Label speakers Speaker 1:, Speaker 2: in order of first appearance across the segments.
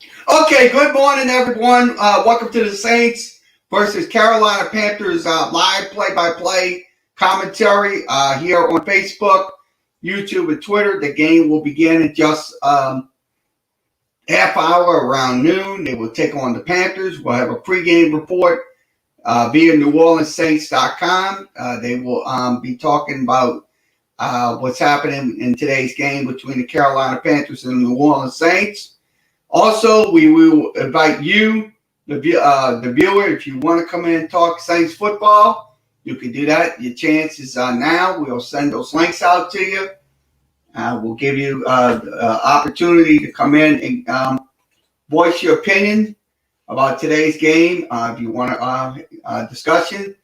Speaker 1: Okay, good morning, everyone. Welcome to the Saints versus Carolina Panthers live play-by-play commentary here on Facebook, YouTube, and Twitter. The game will begin in just half hour around noon. They will take on the Panthers. We'll have a pregame report via NewOrleansSaints.com. They will be talking about what's happening in today's game between the Carolina Panthers and the New Orleans Saints. Also, we will invite you, the viewer, if you want to come in and talk Saints football, you can do that. Your chance is now. We'll send those links out to you. We'll give you the opportunity to come in and voice your opinion about today's game. If you want a discussion,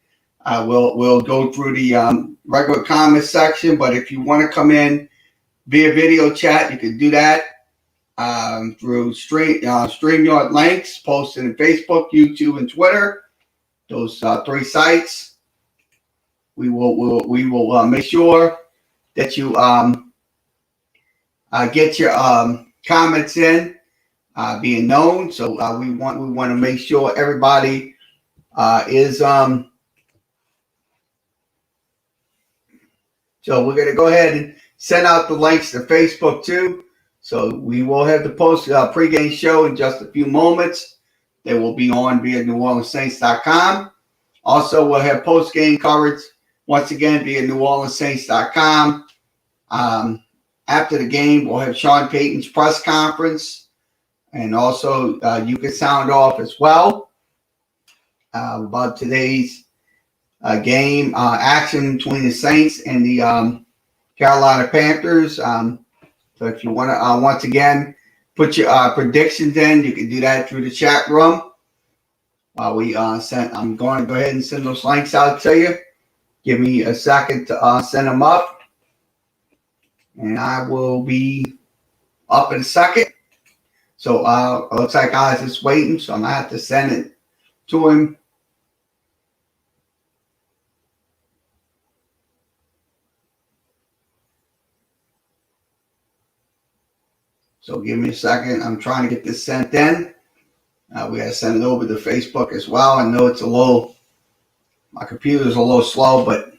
Speaker 1: we'll go through the regular comment section. But if you want to come in via video chat, you can do that. Through StreamYard links posted in Facebook, YouTube, and Twitter. Those three sites. We will make sure that you get your comments in being known. So we want to make sure everybody is. So we're going to go ahead and send out the links to Facebook too. So we will have the pregame show in just a few moments. They will be on via NewOrleansSaints.com. Also, we'll have postgame coverage once again via NewOrleansSaints.com. After the game, we'll have Sean Payton's press conference, and also you can sound off as well about today's game action between the Saints and the Carolina Panthers. So if you want to, once again, put your predictions in, you can do that through the chat room. While I'm going to go ahead and send those links out to you. Give me a second to send them up. And I will be up in a second. So it looks like I was just waiting, so I'm going to have to send it to him. So give me a second. I'm trying to get this sent in. We got to send it over to Facebook as well. I know my computer's a little slow, but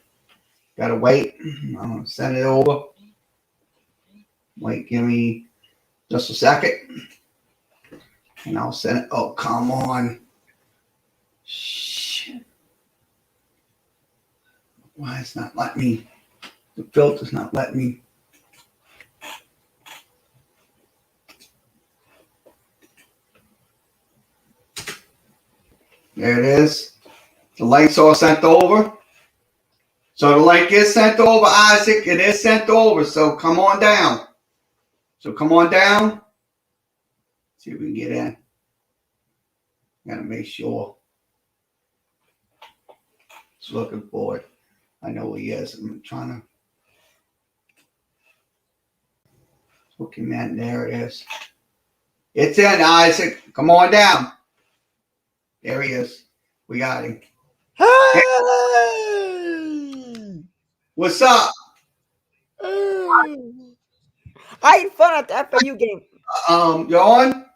Speaker 1: got to wait. I'm going to send it over. Wait, give me just a second. And I'll send it. Oh, come on. Shit. Why it's not letting me? The filter's not letting me. There it is. The link's all sent over. So the link is sent over, Isaac. It is sent over. So come on down. See if we can get in. Gotta make sure. It's looking for it. I know he is. I'm trying to look him in. There it is. It's in, Isaac. Come on down. There he is. We got him.
Speaker 2: Hey!
Speaker 1: What's up?
Speaker 2: I had fun at the FAU game.
Speaker 1: You on?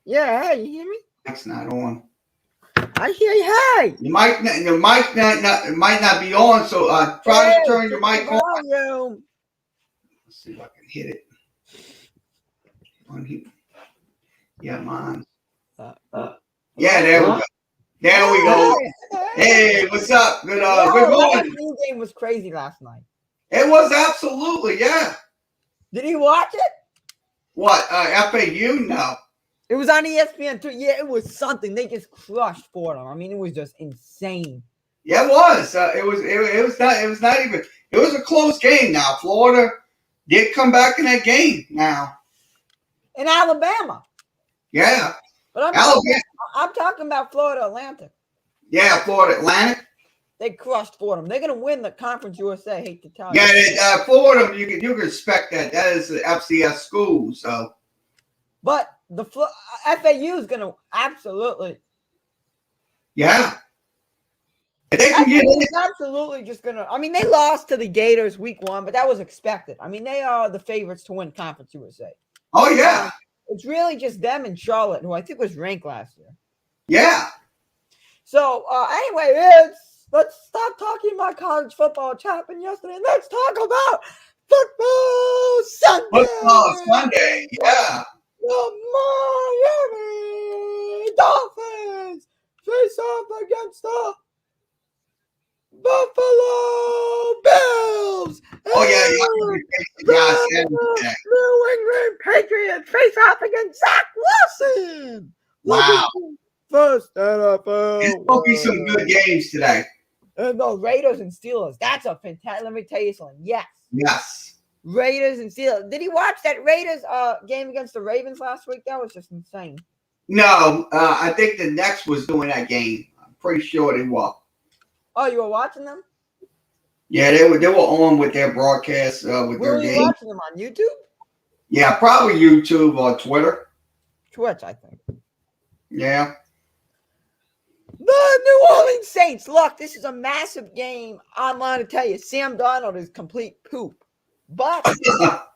Speaker 2: Yeah, hey, you hear me?
Speaker 1: Mic's not on.
Speaker 2: I hear you. Hey!
Speaker 1: Your mic might not be on, so try to turn your mic on.
Speaker 2: Volume.
Speaker 1: Let's see if I can hit it. On here. Yeah, mine. Yeah, there we go. There we go. Hey, what's up? Good morning.
Speaker 2: The FAU game was crazy last night.
Speaker 1: It was absolutely, yeah.
Speaker 2: Did you watch it?
Speaker 1: What? FAU? No.
Speaker 2: It was on ESPN2. Yeah, it was something. They just crushed Fordham. I mean, it was just insane.
Speaker 1: Yeah, it was. It was not even. It was a close game. Now Florida did come back in that game. Now.
Speaker 2: In Alabama.
Speaker 1: Yeah.
Speaker 2: But I'm talking about Florida Atlantic.
Speaker 1: Yeah, Florida Atlantic.
Speaker 2: They crushed Fordham. They're gonna win the Conference USA. I hate to tell you.
Speaker 1: Yeah, Fordham. You can respect that. That is the FCS school. So.
Speaker 2: But the FAU is gonna absolutely.
Speaker 1: Yeah. They can get it.
Speaker 2: Absolutely just gonna. I mean, they lost to the Gators week 1, but that was expected. I mean, they are the favorites to win Conference USA.
Speaker 1: Oh yeah.
Speaker 2: It's really just them and Charlotte, who I think was ranked last year.
Speaker 1: Yeah.
Speaker 2: So anyway, let's stop talking about college football, which happened yesterday. Let's talk about football Sunday.
Speaker 1: Football Sunday. Yeah.
Speaker 2: The Miami Dolphins face off against the Buffalo Bills.
Speaker 1: Oh yeah.
Speaker 2: New England Patriots face off against Zach Wilson.
Speaker 1: Wow.
Speaker 2: First NFL.
Speaker 1: There's going to be some good games today.
Speaker 2: And the Raiders and Steelers. That's a fantastic. Let me tell you something. Yes.
Speaker 1: Yes.
Speaker 2: Raiders and Steelers. Did he watch that Raiders game against the Ravens last week? That was just insane.
Speaker 1: No, I think the Next was doing that game. I'm pretty sure they were.
Speaker 2: Oh, you were watching them?
Speaker 1: Yeah, they were on with their broadcast with
Speaker 2: Where
Speaker 1: their
Speaker 2: were you
Speaker 1: game.
Speaker 2: watching them on YouTube?
Speaker 1: Yeah, probably YouTube or Twitter.
Speaker 2: Twitch, I think.
Speaker 1: Yeah.
Speaker 2: The New Orleans Saints. Look, this is a massive game. I'm going to tell you, Sam Darnold is complete poop. But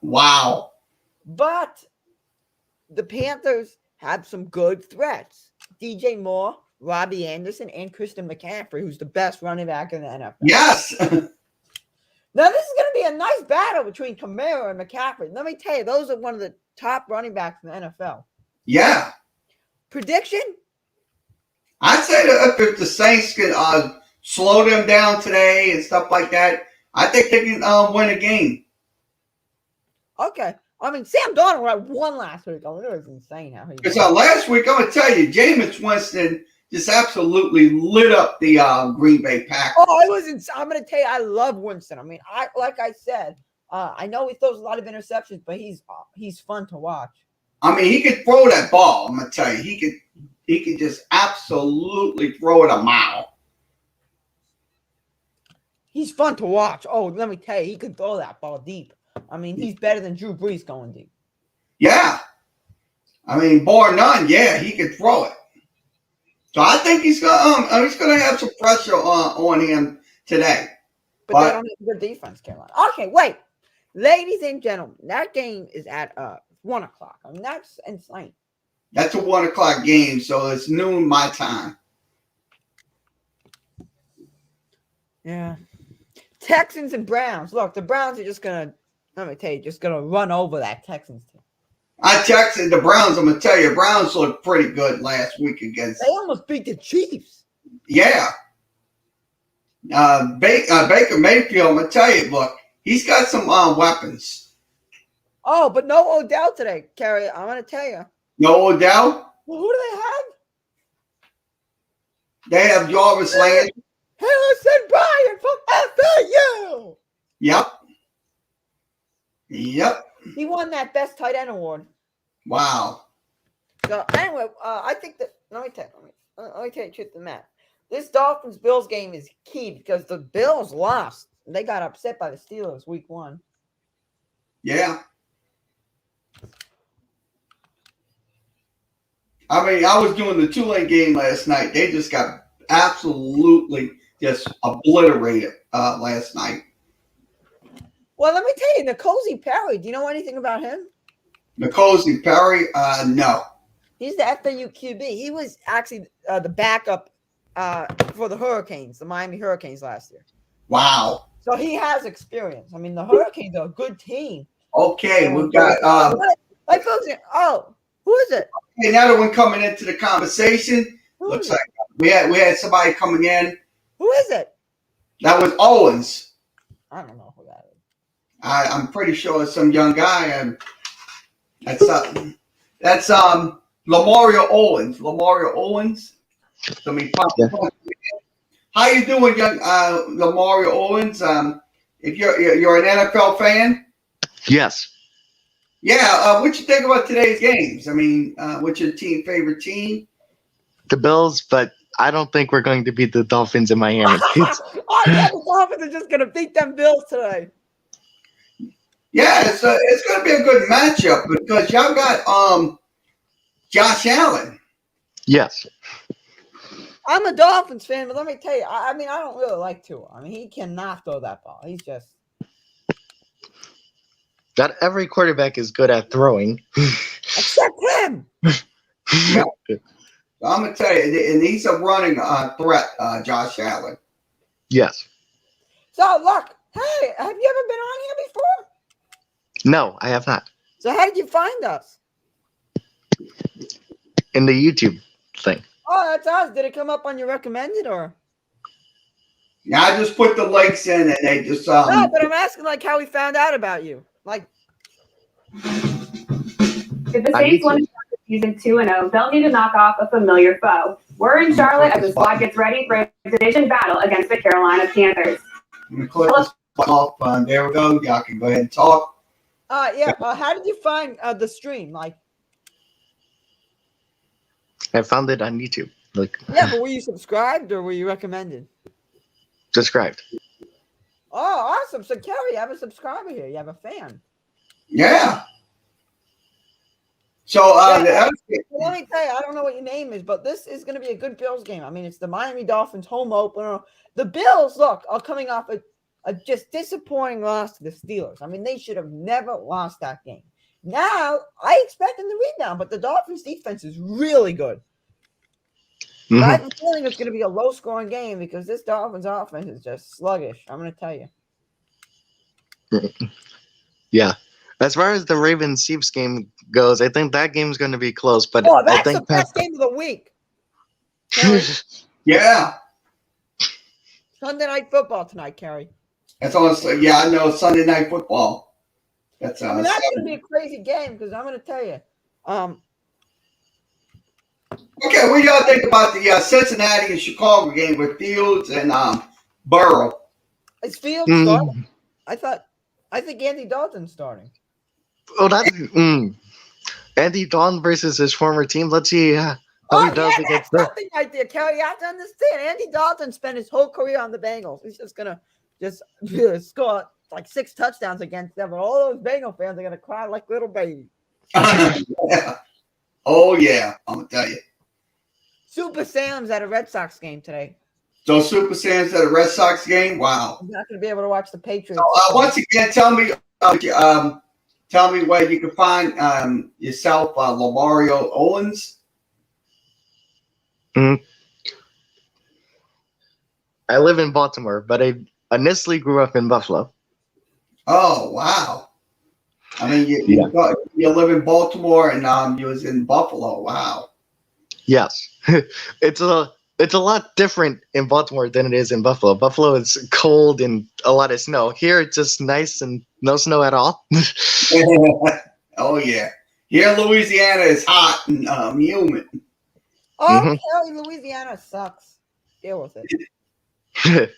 Speaker 1: Wow.
Speaker 2: But the Panthers have some good threats. DJ Moore, Robbie Anderson, and Christian McCaffrey, who's the best running back in the NFL.
Speaker 1: Yes.
Speaker 2: Now, this is going to be a nice battle between Kamara and McCaffrey. Let me tell you, those are one of the top running backs in the NFL.
Speaker 1: Yeah.
Speaker 2: Prediction?
Speaker 1: I'd say that if the Saints can slow them down today and stuff like that, I think they can win a game.
Speaker 2: Okay. I mean, Sam Darnold won last week. I mean, it was insane how he
Speaker 1: Because last week, I'm going to tell you, Jameis Winston just absolutely lit up the Green Bay Packers.
Speaker 2: Oh, it was insane. I'm going to tell you, I love Winston. I mean, like I said, I know he throws a lot of interceptions, but he's fun to watch.
Speaker 1: I mean, he could throw that ball. I'm going to tell you, he could just absolutely throw it a mile.
Speaker 2: He's fun to watch. Oh, let me tell you, he can throw that ball deep. I mean, he's better than Drew Brees going deep.
Speaker 1: Yeah. I mean, bar none, yeah, he could throw it. So I think he's gonna have some pressure on him today.
Speaker 2: But they don't have a good defense, Carolina. Okay, wait. Ladies and gentlemen, that game is at 1 o'clock. I mean, that's insane.
Speaker 1: That's a 1 o'clock game, so it's noon my time.
Speaker 2: Yeah. Texans and Browns. Look, the Browns are just gonna, let me tell you, just gonna run over that Texans team.
Speaker 1: I texted the Browns. I'm gonna tell you, Browns looked pretty good last week against.
Speaker 2: They almost beat the Chiefs.
Speaker 1: Yeah. Baker Mayfield. I'm gonna tell you, look, he's got some weapons.
Speaker 2: Oh, but no Odell today, Kerry. I'm gonna tell you.
Speaker 1: No Odell.
Speaker 2: Well, who do they have?
Speaker 1: They have Jarvis Landry.
Speaker 2: Harrison Bryant from FAU.
Speaker 1: Yep.
Speaker 2: He won that best tight end award.
Speaker 1: Wow.
Speaker 2: So anyway, I think that let me tell you the truth of the matter. This Dolphins-Bills game is key because the Bills lost. They got upset by the Steelers week 1.
Speaker 1: Yeah. I mean, I was doing the Tulane game last night. They just got absolutely just obliterated last night.
Speaker 2: Well, let me tell you, N'Kosi Perry. Do you know anything about him?
Speaker 1: N'Kosi Perry? No.
Speaker 2: He's the FAU QB. He was actually the backup for the Hurricanes, the Miami Hurricanes last year.
Speaker 1: Wow.
Speaker 2: So he has experience. I mean, the Hurricanes are a good team.
Speaker 1: Okay, we've got.
Speaker 2: Like folks, who is it?
Speaker 1: Okay, another one coming into the conversation. Looks like we had somebody coming in.
Speaker 2: Who is it?
Speaker 1: That was Owens.
Speaker 2: I don't know who that is.
Speaker 1: I'm pretty sure it's some young guy, and that's Lamario Owens. Lamario Owens. Let me pop. Yeah. How you doing, young Lamario Owens? If you're an NFL fan.
Speaker 3: Yes.
Speaker 1: Yeah. What you think about today's games? I mean, what's your favorite team?
Speaker 3: The Bills, but I don't think we're going to beat the Dolphins in Miami.
Speaker 2: The Dolphins are just going to beat them Bills today.
Speaker 1: Yeah, it's going to be a good matchup because y'all got Josh Allen.
Speaker 3: Yes.
Speaker 2: I'm a Dolphins fan, but let me tell you, I mean, I don't really like Tua. I mean, he cannot throw that ball. He's just.
Speaker 3: Not every quarterback is good at throwing.
Speaker 2: Except him.
Speaker 1: Yeah. I'm gonna tell you, and he's a running threat, Josh Allen.
Speaker 3: Yes.
Speaker 2: So look, hey, have you ever been on here before?
Speaker 3: No, I have not.
Speaker 2: So how did you find us?
Speaker 3: In the YouTube thing.
Speaker 2: Oh, that's us. Did it come up on your recommended or?
Speaker 1: Yeah, I just put the links in, and they just
Speaker 2: No, but I'm asking like how we found out about you. Like,
Speaker 4: If the Saints want to start the season 2-0, they'll need to knock off a familiar foe. We're in Charlotte as the squad gets ready for a division battle against the Carolina Panthers.
Speaker 1: I'm gonna click this off. There we go. Y'all can go ahead and talk.
Speaker 2: yeah. How did you find the stream? Like,
Speaker 3: I found it on YouTube. Like,
Speaker 2: yeah, but were you subscribed or were you recommended?
Speaker 3: subscribed.
Speaker 2: Oh, awesome. So, Kelly, you have a subscriber here. You have a fan.
Speaker 1: Yeah. So
Speaker 2: Let me tell you, I don't know what your name is, but this is going to be a good Bills game. I mean, it's the Miami Dolphins home opener. The Bills, look, are coming off a just disappointing loss to the Steelers. I mean, they should have never lost that game. Now, I expect them to rebound, but the Dolphins defense is really good. But I have a feeling it's going to be a low-scoring game because this Dolphins offense is just sluggish. I'm going to tell you.
Speaker 3: Yeah. As far as the Ravens Chiefs game goes, I think that game's going to be close. But
Speaker 2: Oh,
Speaker 3: I
Speaker 2: that's
Speaker 3: think
Speaker 2: the best game of the week.
Speaker 1: yeah,
Speaker 2: Sunday Night Football tonight, Kerry.
Speaker 1: that's honestly. Yeah, I know Sunday Night Football. That's
Speaker 2: I mean, that's going to be a crazy game because I'm going to tell you.
Speaker 1: Okay, what do y'all think about the Cincinnati and Chicago game with Fields and Burrow?
Speaker 2: Is Fields starting? I think Andy Dalton's starting.
Speaker 3: Oh, that's Andy Dalton versus his former team. Let's see how he does
Speaker 2: that's
Speaker 3: against them.
Speaker 2: something right there, Kelly. You have to understand. Andy Dalton spent his whole career on the Bengals. He's just gonna score like 6 touchdowns against them, and all those Bengal fans are gonna cry like little babies.
Speaker 1: Yeah. Oh yeah, I'm gonna tell you.
Speaker 2: Super Sam's at a Red Sox game today.
Speaker 1: So Super Saiyans at a Red Sox game. Wow.
Speaker 2: I'm not gonna be able to watch the Patriots.
Speaker 1: Once again, tell me where you can find yourself, Lamario Owens.
Speaker 3: I live in Baltimore, but I initially grew up in Buffalo.
Speaker 1: Oh wow! I mean, you live in Baltimore and you was in Buffalo. Wow.
Speaker 3: Yes, it's a lot different in Baltimore than it is in Buffalo. Buffalo is cold and a lot of snow. Here it's just nice and no snow at all.
Speaker 1: Oh yeah. Here in Louisiana is hot and humid.
Speaker 2: Oh, Kelly, Louisiana sucks. Deal with it.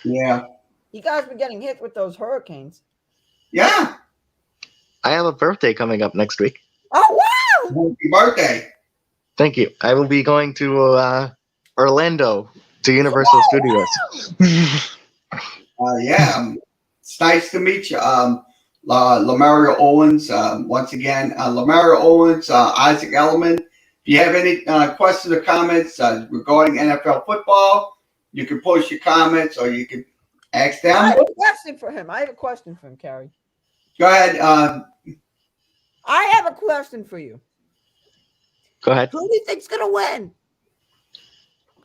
Speaker 1: Yeah.
Speaker 2: You guys been getting hit with those hurricanes.
Speaker 1: Yeah.
Speaker 3: I have a birthday coming up next week.
Speaker 2: Oh wow!
Speaker 1: Happy birthday.
Speaker 3: Thank you. I will be going to Orlando to Universal Studios.
Speaker 1: Yeah. It's nice to meet you. Lamario Owens. Once again, Lamario Owens, Isaac Elliman. If you have any questions or comments regarding NFL football, you can post your comments or you can ask them.
Speaker 2: I have a question for him. I have a question for him, Kerry.
Speaker 1: Go ahead.
Speaker 2: I have a question for you.
Speaker 3: Go ahead.
Speaker 2: Who do you think's gonna win?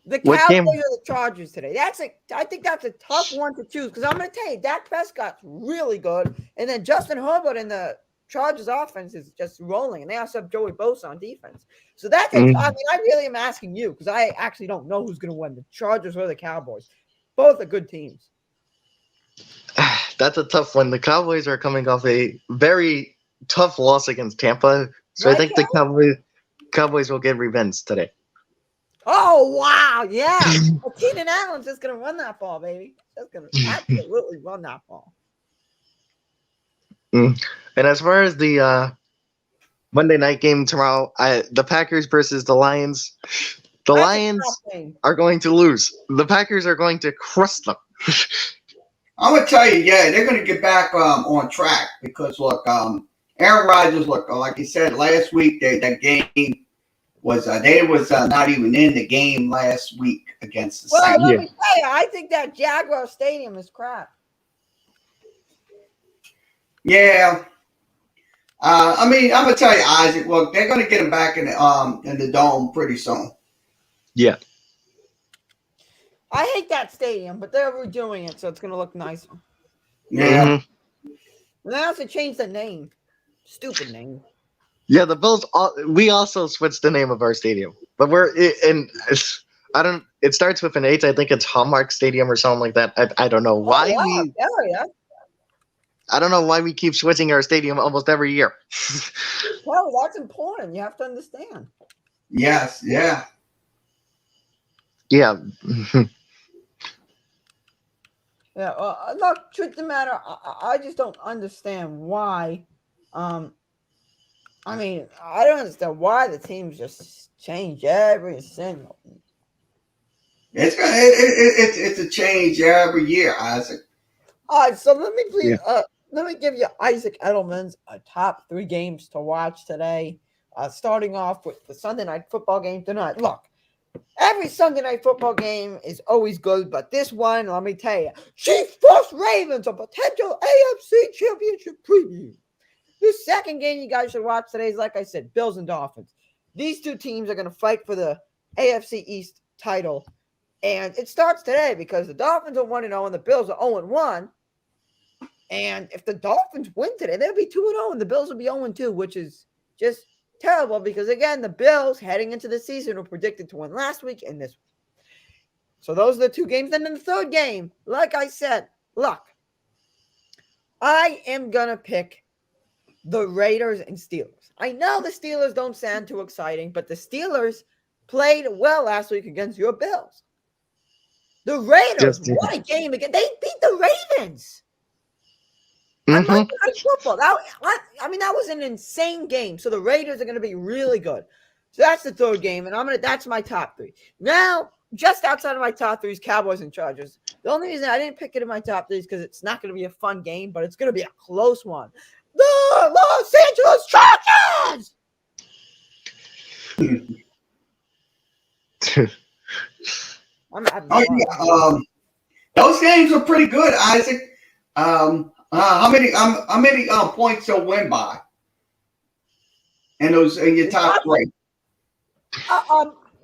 Speaker 2: The
Speaker 3: What
Speaker 2: Cowboys
Speaker 3: game?
Speaker 2: or the Chargers today? I think that's a tough one to choose because I'm gonna tell you, Dak Prescott's really good, and then Justin Herbert and the Chargers offense is just rolling, and they also have Joey Bosa on defense. So that's I mean, I really am asking you because I actually don't know who's gonna win, the Chargers or the Cowboys. Both are good teams.
Speaker 3: That's a tough one. The Cowboys are coming off a very tough loss against Tampa, so
Speaker 2: Right,
Speaker 3: I think the Cowboys will get revenge today.
Speaker 2: Oh wow, yeah. Well, Keenan Allen's just gonna run that ball, baby. Just gonna absolutely run that ball.
Speaker 3: And as far as the Monday night game tomorrow, the Packers versus the Lions. The
Speaker 2: That's a
Speaker 3: Lions
Speaker 2: tough game.
Speaker 3: are going to lose. The Packers are going to crush them.
Speaker 1: I'm gonna tell you, yeah, they're gonna get back on track because look, Aaron Rodgers, look, like you said last week, that game was they was not even in the game last week against the
Speaker 2: Well,
Speaker 1: Saints.
Speaker 2: let me tell you, I think that Jaguar Stadium is crap.
Speaker 1: Yeah, I mean, I'm gonna tell you, Isaac. Look, they're gonna get him back in the dome pretty soon.
Speaker 3: Yeah.
Speaker 2: I hate that stadium, but they're redoing it, so it's gonna look nicer.
Speaker 1: Yeah.
Speaker 3: Mhm.
Speaker 2: And they also changed the name. Stupid name.
Speaker 3: Yeah, the Bills. We also switched the name of our stadium, but I don't. It starts with an H. I think it's Hallmark Stadium or something like that. I don't know why we.
Speaker 2: Yeah.
Speaker 3: I don't know why we keep switching our stadium almost every year.
Speaker 2: Well, that's important. You have to understand.
Speaker 1: Yes. Yeah.
Speaker 3: Yeah.
Speaker 2: Yeah. Look, truth of the matter, I just don't understand why. I mean, I don't understand why the teams just change every single.
Speaker 1: It's a change every year, Isaac.
Speaker 2: All right, so let me please,
Speaker 3: Yeah.
Speaker 2: let me give you Isaac Edelman's top 3 games to watch today. Starting off with the Sunday night football game tonight. Look, every Sunday night football game is always good, but this one, let me tell you, Chiefs vs. Ravens, a potential AFC Championship preview. The second game you guys should watch today is, like I said, Bills and Dolphins. These two teams are going to fight for the AFC East title. And it starts today because the Dolphins are 1-0 and the Bills are 0-1. And if the Dolphins win today, they'll be 2-0 and the Bills will be 0-2, which is just terrible because, again, the Bills heading into the season were predicted to win last week and this week. So those are the 2 games. And then the third game, like I said, look, I am going to pick the Raiders and Steelers. I know the Steelers don't sound too exciting, but the Steelers played well last week against your Bills. The Raiders, what a game again. They beat the Ravens.
Speaker 3: Mhm.
Speaker 2: On football. I mean, that was an insane game. So the Raiders are going to be really good. So that's the third game, and that's my top 3. Now, just outside of my top 3 is Cowboys and Chargers. The only reason I didn't pick it in my top 3 is because it's not going to be a fun game, but it's going to be a close one. The Los Angeles Chargers!
Speaker 1: Those games are pretty good, Isaac. How many points they'll win by? In your top 3.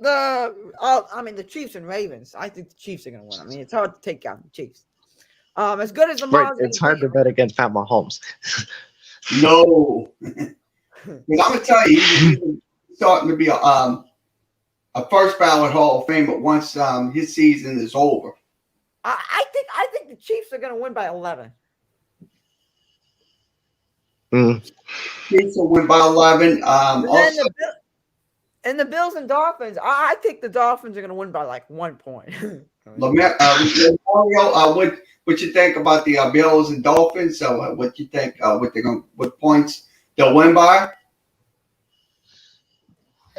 Speaker 2: The Chiefs and Ravens. I think the Chiefs are going to win. I mean, it's hard to take out the Chiefs. As good as Lamar's
Speaker 3: Right, it's hard to bet against Pat Mahomes.
Speaker 1: No, because I'm gonna tell you, he's starting to be a first ballot Hall of Famer once his season is over.
Speaker 2: I think the Chiefs are going to win by 11.
Speaker 1: Chiefs will win by 11.
Speaker 2: And the Bills and Dolphins, I think the Dolphins are going to win by like 1 point.
Speaker 1: What you think about the Bills and Dolphins? So, what you think? What points they'll win by?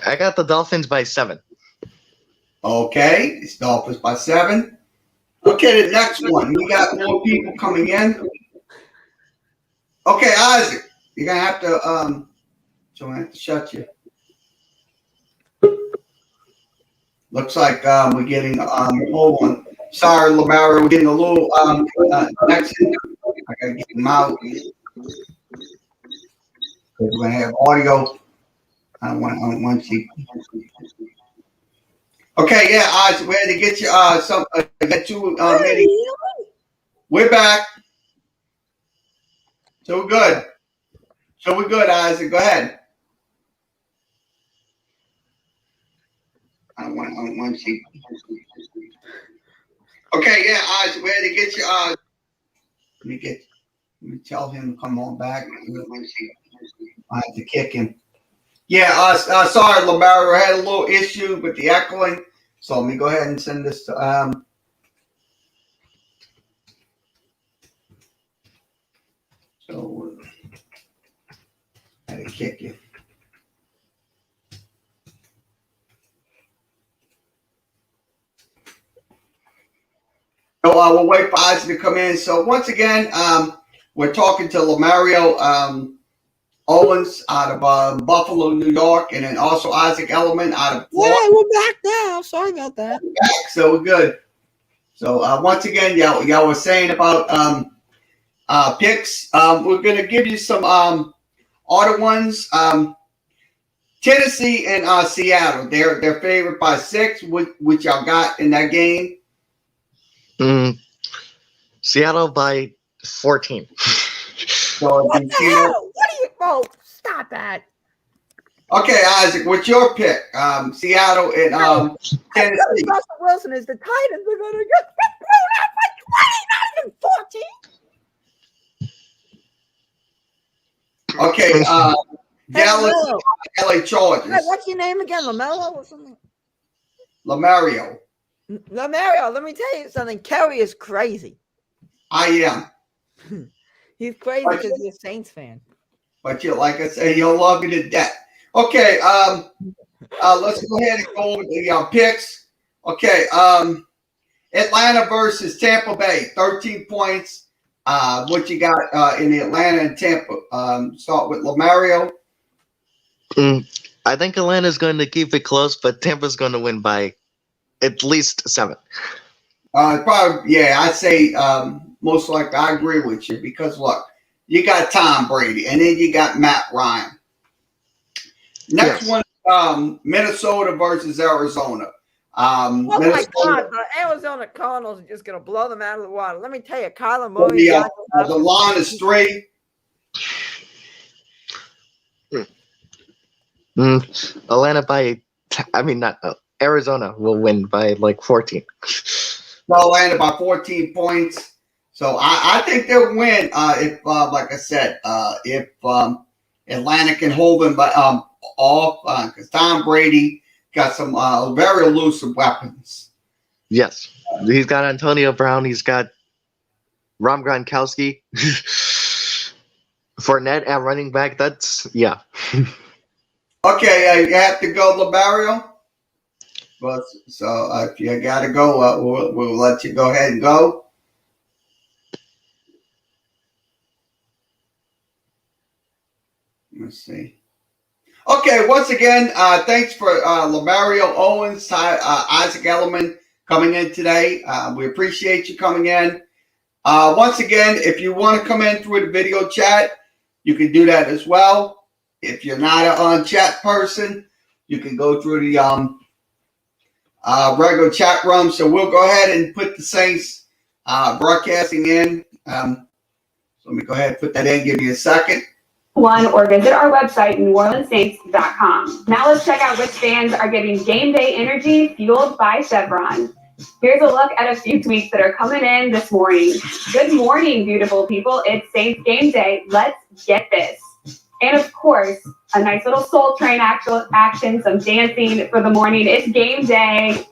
Speaker 3: I got the Dolphins by 7.
Speaker 1: Okay, it's Dolphins by 7. Okay, the next one. We got more people coming in. Okay, Isaac, you're gonna have to so I have to shut you. Looks like we're getting hold on. Sorry, Lamar, we're getting a little connection. I gotta get them out. We're gonna have audio. I don't want to see. Okay, yeah, Isaac, we had to get you get you We're back. So we're good. Isaac. Go ahead. I don't want to see. Okay, yeah, Isaac, we had to get you let me tell him to come on back. I have to kick him. Yeah, sorry, Lamar, I had a little issue with the echoing. So let me go ahead and send this to so I had to kick you. So we'll wait for Isaac to come in. So once again, we're talking to Lamario Owens out of Buffalo, New York, and then also Isaac Edelman out of Florida.
Speaker 2: Yeah, we're back now. Sorry about that.
Speaker 1: We're back, so we're good. So once again, y'all were saying about picks. We're gonna give you some are the ones. Tennessee and Seattle. They're favored by 6. Which y'all got in that game?
Speaker 3: Seattle by 14.
Speaker 1: So
Speaker 2: What the hell? What are you? Oh, stop that.
Speaker 1: Okay, Isaac, what's your pick? Seattle and Tennessee.
Speaker 2: Russell Wilson is the Titans. They're going to get blown out by 20, not even 14.
Speaker 1: Okay, Dallas,
Speaker 2: Hey,
Speaker 1: LA Chargers.
Speaker 2: hey, what's your name again? LaMelo or something?
Speaker 1: Lamario.
Speaker 2: Lamario, let me tell you something. Kerry is crazy.
Speaker 1: I am.
Speaker 2: He's crazy because he's a Saints fan.
Speaker 1: But you, like I say, you'll love me to death. Okay, let's go ahead and go over the picks. Okay, Atlanta versus Tampa Bay, 13 points. What you got in the Atlanta and Tampa? Start with Lamario.
Speaker 3: I think Atlanta's going to keep it close, but Tampa's going to win by at least 7.
Speaker 1: Probably, yeah, I'd say most likely I agree with you because look, you got Tom Brady and then you got Matt Ryan. Next one, Minnesota versus Arizona.
Speaker 2: Oh my God, the Arizona Cardinals are just going to blow them out of the water. Let me tell you, Kyler Murray.
Speaker 1: The line is 3.
Speaker 3: Atlanta by, Arizona will win by like 14.
Speaker 1: They'll land by 14 points. So I think they'll win if, like I said, if Atlanta can hold them off because Tom Brady got some very elusive weapons.
Speaker 3: Yes. He's got Antonio Brown. He's got Rom Gronkowski. Fournette at running back. That's, yeah.
Speaker 1: Okay, you have to go, Lamario. But so if you got to go, we'll let you go ahead and go. Let's see. Okay, once again, thanks for Lamario Owens, Isaac Ellerman coming in today. We appreciate you coming in. Once again, if you want to come in through the video chat, you can do that as well. If you're not a chat person, you can go through the regular chat room. So we'll go ahead and put the Saints broadcasting in. So let me go ahead and put that in. Give me a second.
Speaker 4: Or visit our website, NewOrleansSaints.com. Now let's check out which fans are getting game day energy fueled by Chevron. Here's a look at a few tweets that are coming in this morning. Good morning, beautiful people. It's Saints game day. Let's get this. And of course, a nice little Soul Train action, some dancing for the morning. It's game day.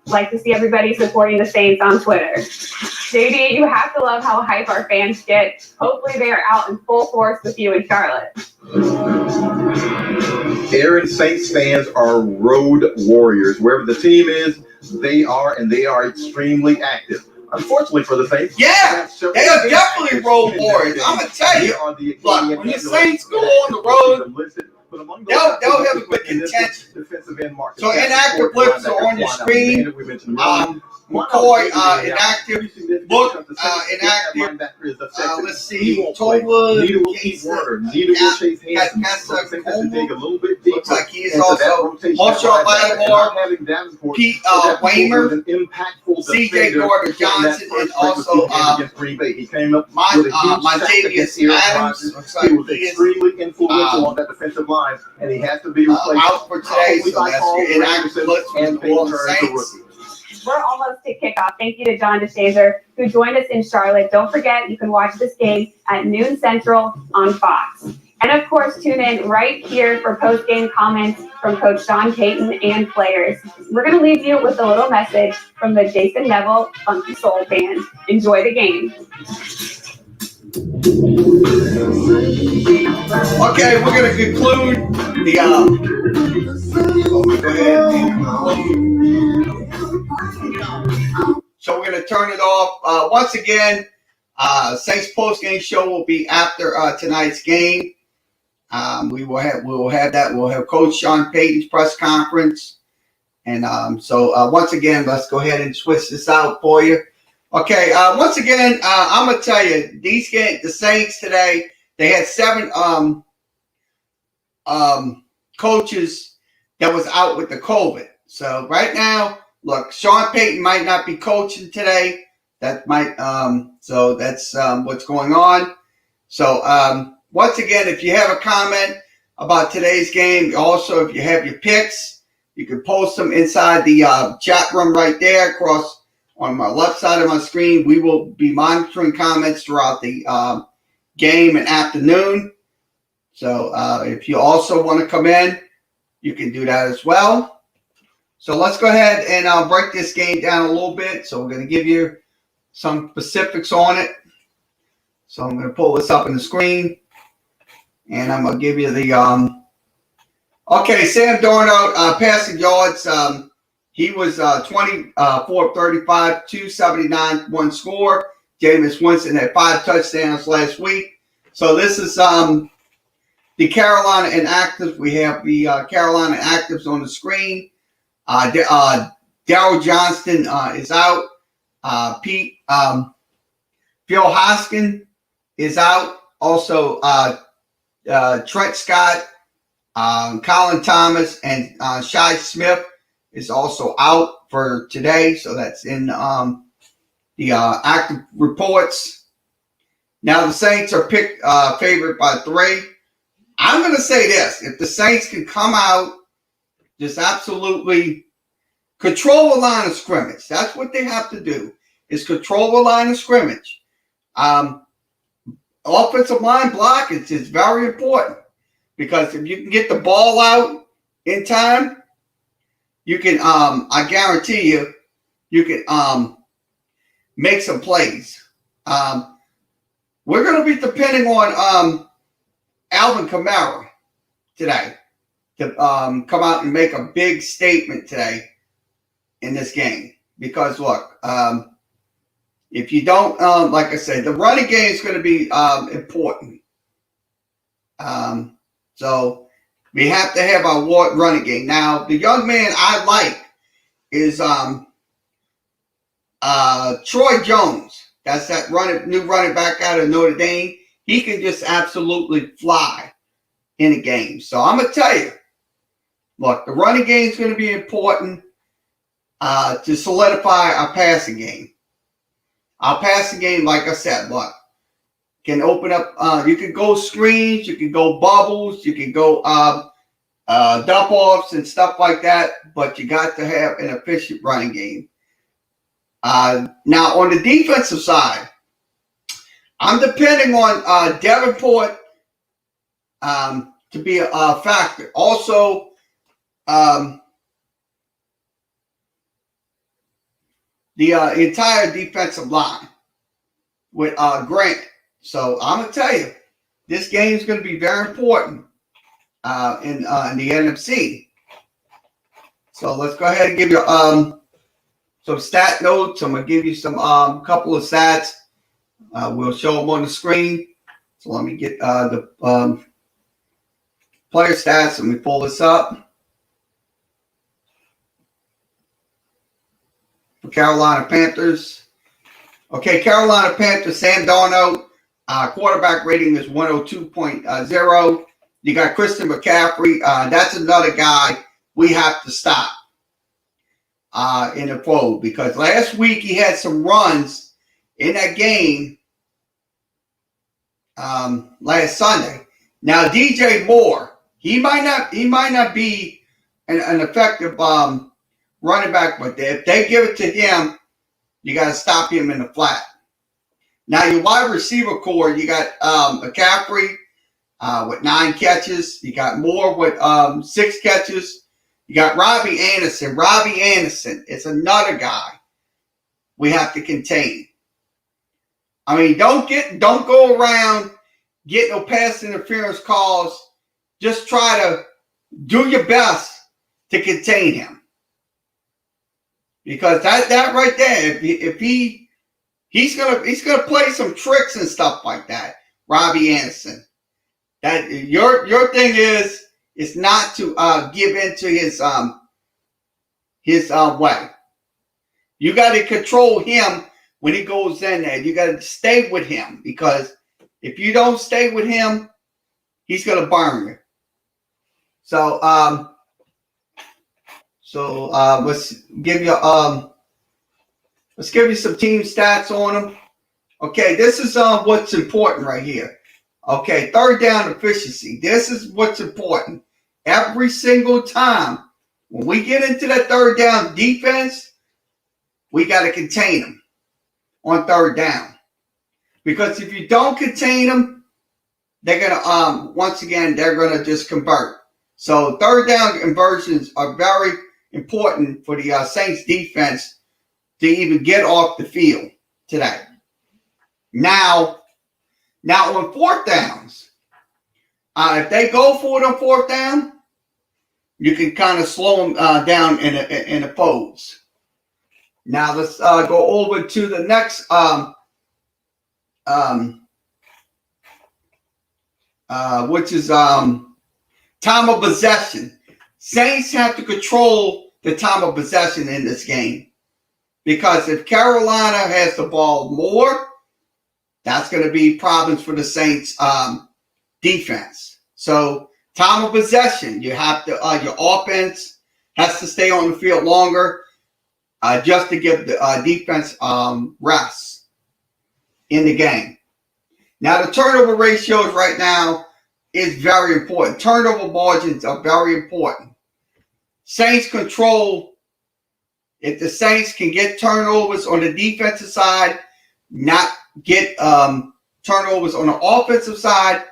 Speaker 4: Like to see everybody supporting the Saints on Twitter. JD, you have to love how hype our fans get. Hopefully they are out in full force with you in Charlotte.
Speaker 5: Aaron, Saints fans are road warriors. Wherever the team is, they are extremely active. Unfortunately for the Saints,
Speaker 1: yeah, they are definitely road warriors. I'm gonna tell you, look, when the Saints go on the road, they'll have a good contention. So inactive blips are on your screen. McCoy inactive, Book inactive. Let's see, Tola.
Speaker 5: Nita will keep Warner. Nita will chase hands.
Speaker 1: Looks like he is also Marshall Lattimore, Pete Waymer, CJ Gardner-Johnson, and also my Javius Adams. Looks like he is
Speaker 5: extremely influential on that defensive line, and he has to be replaced.
Speaker 1: Out for today, so that's your inactive blitz from the New Orleans Saints.
Speaker 4: We're almost to kickoff. Thank you to John DeShazer, who joined us in Charlotte. Don't forget, you can watch this game at noon Central on Fox. And of course, tune in right here for post-game comments from Coach Sean Payton and players. We're going to leave you with a little message from the Jason Neville Funky Soul Band. Enjoy the game.
Speaker 1: Okay, we're going to conclude the go ahead and conclude. So we're going to turn it off. Once again, Saints post-game show will be after tonight's game. We will have that. We'll have Coach Sean Payton's press conference. And so once again, let's go ahead and switch this out for you. Okay, once again, I'm going to tell you, the Saints today, they had 7 coaches that was out with the COVID. So right now, look, Sean Payton might not be coaching today. That might so that's what's going on. So once again, if you have a comment about today's game, also if you have your picks, you can post them inside the chat room right there across on my left side of my screen. We will be monitoring comments throughout the game and afternoon. So if you also want to come in, you can do that as well. So let's go ahead and break this game down a little bit. So we're going to give you some specifics on it. So I'm going to pull this up on the screen, and I'm going to give you the okay, Sam Darnold, passing yards. He was 24 of 35, 279, one score. Jameis Winston had 5 touchdowns last week. So this is the Carolina inactives. We have the Carolina actives on the screen. Daryl Johnston is out. Phil Hoskin is out. Also, Trent Scott, Colin Thomas, and Shi Smith is also out for today. So that's in the active reports. Now the Saints are picked favored by 3. I'm going to say this. If the Saints can come out, just absolutely control the line of scrimmage. That's what they have to do, is control the line of scrimmage. Offensive line blocking is very important, because if you can get the ball out in time, you can, I guarantee you, you can make some plays. We're going to be depending on Alvin Kamara today to come out and make a big statement today in this game. Because, look, if you don't, like I said, the running game is going to be important. So we have to have our running game. Now, the young man I like is Troy Jones. That's that new running back out of Notre Dame. He can just absolutely fly in a game. So I'm going to tell you, look, the running game is going to be important to solidify our passing game. Our passing game, like I said, look, can open up. You can go screens, you can go bubbles, you can go dump offs and stuff like that, but you got to have an efficient running game. Now, on the defensive side, I'm depending on Davenport to be a factor. Also, the entire defensive line with Grant. So I'm going to tell you, this game is going to be very important in the NFC. So let's go ahead and give you some stat notes. I'm going to give you some couple of stats. We'll show them on the screen. So let me get the player stats. Let me pull this up. For Carolina Panthers. Okay, Carolina Panthers, Sam Darnold. Quarterback rating is 102.0. You got Christian McCaffrey. That's another guy we have to stop in the fold, because last week he had some runs in that game last Sunday. Now DJ Moore, he might not be an effective running back, but if they give it to him, you got to stop him in the flat. Now your wide receiver core, you got McCaffrey with 9 catches. You got Moore with 6 catches. You got Robbie Anderson. Robbie Anderson is another guy we have to contain. I mean, don't go around getting no pass interference calls. Just try to do your best to contain him, because that right there, if he's gonna play some tricks and stuff like that, Robbie Anderson. That your thing is not to give into his way. You got to control him when he goes in there. You got to stay with him, because if you don't stay with him, he's gonna burn you. So let's give you some team stats on them. Okay, this is what's important right here. Okay, third down efficiency. This is what's important. Every single time when we get into that third down defense, we got to contain them on third down. Because if you don't contain them, they're gonna once again they're gonna just convert. So third down conversions are very important for the Saints defense to even get off the field today. Now on fourth downs, if they go for it on fourth down, you can kind of slow them down in a pose. Now let's go over to the next which is time of possession. Saints have to control the time of possession in this game, because if Carolina has the ball more, that's going to be problems for the Saints defense. So time of possession, you have to your offense has to stay on the field longer just to give the defense rest in the game. Now the turnover ratios right now is very important. Turnover margins are very important. Saints control. If the Saints can get turnovers on the defensive side, not get turnovers on the offensive side,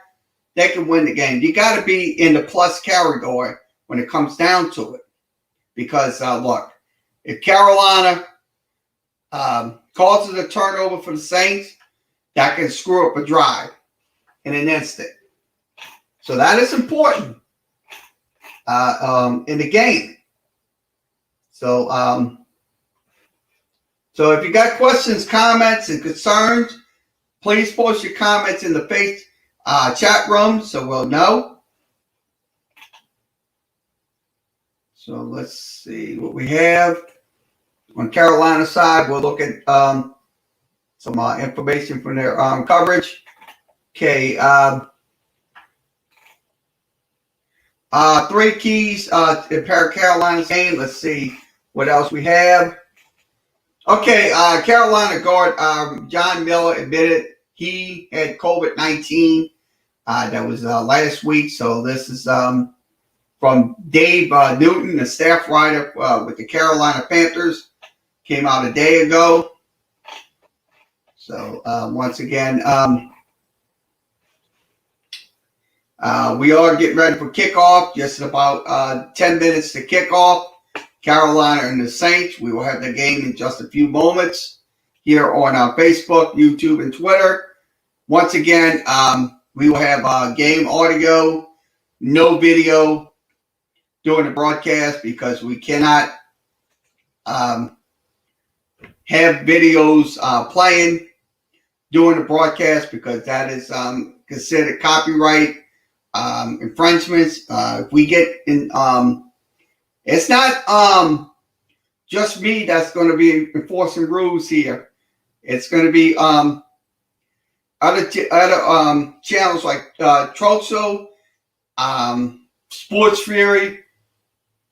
Speaker 1: they can win the game. You got to be in the plus category when it comes down to it. Because, look, if Carolina causes a turnover for the Saints, that can screw up a drive in an instant. So that is important in the game. So, so if you got questions, comments, and concerns, please post your comments in the face chat room so we'll know. So let's see what we have. On Carolina side, we'll look at some information from their coverage. Okay. Three keys in Carolina's game. Let's see what else we have. Okay, Carolina guard John Miller admitted he had COVID-19. That was last week. So this is from Dave Newton, the staff writer with the Carolina Panthers. Came out a day ago. So once again, we are getting ready for kickoff. Just about 10 minutes to kickoff. Carolina and the Saints. We will have the game in just a few moments here on Facebook, YouTube, and Twitter. Once again, we will have game audio, no video during the broadcast because we cannot have videos playing during the broadcast because that is considered copyright infringements. If we get in, it's not just me that's going to be enforcing rules here. It's going to be other channels like Troso, Sports Fury,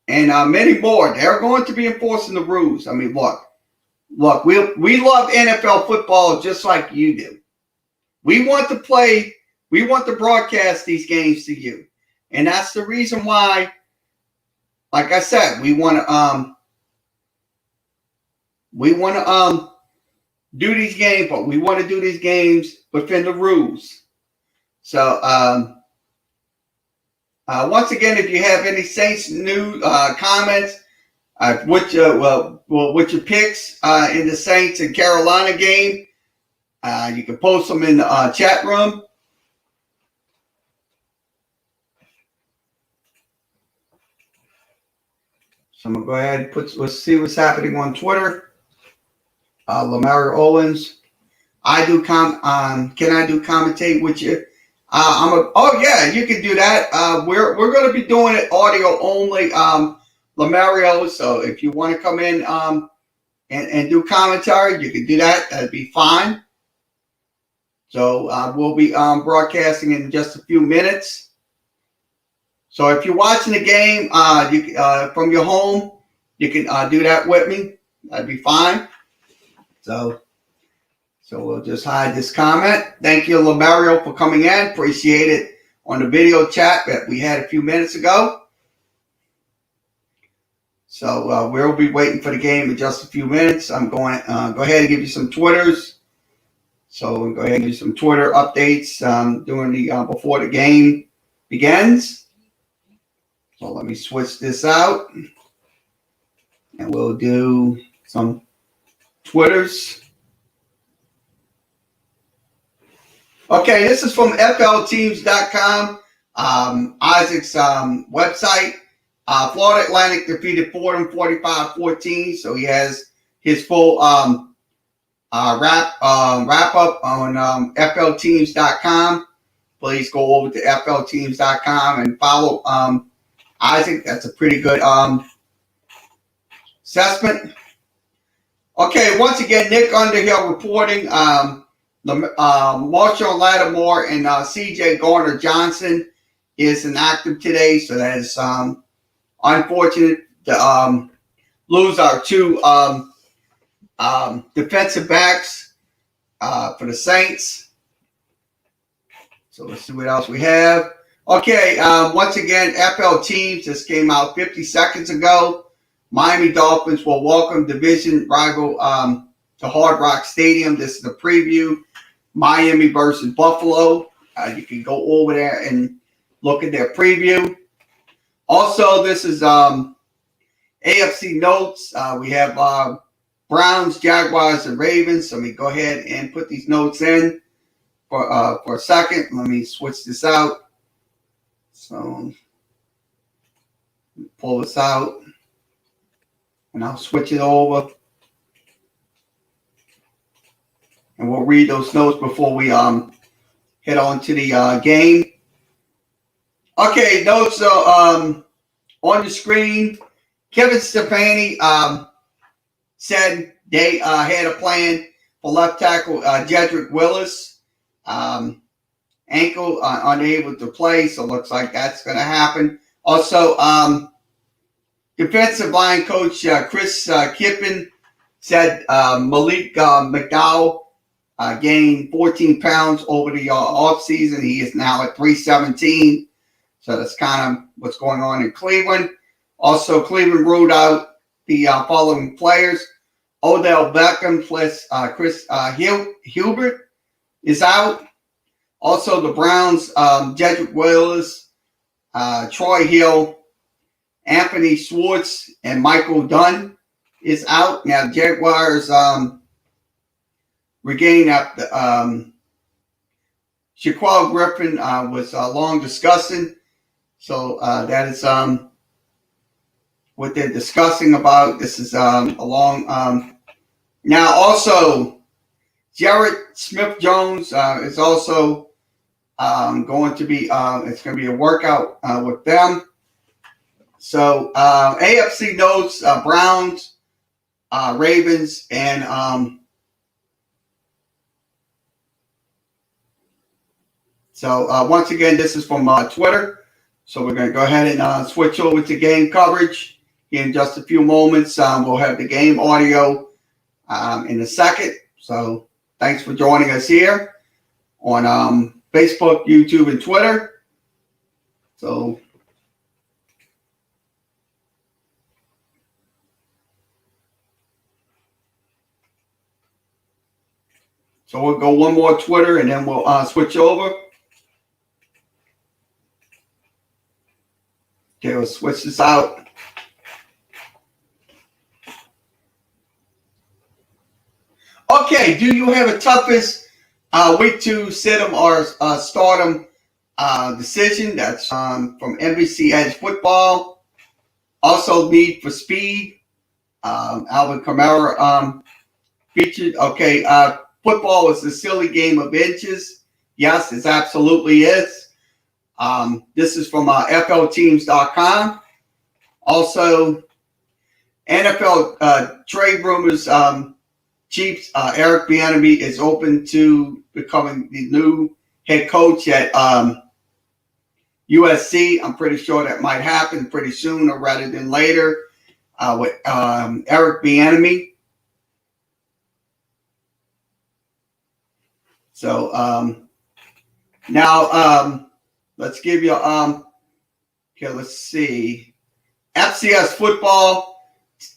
Speaker 1: and many more. They're going to be enforcing the rules. I mean, look, we love NFL football just like you do. We want to play. We want to broadcast these games to you, and that's the reason why. Like I said, we want to do these games, but we want to do these games within the rules. So once again, if you have any Saints news comments, what your picks in the Saints and Carolina game, you can post them in the chat room. So I'm going to go ahead and let's see what's happening on Twitter. Lamario Owens. Can I do commentate with you? Oh yeah, you can do that. We're going to be doing it audio only, Lamario. So if you want to come in and do commentary, you can do that. That'd be fine. So we'll be broadcasting in just a few minutes. So if you're watching the game you from your home, you can do that with me. That'd be fine. So we'll just hide this comment. Thank you, Lamario, for coming in. Appreciate it on the video chat that we had a few minutes ago. So we'll be waiting for the game in just a few minutes. I'm going go ahead and give you some Twitters. So we'll go ahead and give you some Twitter updates during the before the game begins. So let me switch this out, and we'll do some Twitters. Okay, this is from FLTeams.com, Isaac's website. Florida Atlantic defeated Fordham 45-14, so he has his full wrap up on FLTeams.com. Please go over to FLTeams.com and follow Isaac. That's a pretty good assessment. Okay, once again, Nick Underhill reporting. Marshall Lattimore and C.J. Garner-Johnson is inactive today, so that is unfortunate to lose our two defensive backs for the Saints. So let's see what else we have. Okay, once again, FL Teams just came out 50 seconds ago. Miami Dolphins will welcome division rival to Hard Rock Stadium. This is a preview. Miami versus Buffalo. You can go over there and look at their preview. Also, this is AFC notes. We have Browns, Jaguars, and Ravens. So let me go ahead and put these notes in for a second. Let me switch this out. So pull this out, and I'll switch it over. And we'll read those notes before we head on to the game. Okay, notes on the screen. Kevin Stephani said they had a plan for left tackle Jedrick Willis. Ankle unable to play, so looks like that's going to happen. Also, defensive line coach Chris Kippen said Malik McDowell gained 14 pounds over the offseason. He is now at 317. So that's kind of what's going on in Cleveland. Also, Cleveland ruled out the following players. Odell Beckham plus Chris Hubert is out. Also, the Browns, Jedrick Willis, Troy Hill, Anthony Schwartz, and Michael Dunn is out. Now, the Jaguars regained after Shaquille Griffin was long discussing. So that is what they're discussing about. This is along. Now, also, Jared Smith-Jones is also going to be, it's going to be a workout with them. So AFC notes, Browns, Ravens, and so once again, this is from Twitter. So we're going to go ahead and switch over to game coverage in just a few moments. We'll have the game audio in a second. So thanks for joining us here on Facebook, YouTube, and Twitter. So we'll go one more Twitter and then we'll switch over. Okay, we'll switch this out. Okay, do you have a toughest week 2 sit-em or start-em decision? That's from NBC Edge Football. Also, Need for Speed. Alvin Kamara featured. Okay, football is a silly game of inches. Yes, it absolutely is. This is from FLTeams.com. Also, NFL trade rumors. Chiefs Eric Bieniemy is open to becoming the new head coach at USC. I'm pretty sure that might happen pretty soon or rather than later with Eric Bieniemy. So now let's give you okay, let's see. FCS football,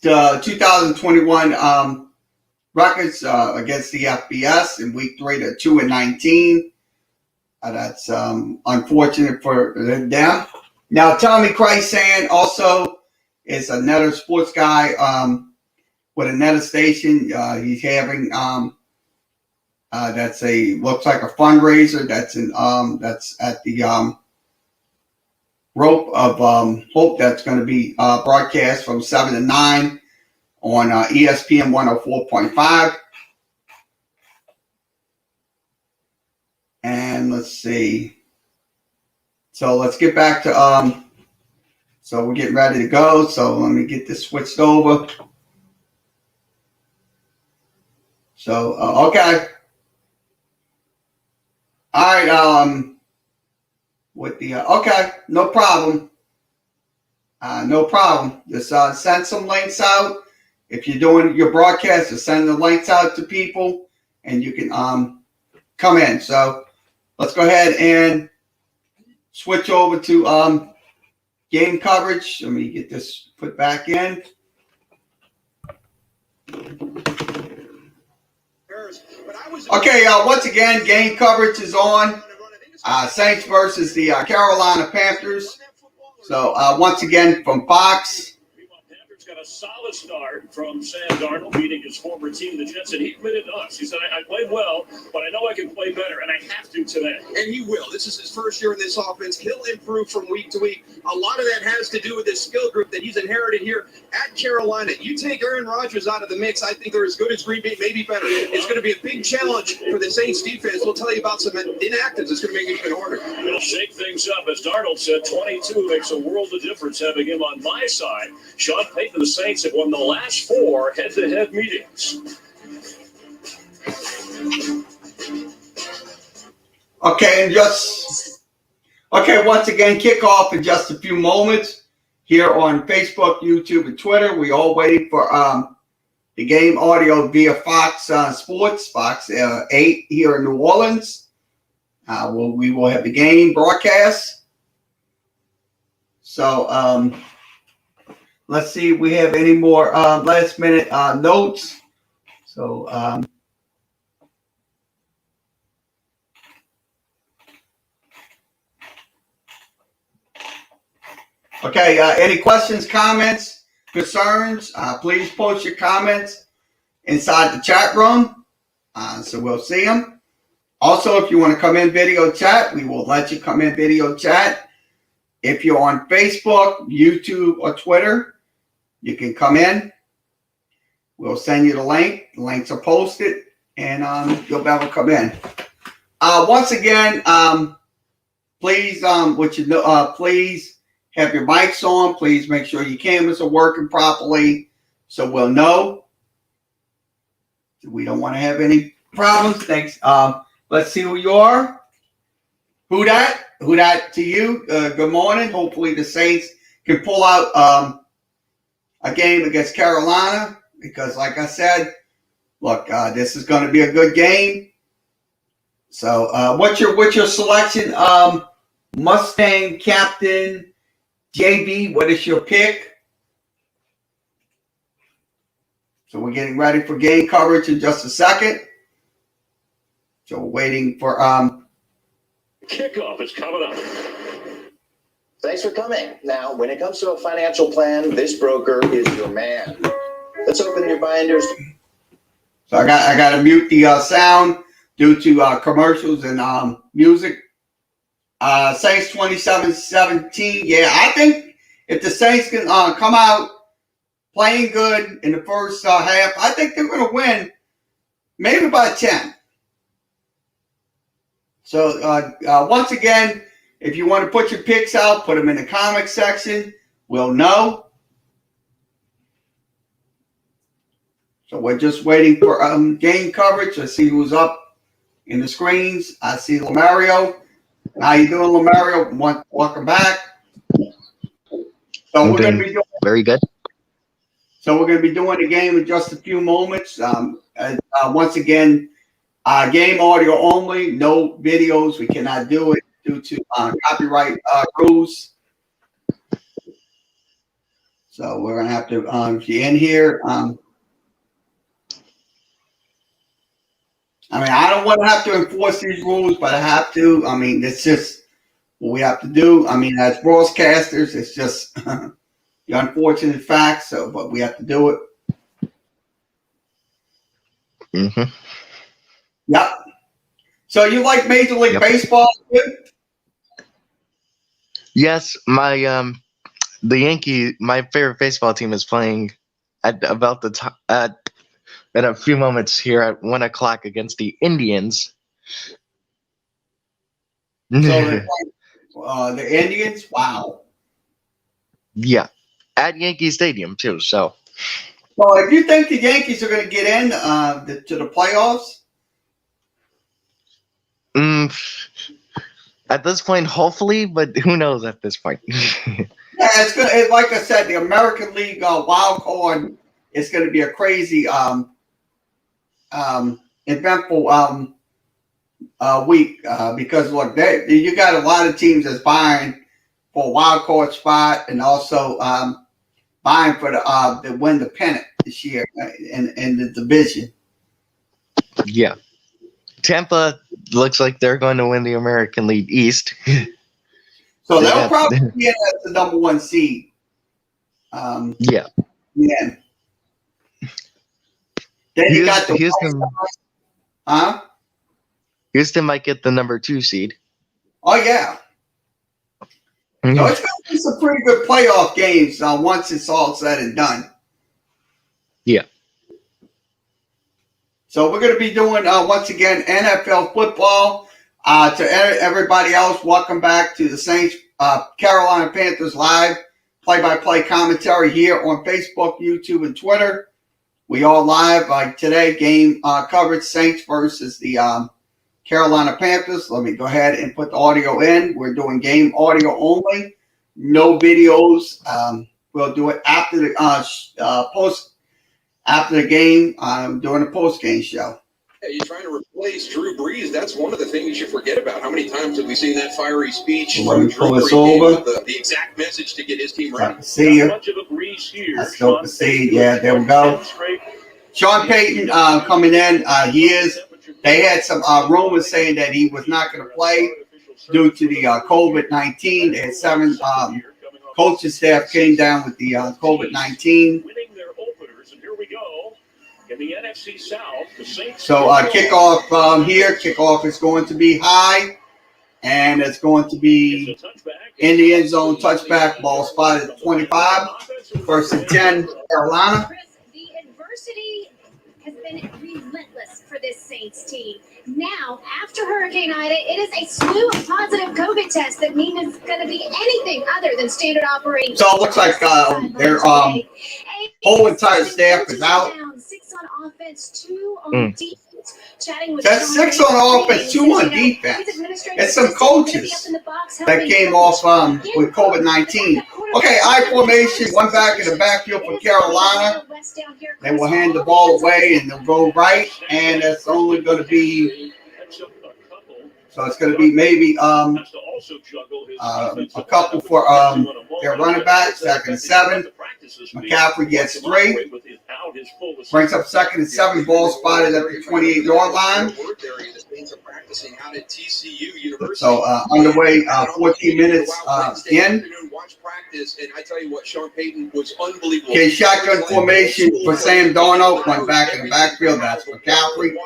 Speaker 1: the 2021 records against the FBS in week 3 to 2-19. That's unfortunate for them. Now, Tommy Chrysan also is a sports guy with a Netter station. He's having looks like a fundraiser that's at the Rope of Hope that's going to be broadcast from 7 to 9 on ESPN 104.5. And let's see. So let's get back to so we're getting ready to go. So let me get this switched over. So okay. All right. With the okay, no problem. No problem. Just send some links out. If you're doing your broadcast, just send the links out to people, and you can come in. So let's go ahead and switch over to game coverage. Let me get this put back in. Okay, once again, game coverage is on. Saints versus the Carolina Panthers. So once again from Fox.
Speaker 6: Got a solid start from Sam Darnold beating his former team, the Jets, and he admitted to us. He said, I played well, but I know I can play better, and I have to today.
Speaker 7: And he will. This is his first year in this offense. He'll improve from week to week. A lot of that has to do with his skill group that he's inherited here at Carolina. You take Aaron Rodgers out of the mix, I think they're as good as Green Bay, maybe better. It's going to be a big challenge for the Saints defense. We'll tell you about some inactives. It's going to make it even harder.
Speaker 6: It'll shake things up. As Darnold said, 22 makes a world of difference having him on my side. Sean Payton, the Saints have won the last 4 head-to-head meetings.
Speaker 1: Okay, once again, kickoff in just a few moments here on Facebook, YouTube, and Twitter. We all waiting for the game audio via Fox Sports, Fox 8 here in New Orleans. We will have the game broadcast. So let's see if we have any more last minute notes. So okay, any questions, comments, concerns? Please post your comments inside the chat room, so we'll see them. Also, if you want to come in video chat, we will let you come in video chat. If you're on Facebook, YouTube, or Twitter, you can come in. We'll send you the link. The links are posted, and you'll be able to come in. Once again, please, please have your mics on. Please make sure your cameras are working properly, so we'll know. We don't want to have any problems. Thanks. Let's see who you are. Who dat? Who dat to you? Good morning. Hopefully the Saints can pull out a game against Carolina because, like I said, look, this is going to be a good game. So, what's your selection? Mustang Captain JB, what is your pick? So we're getting ready for game coverage in just a second. So we're waiting for
Speaker 6: Kickoff is coming up.
Speaker 8: Thanks for coming. Now, when it comes to a financial plan, this broker is your man. Let's open your binders.
Speaker 1: So I got to mute the sound due to commercials and music. Saints 27-17. Yeah, I think if the Saints can come out playing good in the first half, I think they're going to win maybe by 10. So once again, if you want to put your picks out, put them in the comment section. We'll know. So we're just waiting for game coverage. Let's see who's up in the screens. I see Lamario. How you doing, Lamario? Welcome back. So we're going to be doing
Speaker 3: very good.
Speaker 1: So we're going to be doing the game in just a few moments. Once again, game audio only, no videos. We cannot do it due to copyright rules. So we're going to have to, if you're in here, I mean, I don't want to have to enforce these rules, but I have to. I mean, it's just what we have to do. I mean, as broadcasters, it's just the unfortunate fact. So, but we have to do it.
Speaker 3: Mm-hmm.
Speaker 1: Yep. So you like Major League Baseball too?
Speaker 3: Yes, my my favorite baseball team is playing at about the time in a few moments here at 1 o'clock against the Indians.
Speaker 1: So they're playing, the Indians? Wow.
Speaker 3: Yeah, at Yankee Stadium too. So
Speaker 1: if you think the Yankees are going to get in to the playoffs,
Speaker 3: at this point, hopefully, but who knows at this point?
Speaker 1: yeah, it's going to. Like I said, the American League wild card is going to be a crazy, eventful week because look, you got a lot of teams that's vying for a wild card spot and also vying for to win the pennant this year in the division.
Speaker 3: Yeah, Tampa looks like they're going to win the American League East.
Speaker 1: So they'll probably be in as the number one seed.
Speaker 3: Yeah.
Speaker 1: Then you got the
Speaker 3: Houston.
Speaker 1: huh?
Speaker 3: Houston might get the number 2 seed.
Speaker 1: Oh yeah.
Speaker 3: Mm-hmm.
Speaker 1: So it's going to be some pretty good playoff games once it's all said and done.
Speaker 3: Yeah.
Speaker 1: So we're going to be doing, once again, NFL football. To everybody else, welcome back to the Saints Carolina Panthers live play-by-play commentary here on Facebook, YouTube, and Twitter. We all live today. Game coverage, Saints versus the Carolina Panthers. Let me go ahead and put the audio in. We're doing game audio only, no videos. We'll do it after the after the game. During the post-game show.
Speaker 7: Hey, you're trying to replace Drew Brees. That's one of the things you forget about. How many times have we seen that fiery speech from Drew Brees with the exact message to get his team ready?
Speaker 1: See you. Let's go proceed. Yeah, there we go. Sean Payton coming in. They had some rumors saying that he was not going to play due to the COVID-19. They had 7 coaching staff came down with the COVID-19.
Speaker 6: In the NFC South, the Saints.
Speaker 1: So kickoff here. Kickoff is going to be high, and it's going to be in the end zone touchback. Ball spotted at 25. First and 10, Carolina.
Speaker 9: The adversity has been relentless for this Saints team. Now, after Hurricane Ida, it is a slew of positive COVID tests that mean it's going to be anything other than standard operating.
Speaker 1: So it looks like their whole entire staff is out.
Speaker 9: 6 on offense, 2 on defense.
Speaker 1: That's 6 on offense, 2 on defense. It's some coaches that came off with COVID-19. Okay, I formation, 1 back in the backfield for Carolina. They will hand the ball away and they'll go right, and it's only going to be. So it's going to be maybe a couple for their running back, 2nd and 7. McCaffrey gets 3. Brings up 2nd and 7. Ball spotted at the 28-yard line. So underway, 14 minutes in. Okay, shotgun formation for Sam Darnold. 1 back in the backfield. That's McCaffrey.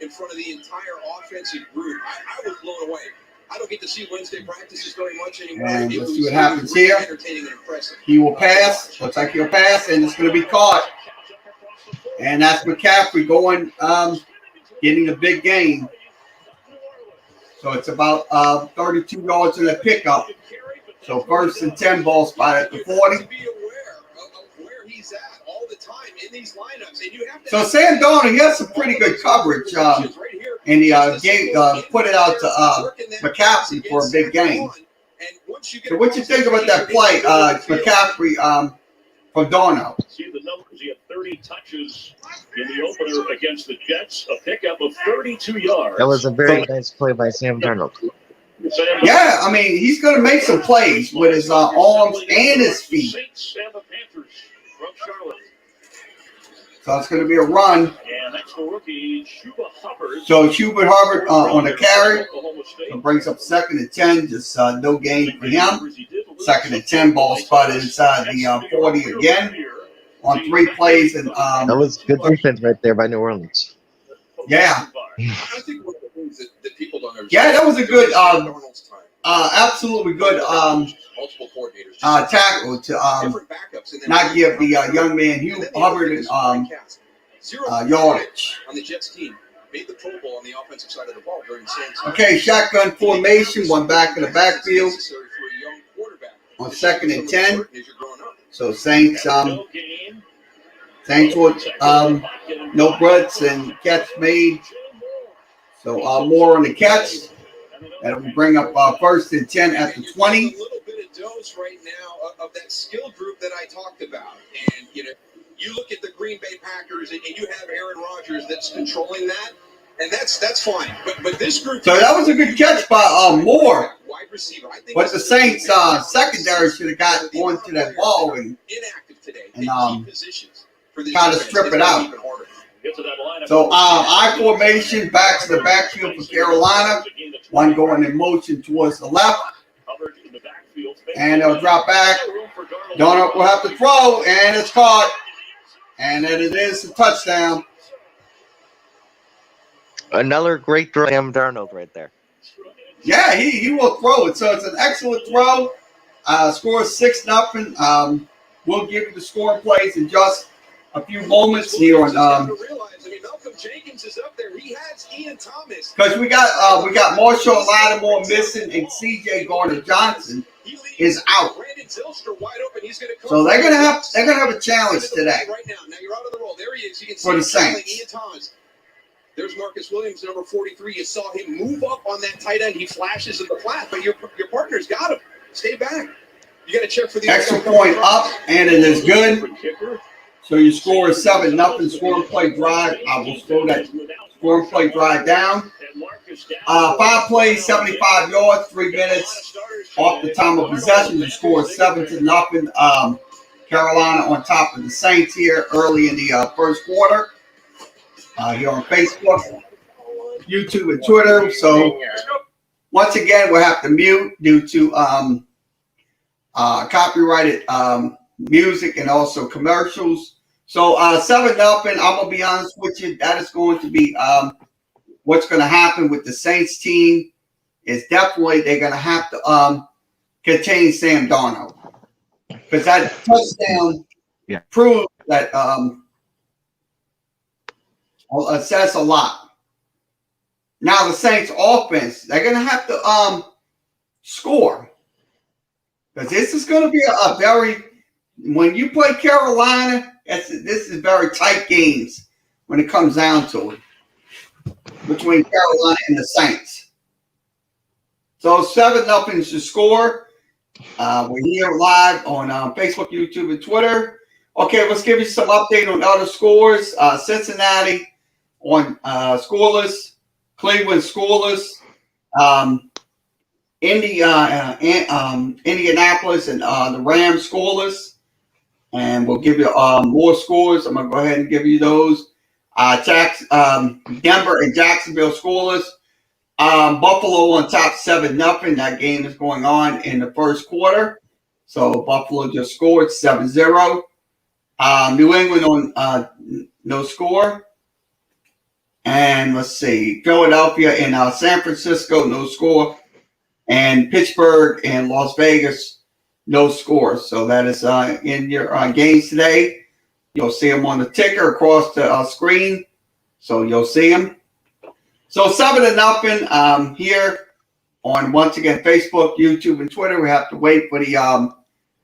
Speaker 7: In front of the entire offensive group. I was blown away. I don't get to see Wednesday practices very much anymore.
Speaker 1: And let's see what happens here. He will pass. Looks like he'll pass, and it's going to be caught. And that's McCaffrey going, getting a big gain. So it's about 32 yards in the pickup. So 1st and 10, ball spot at the 40. So Sam Darnold, he has some pretty good coverage and he put it out to McCaffrey for a big game. So what you think about that play, McCaffrey from Darno?
Speaker 6: See the numbers. He had 30 touches in the opener against the Jets, a pickup of 32 yards.
Speaker 3: That was a very nice play by Sam Darnold.
Speaker 1: Yeah, I mean, he's going to make some plays with his arms and his feet.
Speaker 6: Saints and the Panthers from Charlotte.
Speaker 1: So it's going to be a run.
Speaker 6: And that's the rookie, Chuba Hubbard.
Speaker 1: So Hubert Hubbard on the carry. So brings up 2nd and 10. Just no gain for him. 2nd and 10. Ball spotted inside the 40 again on 3 plays. And
Speaker 3: that was good defense right there by New Orleans.
Speaker 1: Yeah.
Speaker 7: I think one of the things that people don't understand.
Speaker 1: Yeah, that was a good, absolutely good
Speaker 7: multiple coordinators.
Speaker 1: tackle to not give the young man Hugh Hubbard yardage.
Speaker 7: On the Jets team, made the Pro Bowl on the offensive side of the ball during the Saints.
Speaker 1: Okay, shotgun formation, one back in the backfield on 2nd and 10. So Saints with no bruts and catch made. So more on the catch. That'll bring up 1st and 10 at the 20.
Speaker 7: A little bit of dose right now of that skill group that I talked about. And, you look at the Green Bay Packers and you have Aaron Rodgers that's controlling that. And that's fine. But this group.
Speaker 1: So that was a good catch by Moore.
Speaker 7: Wide receiver. I think
Speaker 1: but the Saints secondary should have got onto that ball and kind of strip it out. So I formation back to the backfield for Carolina. One going in motion towards the left. And they'll drop back. Darnold will have to throw, and it's caught. And then it is a touchdown.
Speaker 3: Another great throw, Sam Darnold right there.
Speaker 1: Yeah, he will throw it. So it's an excellent throw. Score 6-0. We'll give you the scoring plays in just a few moments here on
Speaker 7: Malcolm Jenkins is up there. He has Ian Thomas.
Speaker 1: Because we got Marshall Lattimore missing and CJ Gardner Johnson is out. So they're gonna have a challenge today.
Speaker 7: Right now you're out of the roll. There he is. You can see
Speaker 1: for the Saints.
Speaker 7: Ian Thomas. There's Marcus Williams, number 43. You saw him move up on that tight end. He flashes in the flat, but your partner's got him. Stay back. You got to check for the
Speaker 1: extra point up, and it is good. So you score 7-0 scoring play drive. I will slow that scoring play drive down. 5 plays, 75 yards, 3 minutes off the time of possession. You score 7-0. Carolina on top of the Saints here early in the first quarter. Here on Facebook, YouTube, and Twitter. So once again, we'll have to mute due to copyrighted music and also commercials. So 7-0. I'm gonna be honest with you. That is going to be what's going to happen with the Saints team. Is definitely they're going to have to contain Sam Darnold because that touchdown proved that says a lot. Now the Saints offense, they're going to have to score because this is going to be a very when you play Carolina. This is very tight games when it comes down to it between Carolina and the Saints. So 7-0 is the score. We're here live on Facebook, YouTube, and Twitter. Okay, let's give you some update on other scores. Cincinnati on scoreless, Cleveland scoreless, Indianapolis and the Rams scoreless. And we'll give you more scores. I'm going to go ahead and give you those. Denver and Jacksonville scoreless. Buffalo on top 7-0. That game is going on in the first quarter. So Buffalo just scored 7-0. New England on no score. And let's see. Philadelphia and San Francisco, no score. And Pittsburgh and Las Vegas, no score. So that is in your games today. You'll see them on the ticker across the screen. So you'll see them. So 7-0 here on, once again, Facebook, YouTube, and Twitter. We have to wait for the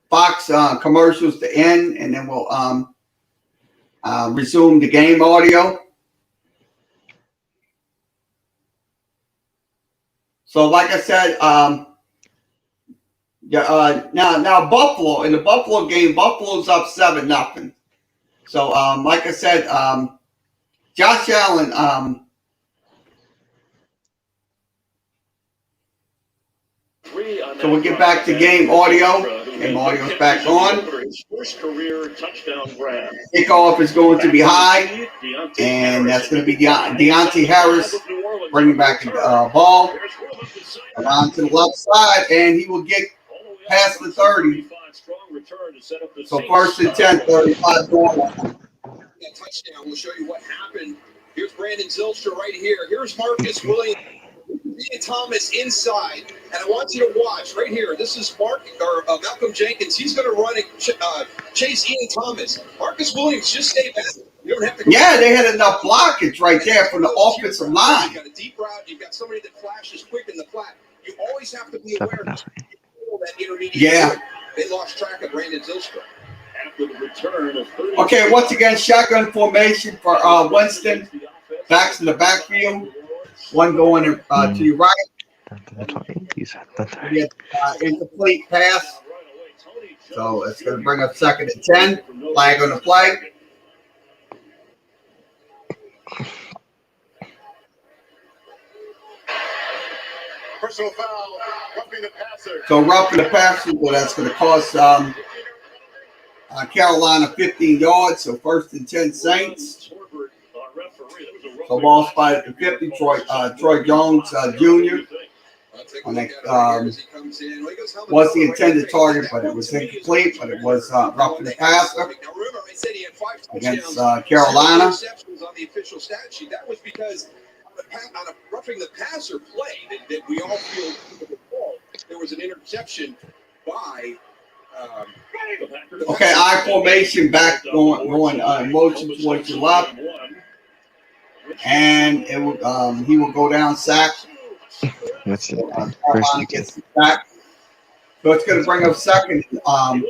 Speaker 1: Fox commercials to end, and then we'll resume the game audio. So, like I said, now Buffalo, in the Buffalo game, Buffalo's up 7-0. So, like I said, Josh Allen, so we'll get back to game audio. Game audio's back on. Kickoff is going to be high, and that's going to be Deontay Harris bringing back the ball around to the left side, and he will get past the 30. So first and 10, 35 going.
Speaker 7: That touchdown will show you what happened. Here's Brandon Zylstra right here. Here's Marcus Williams. Ian Thomas inside, and I want you to watch right here. This is Malcolm Jenkins. He's going to run and chase Ian Thomas. Marcus Williams, just stay back. You don't have to.
Speaker 1: Yeah, they had enough blockage right there from the offensive line.
Speaker 7: You got a deep route. You've got somebody that flashes quick in the flat. You always have to be aware of that intermediate.
Speaker 1: Yeah.
Speaker 7: They lost track of Brandon Zylstra. After the return of
Speaker 1: Okay, once again, shotgun formation for Winston. Backs in the backfield. One going to your right. Incomplete pass. So it's going to bring up second and 10. Flag on the play.
Speaker 6: Personal foul, roughing the passer.
Speaker 1: So roughing the passer, well, that's going to cost Carolina 15 yards. So first and 10 Saints. So ball spot at the 50, Troy Jones Jr. On that, was the intended target, but it was incomplete, but it was roughing the passer against Carolina.
Speaker 7: On the official stat sheet, that was because on a roughing the passer play that we all feel there was an interception by
Speaker 1: okay, I formation back going motion towards your left. And it will, he will go down sack.
Speaker 3: That's it.
Speaker 1: Gets the sack. So it's going to bring up second.
Speaker 3: Dropped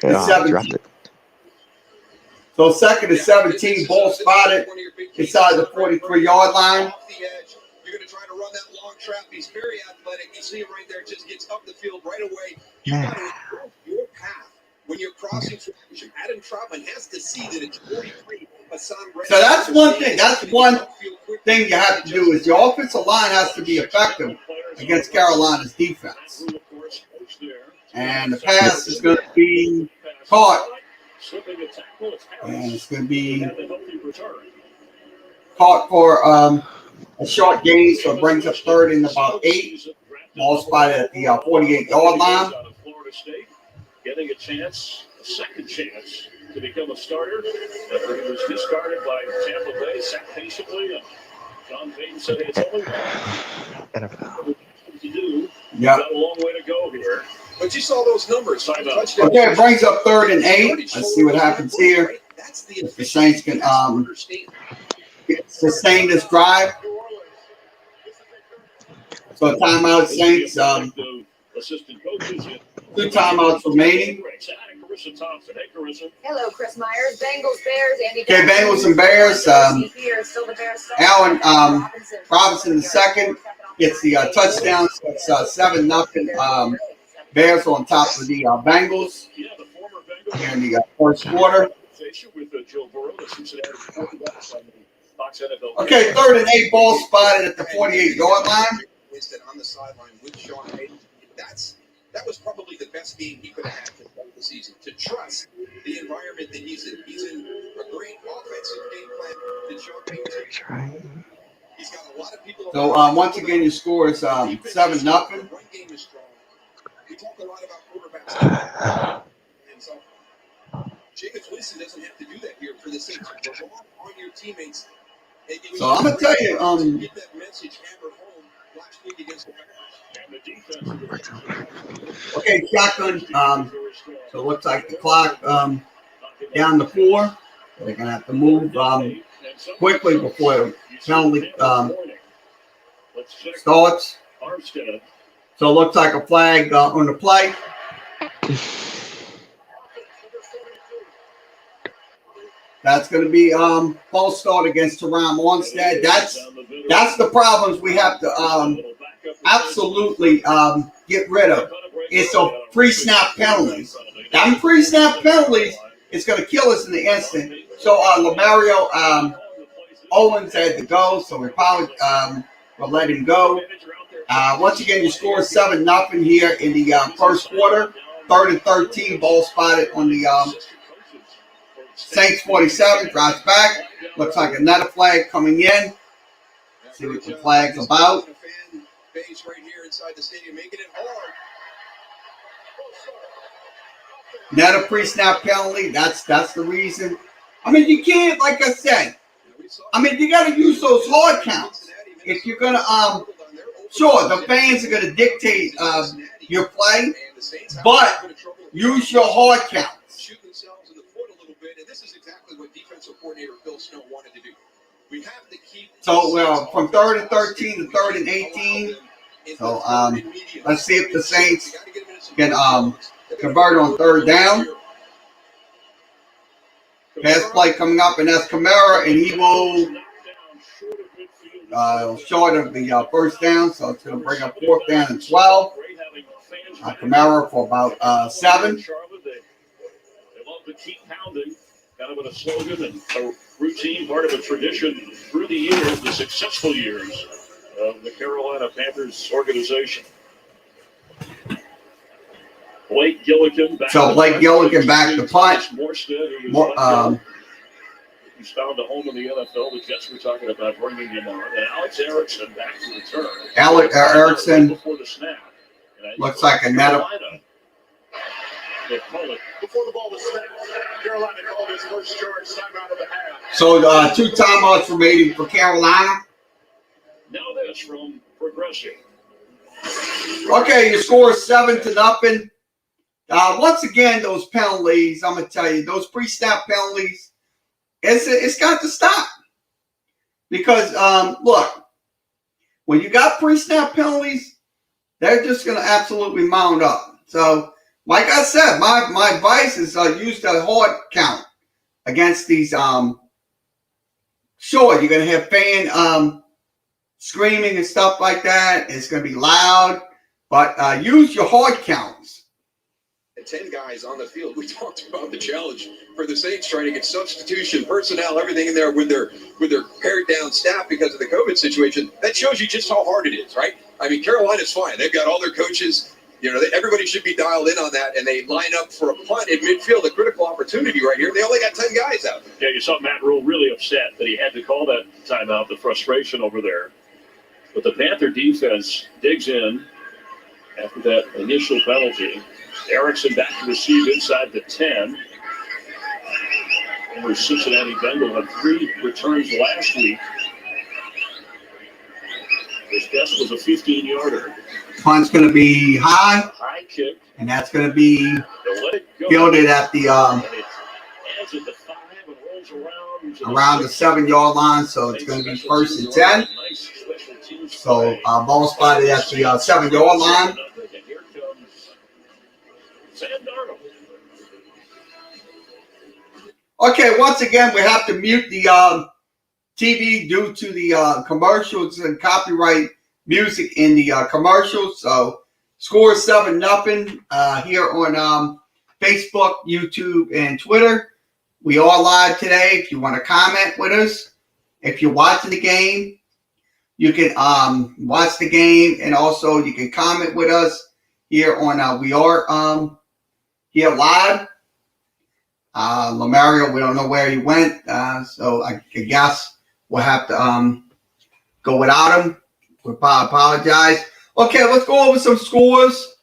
Speaker 3: it.
Speaker 1: So second and 17, ball spotted inside the 43-yard line.
Speaker 7: You're going to try to run that long trap. He's very athletic. You see him right there. Just gets up the field right away. You got to improve your path when you're crossing formation. Adam Troutman has to see that it's 43.
Speaker 1: So that's one thing. That's one thing you have to do is your offensive line has to be effective against Carolina's defense. And the pass is going to be caught. And it's going to be caught for a short gain, so it brings up third and about 8. Ball spotted at the 48-yard line.
Speaker 6: Getting a second chance to become a starter. After he was discarded by Tampa Bay, sat patiently, and John Payton said, "Hey, it's only to do.
Speaker 1: Yeah.
Speaker 6: Got a long way to go here."
Speaker 7: But you saw those numbers.
Speaker 1: Okay, it brings up third and 8. Let's see what happens here. If the Saints can sustain this drive. So timeout, Saints. 2 timeouts remaining.
Speaker 10: Hello, Chris Myers. Bengals, Bears, Andy.
Speaker 1: Okay, Bengals and Bears. Allen Robinson the second gets the touchdown. So it's 7-0. Bears on top of the Bengals here in the first quarter. Okay, third and 8, ball spotted at the 48-yard line.
Speaker 7: On the sideline with Sean Payton. That was probably the best game he could have had to start the season. To trust the environment that he's in. He's in a great offensive game plan that Sean Payton. He's got a lot of people.
Speaker 1: So once again, your score is 7-0.
Speaker 7: Run game is strong. We talk a lot about quarterbacks, and so Jacob Winston doesn't have to do that here for the Saints. Rely on your teammates.
Speaker 1: So I'm gonna tell you,
Speaker 7: get that message hammered home last week against the Bears.
Speaker 1: okay, shotgun. So it looks like the clock down to 4. They're gonna have to move quickly before the penalty starts. So it looks like a flag on the play. That's going to be false start against Teron Armstead. That's the problems we have to absolutely get rid of is the pre-snap penalties. Now, pre-snap penalties is going to kill us in the instant. So Lamario Owens had to go, so we probably will let him go. Once again, your score is 7-0 here in the first quarter. 3rd and 13, ball spotted on the Saints 47. Drops back. Looks like another flag coming in. See what the flag's about. Another pre-snap penalty. That's the reason. I mean, you can't, like I said. I mean, you got to use those hard counts if you're gonna. Sure, the fans are gonna dictate your play, but use your hard counts.
Speaker 7: Shoot themselves in the foot a little bit, and this is exactly what defensive coordinator Phil Snow wanted to do. We have to keep.
Speaker 1: So from 3rd and 13 to 3rd and 18. So let's see if the Saints can convert on 3rd down. Pass play coming up, and that's Kamara, and he will short of the first down, so it's going to bring up 4th down and 12. Kamara for about 7.
Speaker 6: They love to keep pounding, kind of a slogan and a routine, part of a tradition through the years, the successful years of the Carolina Panthers organization. Blake Gilligan back.
Speaker 1: So Blake Gilligan back to punt.
Speaker 6: He's found a home in the NFL. The Jets were talking about bringing him on. And Alex Erickson back to return.
Speaker 1: Alex Erickson
Speaker 6: before the snap.
Speaker 1: looks like a net.
Speaker 6: They call it before the ball was snapped. Carolina called his first charge timeout of the half.
Speaker 1: So 2 timeouts remaining for Carolina.
Speaker 6: Now this from Progressive.
Speaker 1: Okay, your score is 7-0. Once again, those penalties, I'm going to tell you, those pre-snap penalties, it's got to stop. Because, look, when you got pre-snap penalties, they're just going to absolutely mount up. So, like I said, my advice is use the hard count against these. Sure, you're going to have fan screaming and stuff like that. It's going to be loud, but use your hard counts.
Speaker 7: 10 guys on the field. We talked about the challenge for the Saints trying to get substitution, personnel, everything in there with their pared down staff because of the COVID situation. That shows you just how hard it is, right? I mean, Carolina's fine. They've got all their coaches. You know, everybody should be dialed in on that, and they line up for a punt in midfield, a critical opportunity right here. They only got 10 guys out.
Speaker 6: Yeah, you saw Matt Rule really upset that he had to call that timeout, the frustration over there. But the Panther defense digs in after that initial penalty. Erickson back to receive inside the 10. Over Cincinnati Bengals had 3 returns last week. His best was a 15-yarder.
Speaker 1: Punt's going to be high.
Speaker 6: High kick.
Speaker 1: And that's going to be fielded at the around the 7-yard line. So it's going to be 1st and 10. So ball spotted at the 7-yard line. Okay, once again, we have to mute the TV due to the commercials and copyright music in the commercials. So, score is 7-0 here on Facebook, YouTube, and Twitter. We are live today. If you want to comment with us, if you're watching the game, you can watch the game, and also you can comment with us here on. We are here live. Lamario, we don't know where he went, so I guess we'll have to go without him. We apologize. Okay, let's go over some scores.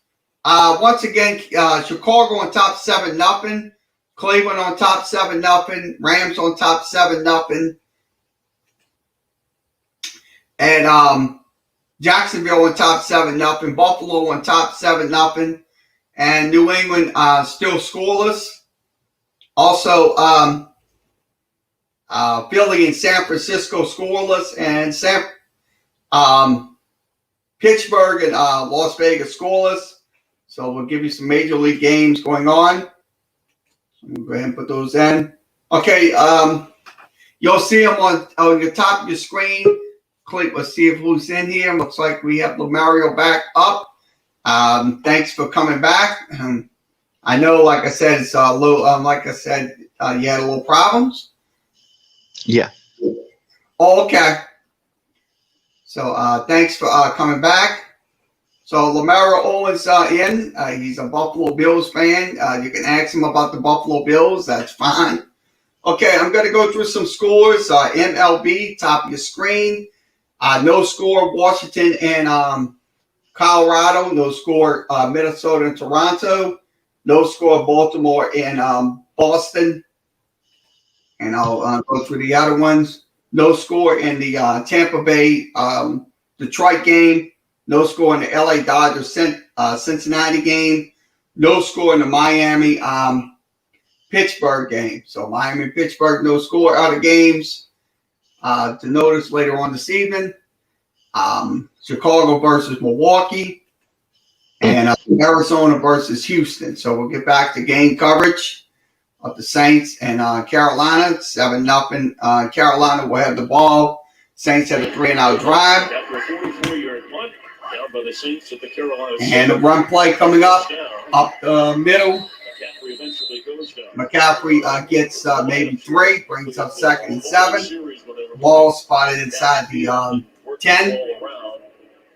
Speaker 1: Once again, Chicago on top 7-0. Cleveland on top 7-0. Rams on top 7-0. And Jacksonville on top 7-0. Buffalo on top 7-0. And New England still scoreless. Also, Philly and San Francisco scoreless, and Pittsburgh and Las Vegas scoreless. So we'll give you some major league games going on. We'll go ahead and put those in. Okay, you'll see them on the top of your screen. Let's see if who's in here. Looks like we have Lamario back up. Thanks for coming back. I know, like I said, it's a little. Like I said, you had a little problems.
Speaker 3: Yeah.
Speaker 1: Oh, okay. So thanks for coming back. So Lamario Owens in. He's a Buffalo Bills fan. You can ask him about the Buffalo Bills. That's fine. Okay, I'm going to go through some scores. MLB, top of your screen. No score, Washington and Colorado. No score, Minnesota and Toronto. No score, Baltimore and Boston. And I'll go through the other ones. No score in the Tampa Bay Detroit game. No score in the LA Dodgers Cincinnati game. No score in the Miami Pittsburgh game. So Miami Pittsburgh, no score out of games to notice later on this evening. Chicago versus Milwaukee. And Arizona versus Houston. So we'll get back to game coverage of the Saints and Carolina. 7-0. Carolina will have the ball. Saints have a 3-and-out drive. And the run play coming up the middle. McCaffrey gets maybe 3, brings up 2nd and 7. Ball spotted inside the 10.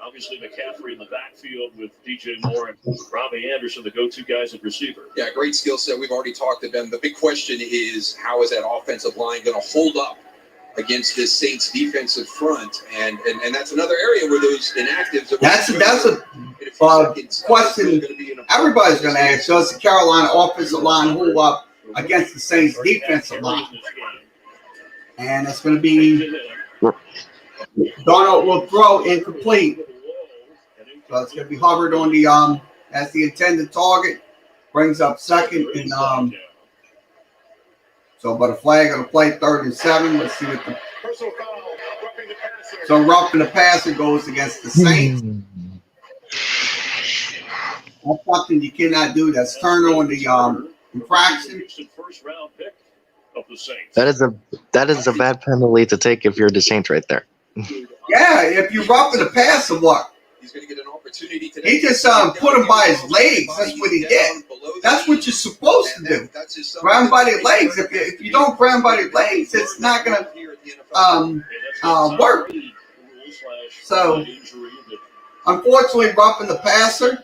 Speaker 6: Obviously, McCaffrey in the backfield with DJ Moore and Robbie Anderson, the go-to guys at receiver.
Speaker 7: Yeah, great skill set. We've already talked to them. The big question is, how is that offensive line going to hold up against this Saints defensive front? And that's another area where those inactives.
Speaker 1: That's a question everybody's going to ask. Does the Carolina offensive line hold up against the Saints defensive line? And it's going to be Donald will throw incomplete. So it's going to be hovered on the as the intended target. Brings up 2nd and so but a flag on the play 3rd and 7. Let's see what the so roughing the passer goes against the Saints. That's something you cannot do. That's turned on the infraction.
Speaker 3: That is a bad penalty to take if you're the Saints right there.
Speaker 1: Yeah, if you roughing the passer, what?
Speaker 7: He's going to get an opportunity today.
Speaker 1: He just put him by his legs. That's what he did. That's what you're supposed to do. Grab him by the legs. If you don't grab him by the legs, it's not going to work. So, unfortunately, roughing the passer.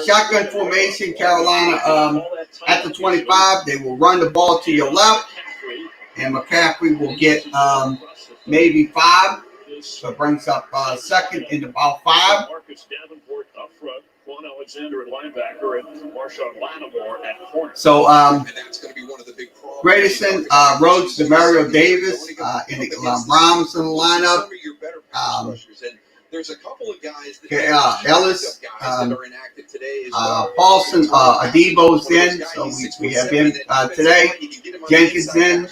Speaker 1: Shotgun formation, Carolina at the 25. They will run the ball to your left. And McCaffrey will get maybe 5. So it brings up 2nd and about 5. So Grayson Rhodes to Mario Davis in the Browns in the lineup.
Speaker 7: There's a couple of guys
Speaker 1: Ellis,
Speaker 7: that are inactive today as well.
Speaker 1: Paulson, Adebo's in, so we have him today. Jenkins in.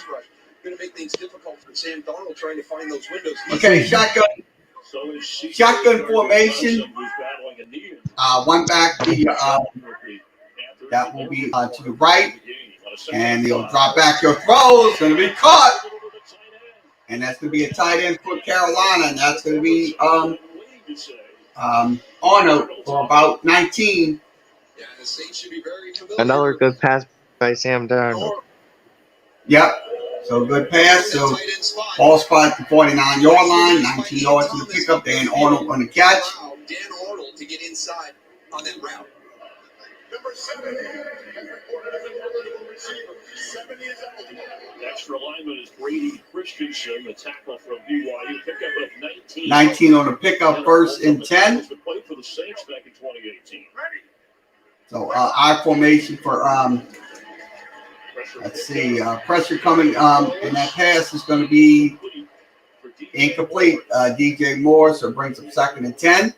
Speaker 7: Going to make things difficult for Sam Darnold trying to find those windows.
Speaker 1: Okay, shotgun formation. One back that will be to the right, and he'll drop back your throw. It's going to be caught, and that's going to be a tight end for Carolina, and that's going to be Arnold for about 19.
Speaker 7: Yeah, the Saints should be very familiar.
Speaker 3: Another good pass by Sam Darnold.
Speaker 1: Yep. So good pass. So ball spot at the 49-yard line, 19 yards in the pickup. Dan Arnold on the catch.
Speaker 7: Dan Arnold to get inside on that route. Number 7
Speaker 6: Extra lineman is Brady Christensen, the tackle from BYU. Pickup of 19.
Speaker 1: 19 on the pickup, 1st and 10.
Speaker 6: Played for the Saints back in 2018.
Speaker 1: So I formation for let's see, pressure coming, and that pass is going to be incomplete. DJ Moore, so it brings up 2nd and 10.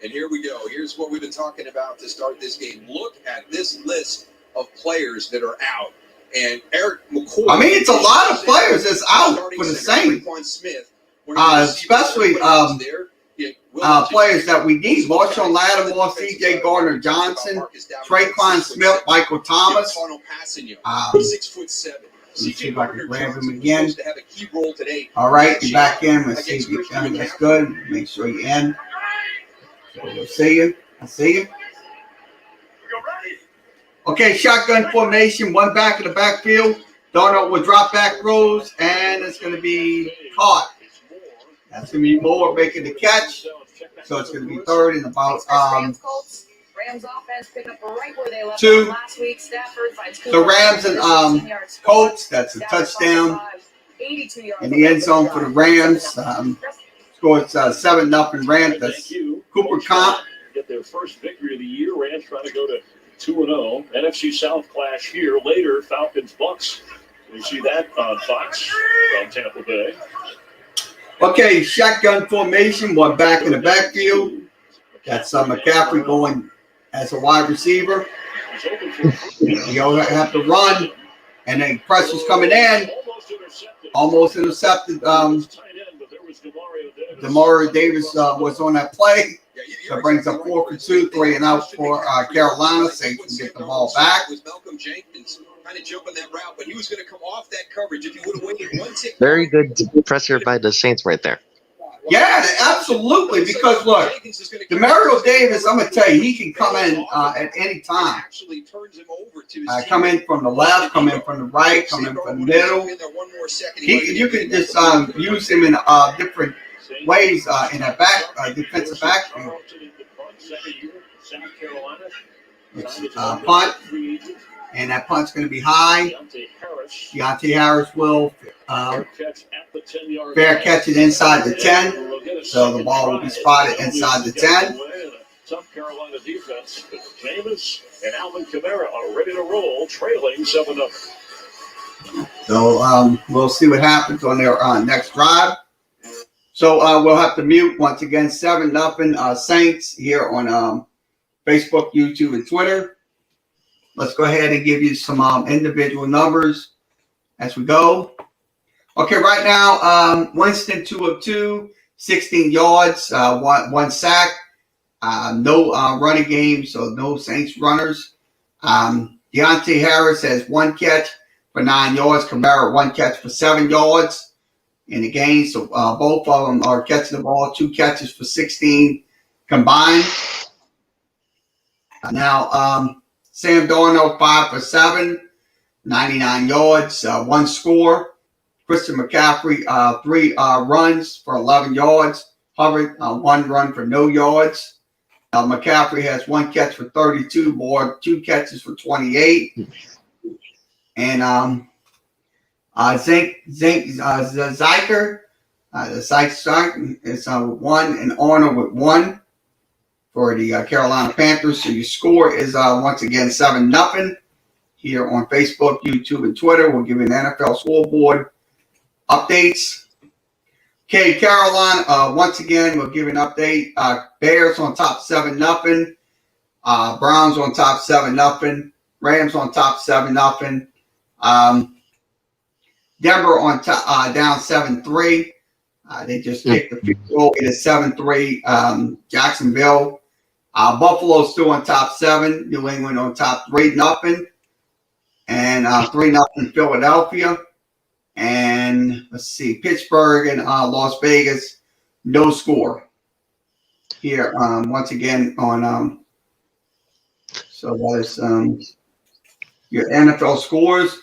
Speaker 7: And here we go. Here's what we've been talking about to start this game. Look at this list of players that are out. And Eric McCoy.
Speaker 1: I mean, it's a lot of players that's out for the Saints, especially players that we need. Marshawn Lattimore, C.J. Gardner-Johnson, Traquan Smith, Michael Thomas.
Speaker 7: 6'7".
Speaker 1: see if I can grab him again.
Speaker 7: To have a key role today.
Speaker 1: All right, you're back in. Let's see if you can. That's good. Make sure you're in. So we'll see you. I see you. Okay, shotgun formation. One back in the backfield. Darnold will drop back throws, and it's going to be caught. That's going to be Moore making the catch. So it's going to be third and about
Speaker 10: Rams offense picked up right where they left
Speaker 1: 2.
Speaker 10: last week. Stafford finds
Speaker 1: The Rams and Colts. That's a touchdown in the end zone for the Rams. Scored 7-0 Rams. That's Cooper Comp.
Speaker 6: Get their first victory of the year. Rams trying to go to 2-0. NFC South clash here. Later, Falcons-Bucks. We see that on Fox from Tampa Bay.
Speaker 1: Okay, shotgun formation. One back in the backfield. That's McCaffrey going as a wide receiver. You have to run, and then pressure's coming in. Almost intercepted. Demario Davis was on that play. So it brings up 4 for 2, 3 and out for Carolina. Saints can get the ball back.
Speaker 7: Malcolm Jenkins kind of jumping that route, but he was going to come off that coverage if he would have waited 1 tick.
Speaker 3: Very good pressure by the Saints right there.
Speaker 1: Yeah, absolutely. Because look, Demario Davis, I'm gonna tell you, he can come in at any time. Come in from the left, come in from the right, come in from the middle. You can just use him in different ways in that back defensive backfield. It's punt, and that punt's going to be high. Deontay Harris will fair catch it inside the 10, so the ball will be spotted inside the 10.
Speaker 6: Tough Carolina defense, but Jameis and Alvin Kamara are ready to roll, trailing 7-0.
Speaker 1: So we'll see what happens on their next drive. So we'll have to mute once again 7-0 Saints here on Facebook, YouTube, and Twitter. Let's go ahead and give you some individual numbers as we go. Okay, right now, Winston 2 of 2, 16 yards, one sack, no running game, so no Saints runners. Deontay Harris has 1 catch for 9 yards. Kamara 1 catch for 7 yards in the game. So both of them are catching the ball, 2 catches for 16 combined. Now, Sam Darnold 5 for 7, 99 yards, 1 score. Christian McCaffrey 3 runs for 11 yards. Hubbard 1 run for no yards. McCaffrey has 1 catch for 32, Moore 2 catches for 28. And Zeiker, the Zeiker is 1, and Arnold with 1 for the Carolina Panthers. So your score is once again 7-0 here on Facebook, YouTube, and Twitter. We'll give you an NFL scoreboard updates. Okay, Carolina, once again, we'll give an update. Bears on top 7-0. Browns on top 7-0. Rams on top 7-0. Denver on top down 7-3. They just kicked the field goal. It is 7-3. Jacksonville. Buffalo still on top 7. New England on top 3-0. And 3-0 Philadelphia. And let's see, Pittsburgh and Las Vegas, no score here. Once again on so that is your NFL scores.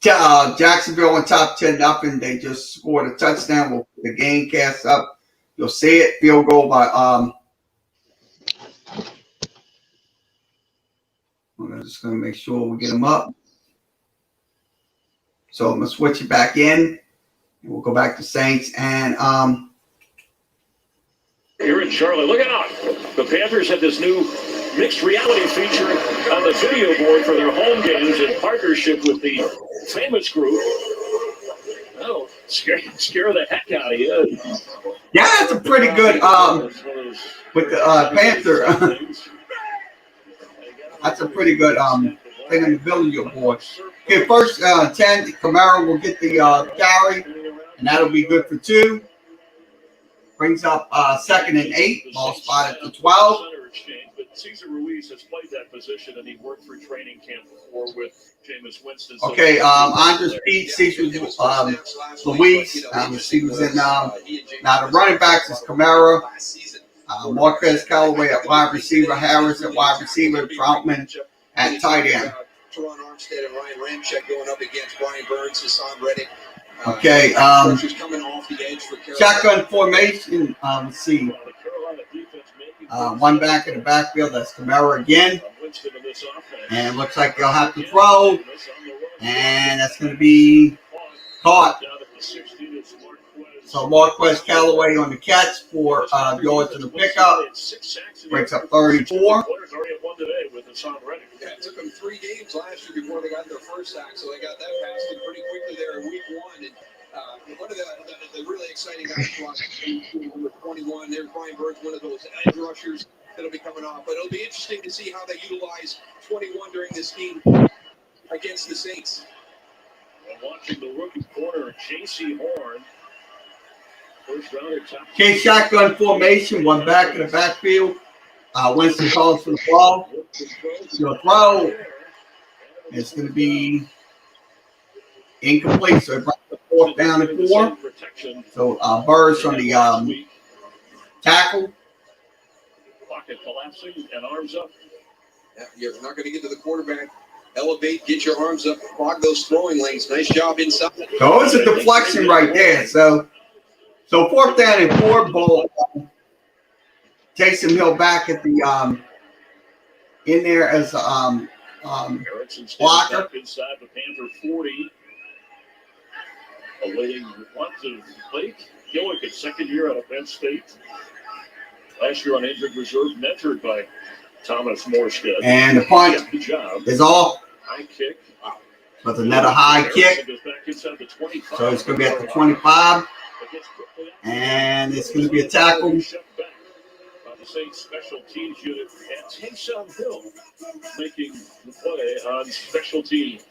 Speaker 1: Jacksonville on top 10-0. They just scored a touchdown. We'll put the game cast up. You'll see it. Field goal by I'm just going to make sure we get them up. So I'm going to switch it back in. We'll go back to Saints. And
Speaker 6: here in Charlotte, look out. The Panthers have this new mixed reality feature on the video board for their home games in partnership with the famous group. Oh, scare the heck out of you.
Speaker 1: Yeah, that's a pretty good with the Panther. That's a pretty good thing on the video board. Okay, first 10, Kamara will get the carry, and that'll be good for 2. Brings up 2nd and 8, ball spotted to 12.
Speaker 6: Cesar Ruiz has played that position, and he worked through training camp before with Jameis Winston.
Speaker 1: Okay, Andres Pete, Cesar Luis. He was in now the running backs is Kamara, Marquez Callaway at wide receiver, Harris at wide receiver, Troutman at tight end.
Speaker 7: Teron Armstead and Ryan Ramczyk going up against Brian Burns, Hassan Reddick.
Speaker 1: Okay,
Speaker 7: Pressures coming off the edge for Carolina.
Speaker 1: shotgun formation. Let's see. One back in the backfield. That's Kamara again. And looks like they'll have to throw. And that's going to be caught. So Marquez Callaway on the catch for yards in the pickup. Breaks up 34.
Speaker 7: Yeah, it took them 3 games last year before they got their first sack, so they got that passed in pretty quickly there in week 1. And one of the really exciting guys number 21, there's Brian Burns, one of those edge rushers that'll be coming off. But it'll be interesting to see how they utilize 21 during this game against the Saints.
Speaker 6: And watching the rookie corner, J.C. Horn. First rounder, top.
Speaker 1: Okay, shotgun formation. One back in the backfield. Winston calls for the ball. He'll throw. It's going to be incomplete. So it brings the 4th down and 4. So Burrs on the tackle.
Speaker 6: Pocket collapsing and arms up.
Speaker 7: Yeah, you're not going to get to the quarterback. Elevate, get your arms up, clog those throwing lanes. Nice job inside.
Speaker 1: So it's a deflection right there. So 4th down and 4 ball. Taysom Hill back at the in there as blocker.
Speaker 6: Inside the Panther 40. Awaiting lots of late. Gillick at second year out of Penn State. Last year on injured reserve, mentored by Thomas Morstead.
Speaker 1: And the punt is off.
Speaker 6: High kick.
Speaker 1: With another high kick. So it's going to be at the 25. And it's going to be a tackle.
Speaker 6: The Saints special teams unit and Taysom Hill making the play on special teams.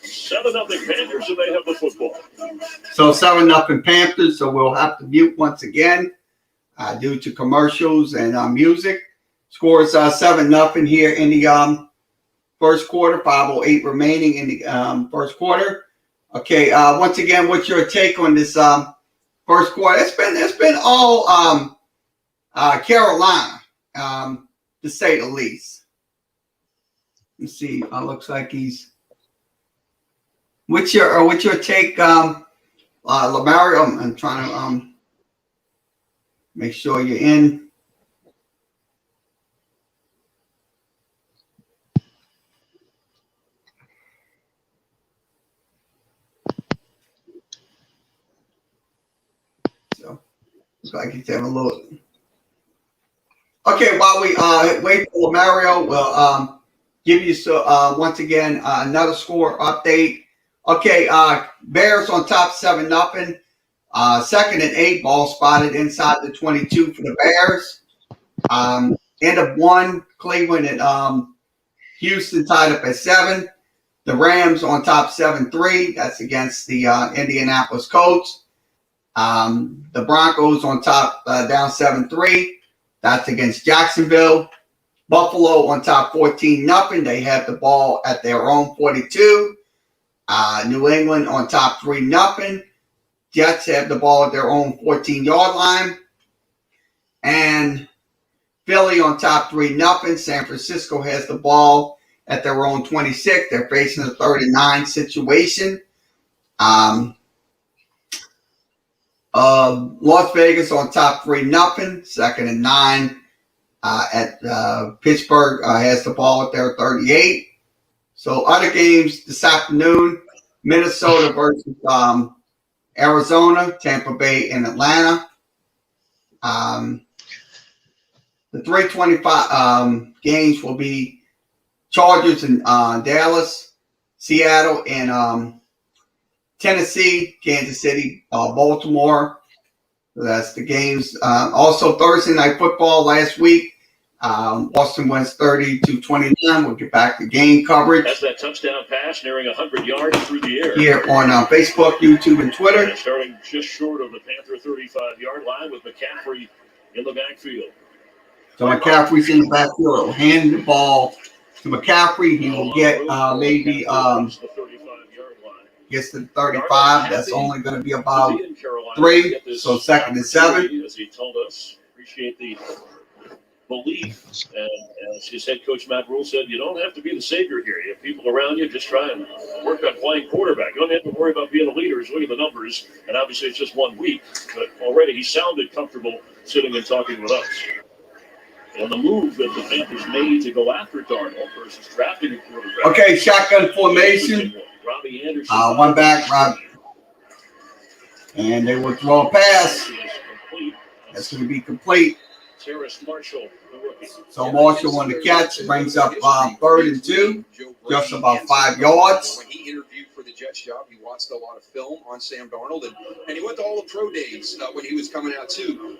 Speaker 6: 7-0 Panthers, and they have the football.
Speaker 1: So 7-0 Panthers. So we'll have to mute once again due to commercials and music. Scores 7-0 here in the first quarter. 5:08 remaining in the first quarter. Okay. Once again, what's your take on this first quarter? It's been all Carolina, to say the least. Let's see. Looks like he's. What's your take, Lamario? I'm trying to make sure you're in. So looks like he's having a little. Okay, while we wait for Lamario, we'll give you once again another score update. Okay, Bears on top 7-0. 2nd and 8, ball spotted inside the 22 for the Bears. End of 1, Cleveland and Houston tied up at 7. The Rams on top 7-3. That's against the Indianapolis Colts. The Broncos on top down 7-3. That's against Jacksonville. Buffalo on top 14-0. They have the ball at their own 42. New England on top 3-0. Jets have the ball at their own 14-yard line. And Philly on top 3-0. San Francisco has the ball at their own 26. They're facing a 39 situation. Las Vegas on top 3-0. 2nd and 9 at Pittsburgh has the ball at their 38. So other games this afternoon, Minnesota versus Arizona, Tampa Bay and Atlanta. The 3:25 games will be Chargers in Dallas, Seattle and Tennessee, Kansas City, Baltimore. So that's the games. Also Thursday night football last week. Boston wins 30-29. We'll get back to game coverage.
Speaker 6: Has that touchdown pass nearing 100 yards through the air.
Speaker 1: Here on Facebook, YouTube, and Twitter.
Speaker 6: And starting just short of the Panther 35-yard line with McCaffrey in the backfield.
Speaker 1: So McCaffrey's in the backfield. He'll hand the ball to McCaffrey. He will get maybe gets to the 35. That's only going to be about 3. So 2nd and 7.
Speaker 6: As he told us, appreciate the belief. And as his head coach Matt Rule said, you don't have to be the savior here. You have people around you. Just try and work on playing quarterback. You don't have to worry about being a leader. Look at the numbers. And obviously it's just 1 week. But already he sounded comfortable sitting and talking with us. And the move that the Panthers made to go after Darnold versus drafting a quarterback.
Speaker 1: Okay, shotgun formation.
Speaker 6: Robbie Anderson.
Speaker 1: One back, Rob. And they will throw a pass. That's going to be complete.
Speaker 6: Marshall,
Speaker 1: so Marshall on the catch brings up 3rd and 2, just about 5 yards.
Speaker 7: When he interviewed for the Jets job, he watched a lot of film on Sam Darnold, and he went to all the pro days when he was coming out too.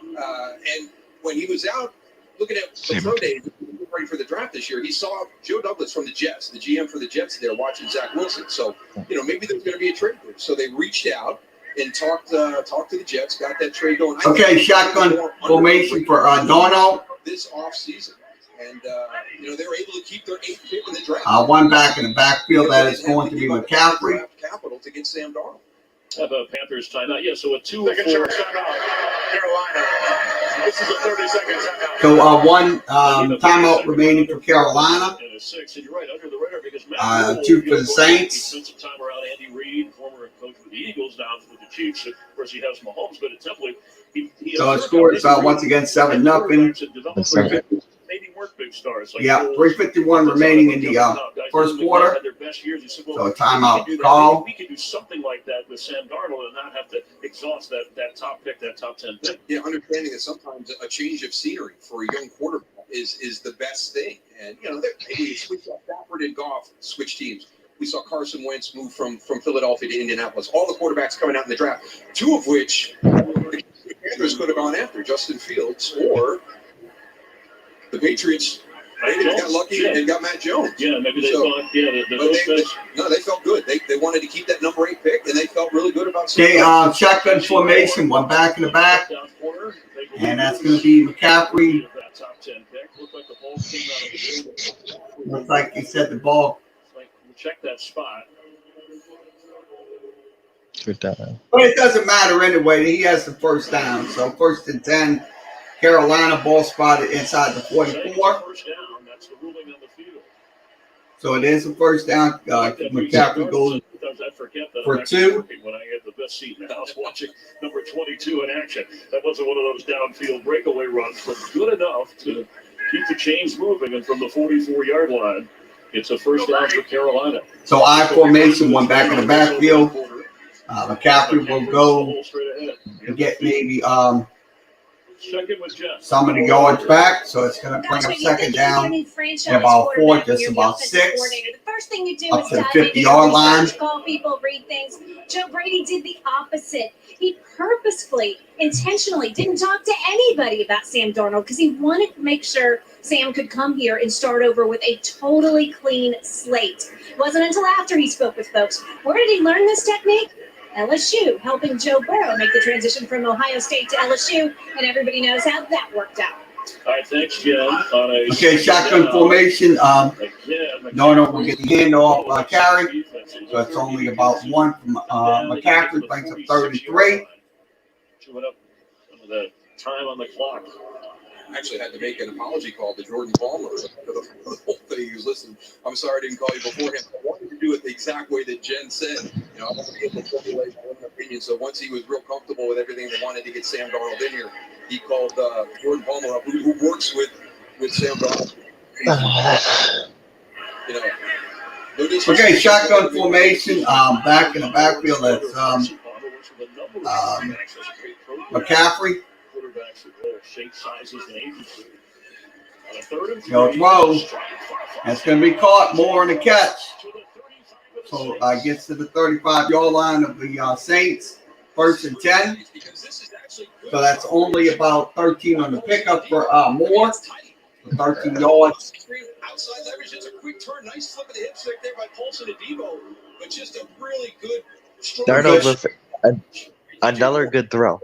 Speaker 7: And when he was out looking at the pro days, ready for the draft this year, he saw Joe Douglas from the Jets, the GM for the Jets, there watching Zach Wilson. So maybe there's going to be a trade move. So they reached out and talked to the Jets, got that trade going.
Speaker 1: Okay, shotgun formation for Darnold.
Speaker 7: This offseason. And, they were able to keep their 8th pick in the draft.
Speaker 1: One back in the backfield, that is going to be McCaffrey.
Speaker 7: Capital to get Sam Darnold.
Speaker 6: Have a Panthers timeout. Yeah, so a 2
Speaker 11: Second short timeout. Carolina. This is a 30-second timeout.
Speaker 1: So 1 timeout remaining for Carolina.
Speaker 6: And a 6. And you're right, under the radar because Matt
Speaker 1: 2 for the Saints.
Speaker 6: Spent some time around Andy Reid, former coach with the Eagles, now with the Chiefs. Of course, he has Mahomes, but it's simply
Speaker 1: so it scores once again 7-0.
Speaker 6: Maybe weren't big stars. Like
Speaker 1: 3:51 remaining in the first quarter. So a timeout call.
Speaker 6: We could do something like that with Sam Darnold and not have to exhaust that top pick, that top 10 pick.
Speaker 7: Yeah, understanding that sometimes a change of scenery for a young quarterback is the best thing. And maybe you switch out Stafford and Goff, switch teams. We saw Carson Wentz move from Philadelphia to Indianapolis. All the quarterbacks coming out in the draft, 2 of which the Panthers could have gone after, Justin Fields or the Patriots. Maybe they got lucky and got Matt Jones.
Speaker 6: Yeah, maybe they thought,
Speaker 7: they felt good. They wanted to keep that number 8 pick, and they felt really good about
Speaker 1: it. Okay, shotgun formation, 1 back in the back. And that's going to be McCaffrey. Looks like he said the ball.
Speaker 6: Check that spot.
Speaker 1: But it doesn't matter anyway. He has the first down. So 1st and 10. Carolina ball spotted inside the 44. So it is a first down. McCaffrey goes for 2.
Speaker 6: When I had the best seat in the house watching number 22 in action. That wasn't one of those downfield breakaway runs, but good enough to keep the chains moving. And from the 44-yard line, it's a first down for Carolina.
Speaker 1: So I formation, 1 back in the backfield. McCaffrey will go and get maybe some of the yards back, so it's going to bring up 2nd down and about 4, just about 6, up to the 50-yard line.
Speaker 9: Call people, read things. Joe Brady did the opposite. He purposefully, intentionally didn't talk to anybody about Sam Darnold because he wanted to make sure Sam could come here and start over with a totally clean slate. It wasn't until after he spoke with folks. Where did he learn this technique? LSU, helping Joe Burrow make the transition from Ohio State to LSU, and everybody knows how that worked out.
Speaker 6: All right, thanks, Jen.
Speaker 1: Okay, shotgun formation. Darnold will get the handoff carry. So it's only about 1 from McCaffrey, brings up 33.
Speaker 6: Chewing up some of the time on the clock.
Speaker 7: Actually had to make an apology call to Jordan Palmer for the whole thing. He was listening. I'm sorry I didn't call you beforehand. I wanted to do it the exact way that Jen said. I want to be able to formulate my own opinion. So once he was real comfortable with everything, they wanted to get Sam Darnold in here. He called Jordan Palmer up, who works with Sam Darnold.
Speaker 1: Okay, shotgun formation. Back in the backfield, that's McCaffrey. Go throw. That's going to be caught. More in the catch. So gets to the 35-yard line of the Saints. 1st and 10. So that's only about 13 on the pickup for Moore. 13 yards.
Speaker 7: Outside leverage, it's a quick turn. Nice flip of the hips right there by Paulson and Debo. But just a really good
Speaker 3: Darnold with another good throw.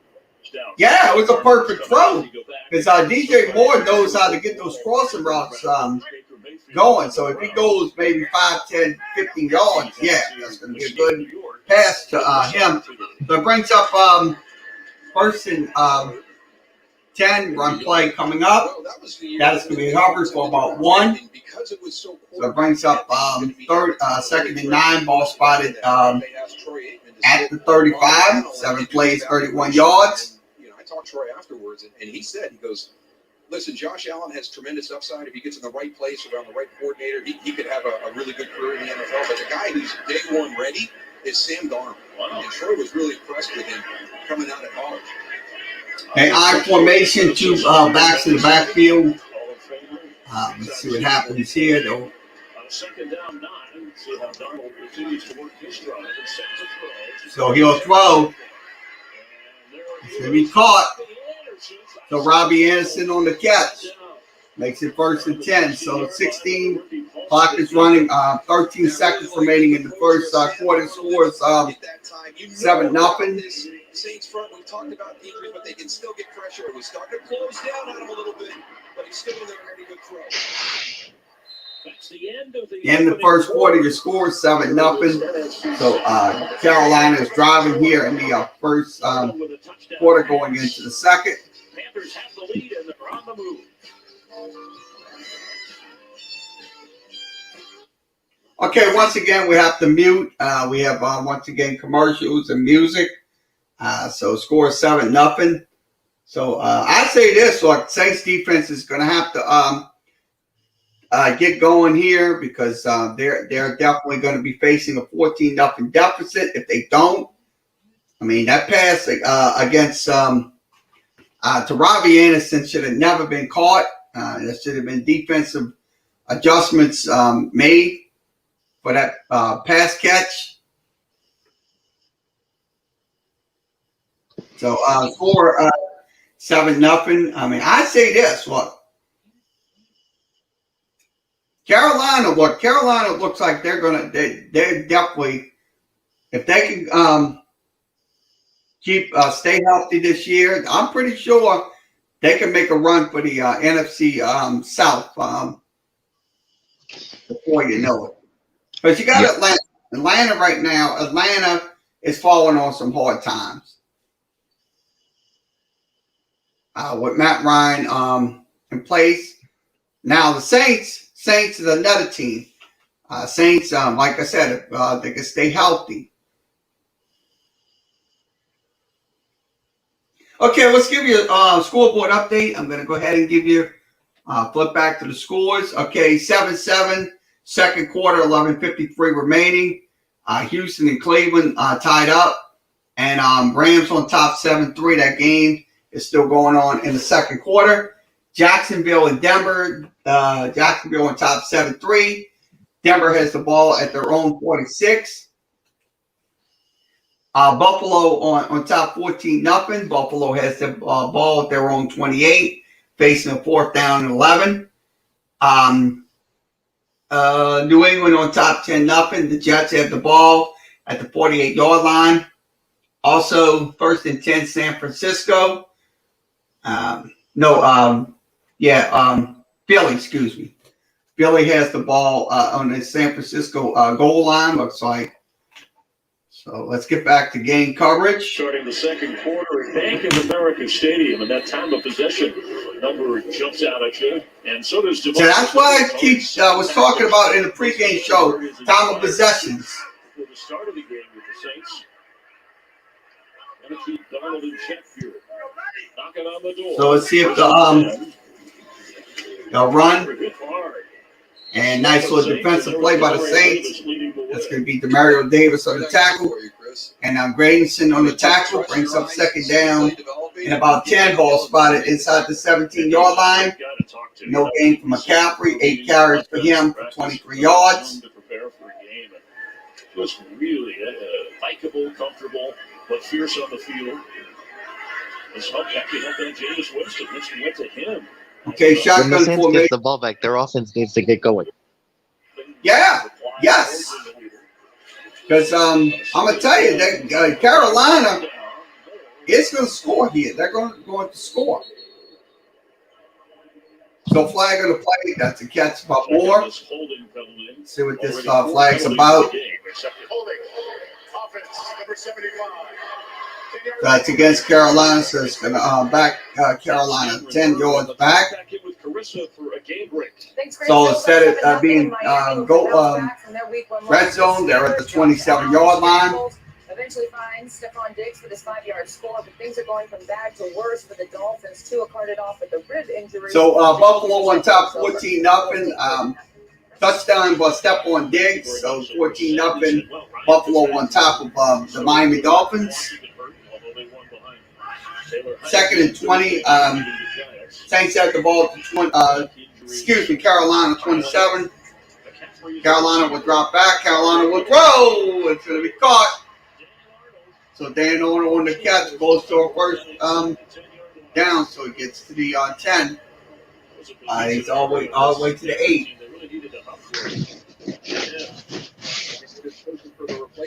Speaker 6: touchdown.
Speaker 1: Yeah, it was a perfect throw. Because DJ Moore knows how to get those crossing routes going. So if he goes maybe 5, 10, 15 yards, yeah, that's going to be a good pass to him. So it brings up first and 10 run play coming up. That is going to be Hubbard for about 1. So it brings up second and 9, ball spotted at the 35. 7 plays, 31 yards.
Speaker 7: I talked to Troy afterwards, and he said, he goes, listen, Josh Allen has tremendous upside. If he gets in the right place around the right coordinator, he could have a really good career in the NFL. But the guy who's day one ready is Sam Darnold. Wow. And Troy was really impressed with him coming out of college.
Speaker 1: And I formation, 2 backs in the backfield. Let's see what happens here, though.
Speaker 6: On a second down 9, see how Darnold continues to work his drive and set to throw.
Speaker 1: So he'll throw. It's going to be caught. So Robbie Anderson on the catch. Makes it first and 10. So 16. Clock is running. 13 seconds remaining in the first quarter. Scores 7-0.
Speaker 7: Saints front, we talked about the injuries, but they can still get pressure. It was starting to close down on him a little bit, but he's still in there ready to throw.
Speaker 6: That's the end of the
Speaker 1: In the first quarter, your score is 7-0. So Carolina is driving here in the first quarter, going into the second.
Speaker 6: Panthers have the lead and they're on the move.
Speaker 1: Okay, once again, we have to mute. We have once again commercials and music. So score is 7-0. So I say this: like Saints defense is going to have to get going here because they're definitely going to be facing a 14-0 deficit. If they don't, I mean that pass against to Robbie Anderson should have never been caught. There should have been defensive adjustments made for that pass catch. So score 7-0. I mean, I say this: look, Carolina looks like they're definitely, if they can keep stay healthy this year, I'm pretty sure they can make a run for the NFC South before you know it. But you got Atlanta right now. Atlanta is falling on some hard times. With Matt Ryan in place. Now the Saints is another team. Saints, like I said, if they can stay healthy. Okay, let's give you a scoreboard update. I'm going to go ahead and give you flip back to the scores. Okay, 7-7, second quarter, 11:53 remaining. Houston and Cleveland tied up. And Rams on top 7-3. That game is still going on in the second quarter. Jacksonville and Denver. Jacksonville on top 7-3. Denver has the ball at their own 46. Buffalo on top 14-0. Buffalo has the ball at their own 28, facing a 4th down and 11. New England on top 10-0. The Jets have the ball at the 48-yard line. Also, 1st and 10, San Francisco. Philly, excuse me. Philly has the ball on the San Francisco goal line, looks like. So let's get back to game coverage.
Speaker 6: Starting the second quarter at Bank of America Stadium, and that time of possession number jumps out at you. And so does
Speaker 1: So that's what I was talking about in the pregame show, time of possessions.
Speaker 6: For the start of the game with the Saints. Going to keep Darnold in check here. Knocking on the door.
Speaker 1: So let's see if they'll run. And nice little defensive play by the Saints. That's going to be Demario Davis on the tackle. And Graydonson on the tackle. Brings up second down. And about 10, ball spotted inside the 17-yard line. No gain for McCaffrey. 8 carries for him for 23 yards.
Speaker 6: It was really likable, comfortable, but fierce on the field. Let's hope that can help that Jameis Winston. Winston went to him.
Speaker 1: Okay,
Speaker 3: When the
Speaker 1: shotgun
Speaker 3: Saints
Speaker 1: formation.
Speaker 3: get the ball back, their offense needs to get going.
Speaker 1: Yeah, yes. Because I'm going to tell you that Carolina, is going to score here. They're going to score. So flag on the play. That's a catch by Moore. Let's see what this flag's about. That's against Carolina, so it's going to back Carolina 10 yards back. So instead of being red zone, they're at the 27-yard line.
Speaker 10: Eventually finds Stephon Diggs for this 5-yard score, but things are going from bad to worse for the Dolphins. Tua carted off with a rib injury.
Speaker 1: So Buffalo on top 14-0. Touchdown by Stephon Diggs, so 14-0. Buffalo on top of the Miami Dolphins. 2nd and 20. Saints have the ball to Carolina 27. Carolina will drop back. Carolina will throw. It's going to be caught. So Dan Arnold on the catch goes to a first down, so he gets to the 10. He's all the way to the 8.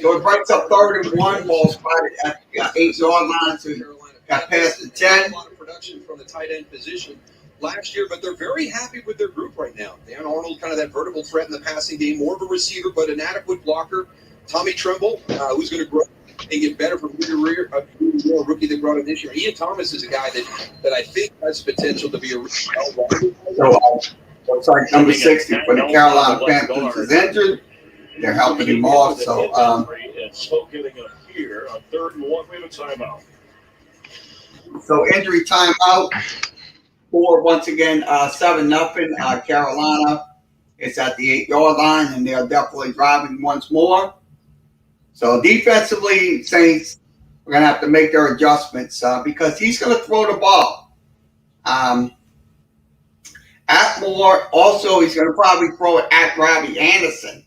Speaker 1: So it breaks up 3rd and 1. Ball spotted at the 8-yard line, so he got past the 10.
Speaker 7: A lot of production from the tight end position last year, but they're very happy with their group right now. Dan Arnold, kind of that vertical threat in the passing game, more of a receiver, but an adequate blocker. Tommy Tremble, who's going to grow and get better from year to year, a rookie that brought him this year. Ian Thomas is a guy that I think has potential to be a rookie.
Speaker 1: So number 60 for the Carolina Panthers is injured. They're helping him off. So
Speaker 6: getting up here on 3rd and 1. We have a timeout.
Speaker 1: So injury timeout for once again 7-0. Carolina is at the 8-yard line, and they're definitely driving once more. So defensively, Saints are going to have to make their adjustments because he's going to throw the ball. At Moore, also he's going to probably throw it at Robbie Anderson,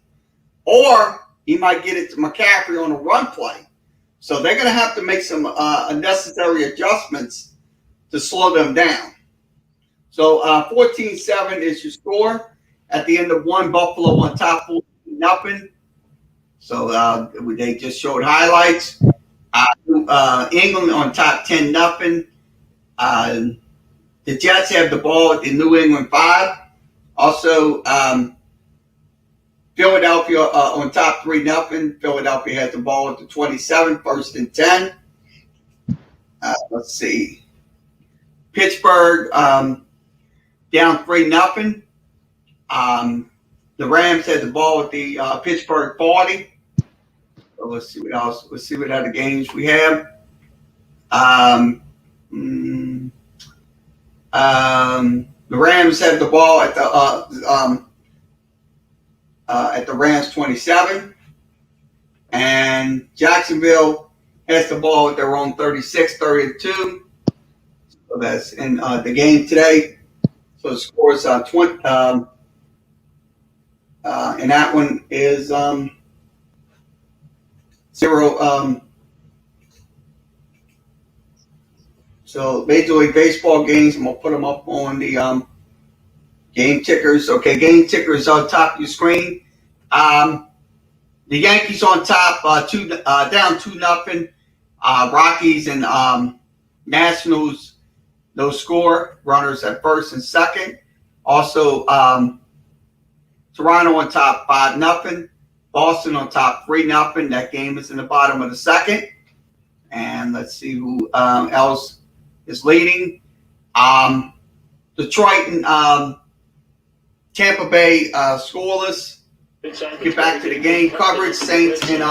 Speaker 1: or he might get it to McCaffrey on a run play. So they're going to have to make some unnecessary adjustments to slow them down. So 14-7 is your score. At the end of 1, Buffalo on top 14-0. So they just showed highlights. England on top 10-0. The Jets have the ball at the New England 5. Also, Philadelphia on top 3-0. Philadelphia has the ball at the 27, 1st and 10. Let's see. Pittsburgh down 3-0. The Rams had the ball at the Pittsburgh 40. So let's see what else. Let's see what other games we have. The Rams have the ball at the Rams 27, and Jacksonville has the ball at their own 36, 32. So that's in the game today. So the score is 20. And that one is 0. So Major League Baseball games, I'm going to put them up on the game tickers. Okay, game tickers on top of your screen. The Yankees on top, down 2-0. Rockies and Nationals, no score. Runners at 1st and 2nd. Also, Toronto on top 5-0. Boston on top 3-0. That game is in the bottom of the 2nd. And let's see who else is leading. Detroit and Tampa Bay scoreless. Get back to the game coverage. Saints and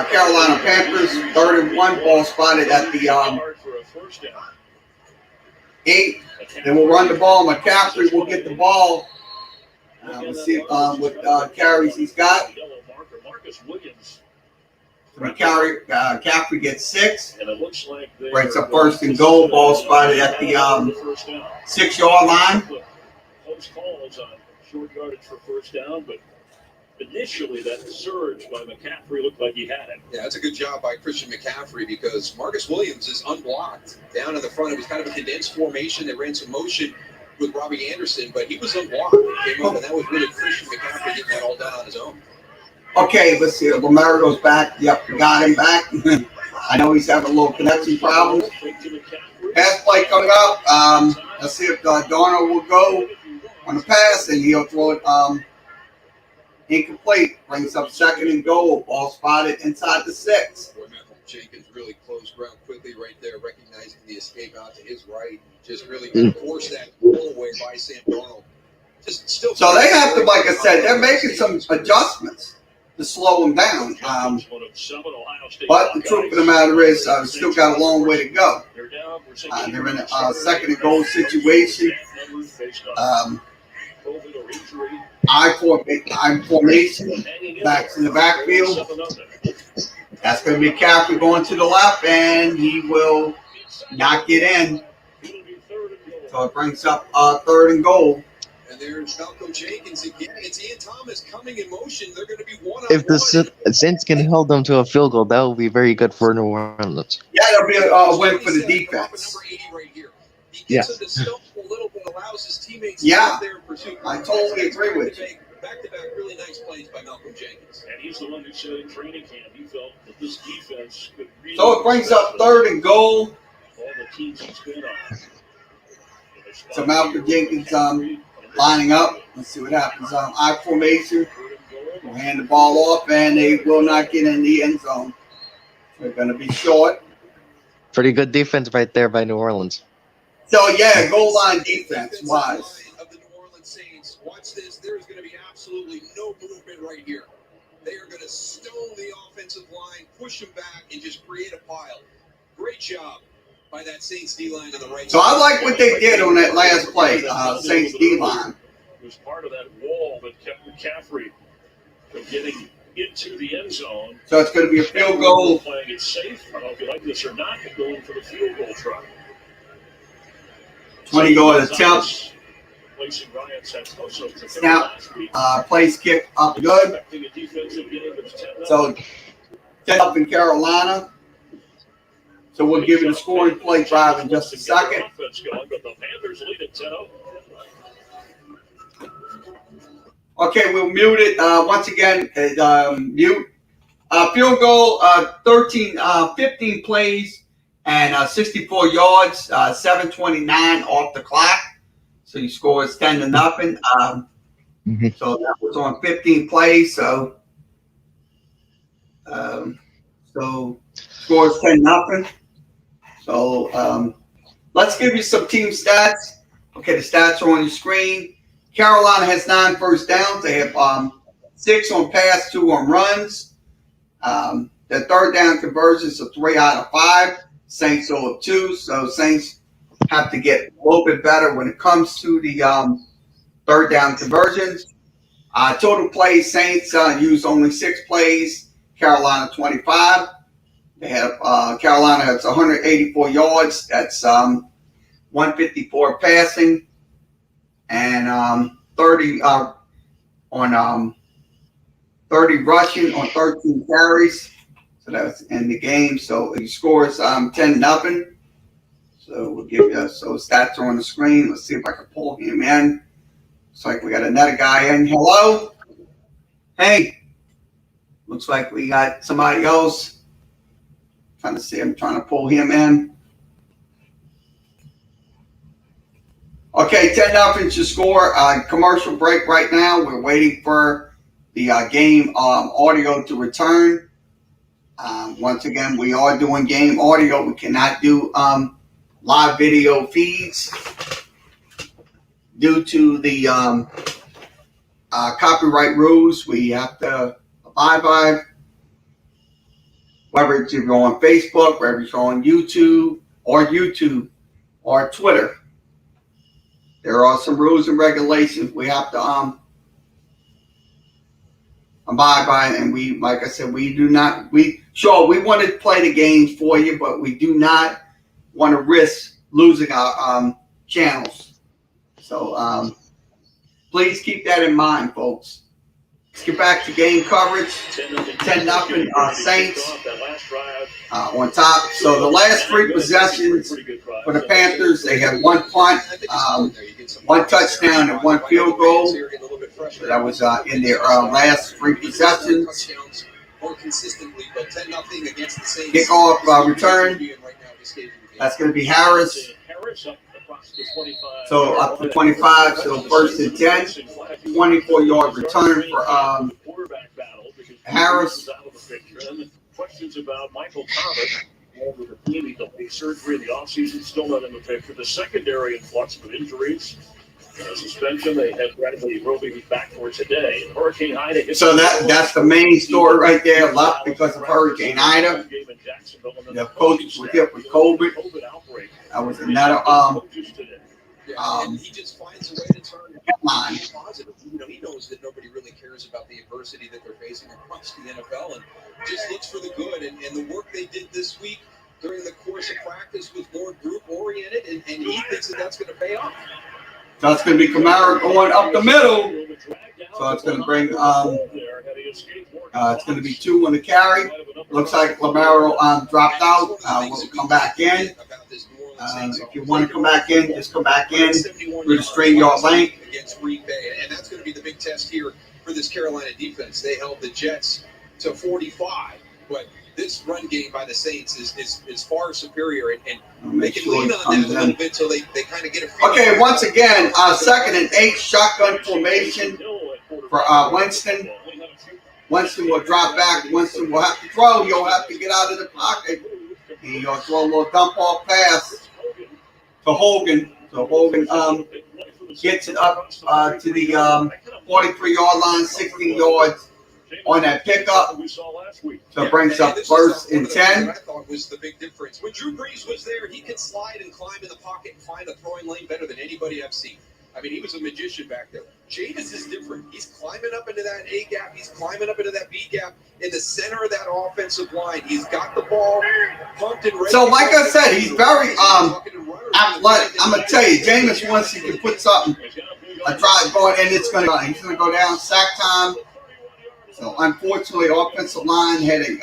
Speaker 1: Carolina Panthers 3rd and 1. Ball spotted at the 8. Then we'll run the ball. McCaffrey will get the ball. Let's see what carries he's got. McCaffrey gets 6. Breaks up 1st and goal. Ball spotted at the 6-yard line.
Speaker 6: Close calls on short yardage for 1st down, but initially that surge by McCaffrey looked like he had it.
Speaker 7: Yeah, that's a good job by Christian McCaffrey because Marcus Williams is unblocked down in the front. It was kind of a condensed formation. They ran some motion with Robbie Anderson, but he was unblocked. He came up, and that was really Christian McCaffrey getting that all done on his own.
Speaker 1: Okay, let's see. Romero goes back. Yep, got him back. I know he's having a little connection problems. Pass play coming up. Let's see if Darnold will go on the pass, and he'll throw it incomplete. Brings up 2nd and goal. Ball spotted inside the 6.
Speaker 7: Jenkins really closed ground quickly right there, recognizing the escape out to his right. Just really forced that ball away by Sam Darnold.
Speaker 1: So they have to, like I said, they're making some adjustments to slow them down. But the truth of the matter is, still got a long way to go. They're in a 2nd and goal situation. I formation, backs in the backfield. That's going to be Caffrey going to the left, and he will not get in. So it brings up 3rd and goal.
Speaker 7: And there's Malcolm Jenkins again. It's Ian Thomas coming in motion. They're going to be one.
Speaker 3: If the Saints can hold them to a field goal, that will be very good for New Orleans.
Speaker 1: Yeah, that'll be a win for the defense.
Speaker 3: Yeah.
Speaker 1: Yeah, I totally agree with you.
Speaker 7: Back-to-back really nice plays by Malcolm Jenkins.
Speaker 6: And he's the one who said in training camp he felt that this defense could really.
Speaker 1: So it brings up 3rd and goal.
Speaker 6: All the teams he's been on.
Speaker 1: So Malcolm Jenkins lining up. Let's see what happens. I formation. We'll hand the ball off, and they will not get in the end zone. They're going to be short.
Speaker 3: Pretty good defense right there by New Orleans.
Speaker 1: So, yeah, goal line defense wise.
Speaker 7: Of the New Orleans Saints. Watch this. There is going to be absolutely no movement right here. They are going to stone the offensive line, push them back, and just create a pile. Great job by that Saints D-line on the right.
Speaker 1: So I like what they did on that last play, Saints D-line.
Speaker 6: It was part of that wall that kept McCaffrey from getting into the end zone.
Speaker 1: So it's going to be a field goal.
Speaker 6: Playing it safe. I don't know if you like this or not, but going for the field goal try.
Speaker 1: 20-yard attempt. Snap. Place kick up good. So 10 up in Carolina. So we'll give it a scoring play drive in just a second. Okay, we'll mute it once again. Mute. Field goal, 15 plays and 64 yards, 7:29 off the clock. So he scores 10-0. So that was on 15 plays. So scores 10-0. So let's give you some team stats. Okay, the stats are on your screen. Carolina has 9 first downs. They have 6 on pass, 2 on runs. Their third down conversions are 3 out of 5. Saints are 2. So Saints have to get a little bit better when it comes to the third down conversions. Total plays, Saints use only 6 plays. Carolina 25. They have Carolina has 184 yards. That's 154 passing and 30 on 30 rushing on 13 carries. So that's in the game. So he scores 10-0. So we'll give you so stats are on the screen. Let's see if I can pull him in. Looks like we got another guy in. Hello. Hey. Looks like we got somebody else. Trying to see. I'm trying to pull him in. Okay, 10-0 to score. Commercial break right now. We're waiting for the game audio to return. Once again, we are doing game audio. We cannot do live video feeds due to the copyright rules we have to abide by. Whether it's you're on Facebook, whether it's on YouTube or Twitter. There are some rules and regulations we have to abide by, and we, like I said, we do not. We want to play the games for you, but we do not want to risk losing our channels. So please keep that in mind, folks. Let's get back to game coverage. 10-0 Saints on top. So the last 3 possessions for the Panthers, they had 1 punt, 1 touchdown, and 1 field goal. So that was in their last 3 possessions.
Speaker 7: more consistently, but 10-0 against the Saints.
Speaker 1: Kickoff return. That's going to be Harris. So up to 25, so first and 10. 24-yard return for Harris.
Speaker 6: Questions about Michael Thomas. With the team, he'll surgery in the offseason, still not in the picture. The secondary influx with injuries. Suspension. They had Bradley Roby back for today. Hurricane Ida.
Speaker 1: So that's the main story right there. Left because of Hurricane Ida. The coach was hit with COVID. That was another
Speaker 7: and he just finds a way to turn it positive. He knows that nobody really cares about the adversity that they're facing across the NFL, and just looks for the good. And the work they did this week during the course of practice was more group oriented, and he thinks that that's going to pay off.
Speaker 1: So it's going to be Kamara going up the middle. So it's going to bring it's going to be 2 on the carry. Looks like Lamaro dropped out. Will come back in. If you want to come back in, just come back in through the StreamYard link.
Speaker 7: Against Green Bay, and that's going to be the big test here for this Carolina defense. They held the Jets to 45, but this run game by the Saints is far superior, and they can lean on that a little bit so they kind of get a feel.
Speaker 1: Okay, once again, 2nd and 8 shotgun formation for Winston. Winston will drop back. Winston will have to throw. You'll have to get out of the pocket. And you'll throw a little dump off pass to Hogan. So Hogan gets it up to the 43-yard line, 16 yards on that pickup. So it brings up 1st and 10.
Speaker 7: What I thought was the big difference. When Drew Brees was there, he could slide and climb in the pocket and find a throwing lane better than anybody I've seen. I mean, he was a magician back there. Jameis is different. He's climbing up into that A gap. He's climbing up into that B gap in the center of that offensive line. He's got the ball pumped and ready.
Speaker 1: So, like I said, he's very athletic. I'm gonna tell you, Jameis, once he can put something, a drive going, and he's gonna go down sack time. So, unfortunately, offensive line had a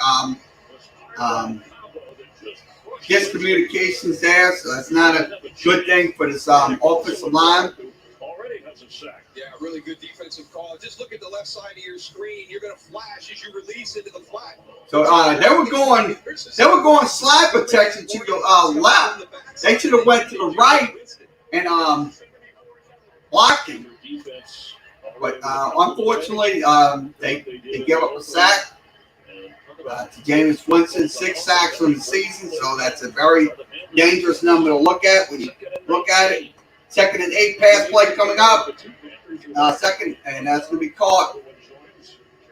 Speaker 1: miscommunications there. So that's not a good thing for this offensive line.
Speaker 7: Yeah, really good defensive call. Just look at the left side of your screen. You're going to flash as you release into the flat.
Speaker 1: So they were going slide protection to your left. They should have went to the right and blocking. But unfortunately, they give up a sack to Jameis Winston. 6 sacks on the season, so that's a very dangerous number to look at when you look at it. 2nd and 8 pass play coming up. Second, and that's going to be caught.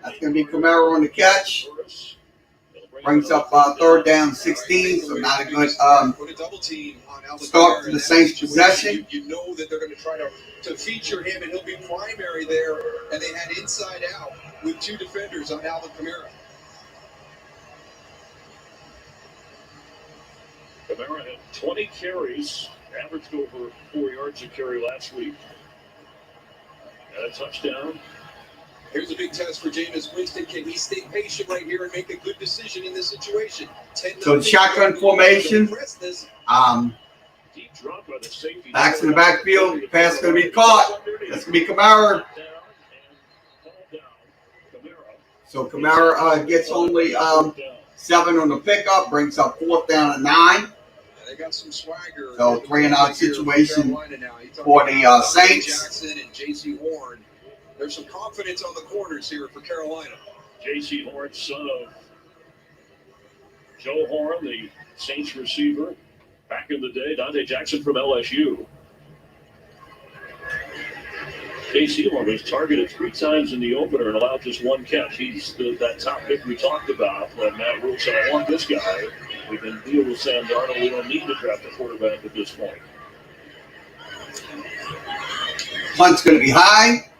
Speaker 1: That's going to be Kamara on the catch. Brings up 3rd down 16, so not a good start for the Saints possession.
Speaker 7: You know that they're going to try to feature him, and he'll be primary there. And they had inside out with 2 defenders on Alvin Kamara.
Speaker 6: Kamara had 20 carries, averaged over 4 yards a carry last week. Got a touchdown.
Speaker 7: Here's a big test for Jameis Winston. Can he stay patient right here and make a good decision in this situation?
Speaker 1: So shotgun formation. Backs in the backfield. Pass going to be caught. That's going to be Kamara. So Kamara gets only 7 on the pickup. Brings up 4th down and 9.
Speaker 7: They got some swagger.
Speaker 1: So 3-and-out situation for the Saints.
Speaker 7: Jackson and J.C. Horn. There's some confidence on the corners here for Carolina.
Speaker 6: J.C. Horn, son of Joe Horn, the Saints receiver. Back in the day, Dante Jackson from LSU. J.C. Horn was targeted 3 times in the opener and allowed just 1 catch. He's that top pick we talked about. Matt Rule said, I want this guy. We can deal with Sam Darnold. We don't need to draft a quarterback at this point.
Speaker 1: Punt's going to be high.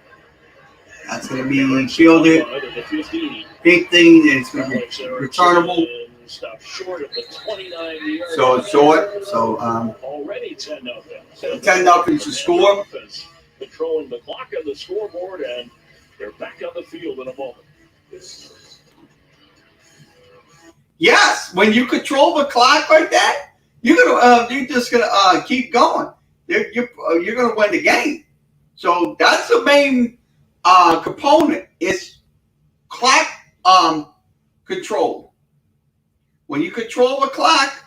Speaker 1: That's going to be fielded. 15, and it's going to be returnable.
Speaker 6: Stop short of the 29-yard.
Speaker 1: So it's short. So
Speaker 6: already 10-0.
Speaker 1: 10-0 to score.
Speaker 6: Controlling the clock on the scoreboard, and they're back on the field in a moment.
Speaker 1: Yes, when you control the clock like that, you're just gonna keep going. You're gonna win the game. So that's the main component. It's clock control. When you control the clock,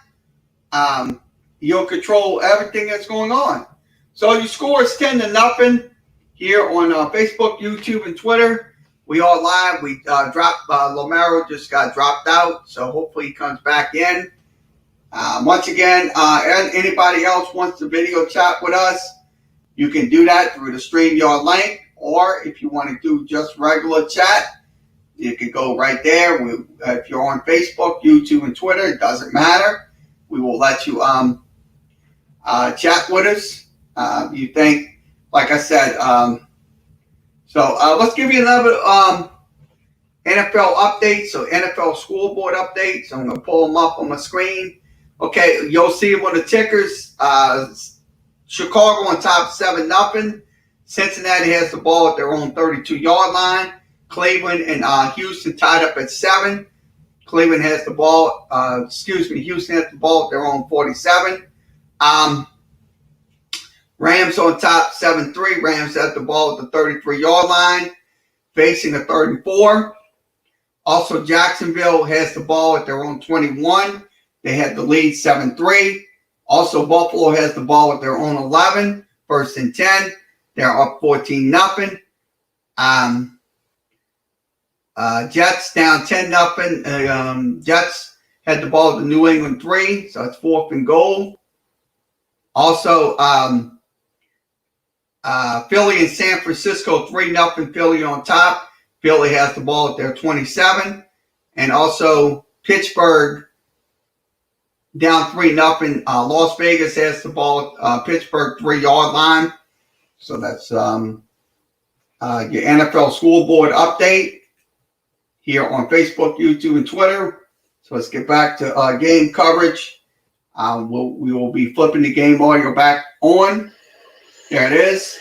Speaker 1: you'll control everything that's going on. So your score is 10-0 here on Facebook, YouTube, and Twitter. We are live. We dropped Lomero, just got dropped out, so hopefully he comes back in. Once again, anybody else wants to video chat with us, you can do that through the StreamYard link, or if you want to do just regular chat, you can go right there. If you're on Facebook, YouTube, and Twitter, it doesn't matter. We will let you chat with us. You think, like I said, so let's give you another NFL update. So NFL scoreboard updates. I'm going to pull them up on my screen. Okay, you'll see them on the tickers. Chicago on top 7-0. Cincinnati has the ball at their own 32-yard line. Cleveland and Houston tied up at 7. Cleveland has the ball. Houston has the ball at their own 47. Rams on top 7-3. Rams have the ball at the 33-yard line, facing a 3rd and 4. Also, Jacksonville has the ball at their own 21. They had the lead 7-3. Also, Buffalo has the ball at their own 11. 1st and 10. They're up 14-0. Jets down 10-0. Jets had the ball at the New England 3, so it's 4th and goal. Also, Philly and San Francisco 3-0. Philly on top. Philly has the ball at their 27. And also Pittsburgh down 3-0. Las Vegas has the ball at Pittsburgh 3-yard line. So that's your NFL scoreboard update here on Facebook, YouTube, and Twitter. So let's get back to game coverage. We will be flipping the game audio back on. There it is.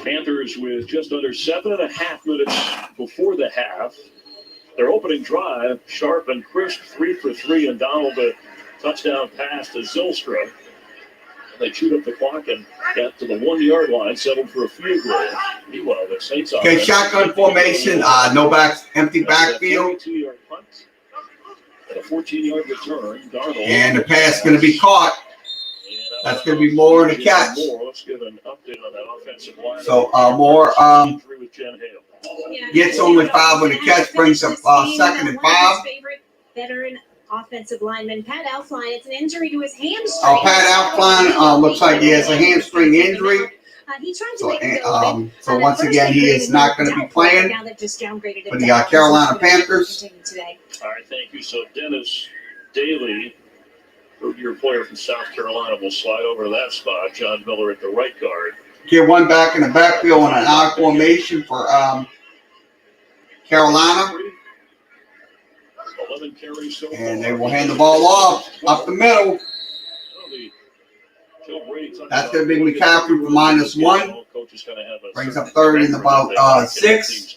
Speaker 6: Panthers with just under 7.5 minutes before the half. Their opening drive, sharp and crisp, 3 for 3, and Donald a touchdown pass to Zylstra. They chewed up the clock and got to the 1-yard line, settled for a field goal. Meanwhile, the Saints
Speaker 1: Okay, shotgun formation, no backs, empty backfield.
Speaker 6: 2-yard punt and a 14-yard return. Darnold.
Speaker 1: And the pass is going to be caught. That's going to be Moore in the catch.
Speaker 6: Let's give an update on that offensive line.
Speaker 1: So Moore gets only 5 on the catch, brings up 2nd and 5.
Speaker 9: Veteran offensive lineman Pat Elflein. It's an injury to his hamstring.
Speaker 1: Pat Elflein looks like he has a hamstring injury.
Speaker 9: He tried to make
Speaker 1: so once again, he is not going to be playing for the Carolina Panthers.
Speaker 6: All right, thank you. So Dennis Daly, third-year player from South Carolina, will slide over to that spot. John Miller at the right guard.
Speaker 1: Get one back in the backfield on an I formation for Carolina.
Speaker 6: 11 carries so
Speaker 1: and they will hand the ball off up the middle. That's going to be McCaffrey for -1. Brings up 3rd and about 6.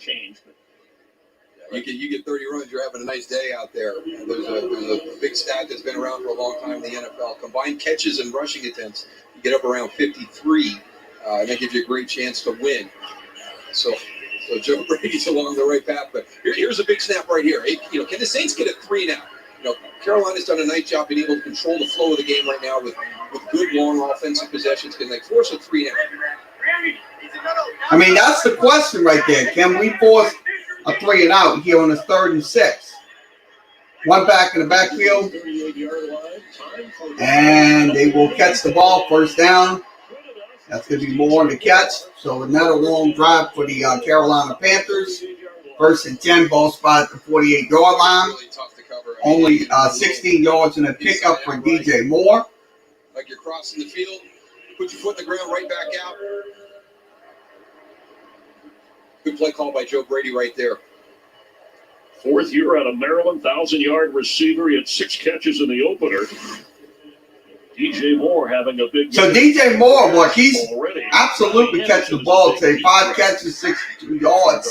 Speaker 7: You get 30 runs, you're having a nice day out there. There's a big stat that's been around for a long time in the NFL. Combined catches and rushing attempts, you get up around 53, and that gives you a great chance to win. So Joe Brady's along the right path, but here's a big snap right here. Can the Saints get a 3 now? Carolina's done a nice job being able to control the flow of the game right now with good long offensive possessions. Can they force a 3 now?
Speaker 1: I mean, that's the question right there. Can we force a 3 and out here on the 3rd and 6? One back in the backfield, and they will catch the ball, 1st down. That's going to be more on the catch. So another long drive for the Carolina Panthers. 1st and 10, ball spot at the 48-yard line. Only 16 yards in a pickup for DJ Moore.
Speaker 7: Like you're crossing the field, put your foot in the ground, right back out. Good play call by Joe Brady right there.
Speaker 6: 4th year out of Maryland, 1,000-yard receiver. He had 6 catches in the opener. DJ Moore having a big.
Speaker 1: So DJ Moore, he's absolutely catching the ball today. 5 catches, 62 yards.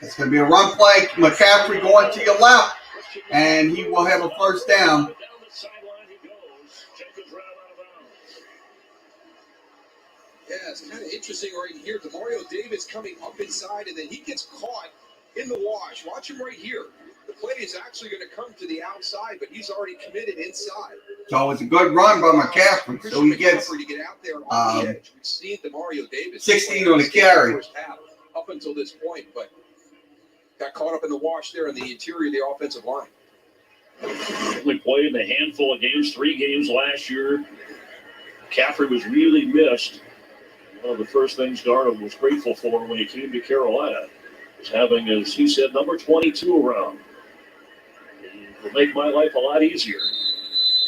Speaker 1: It's going to be a run play. McCaffrey going to your left, and he will have a 1st down.
Speaker 7: Yeah, it's kind of interesting right here. Demario Davis coming up inside, and then he gets caught in the wash. Watch him right here. The play is actually going to come to the outside, but he's already committed inside.
Speaker 1: So it's a good run by McCaffrey. So he gets
Speaker 7: to get out there on the edge. We've seen DeMario Davis
Speaker 1: 16 on the carry.
Speaker 7: First half up until this point, but got caught up in the wash there in the interior of the offensive line.
Speaker 6: We played in a handful of games, 3 games last year. McCaffrey was really missed. One of the first things Darnold was grateful for when he came to Carolina was having, as he said, number 22 around. It will make my life a lot easier.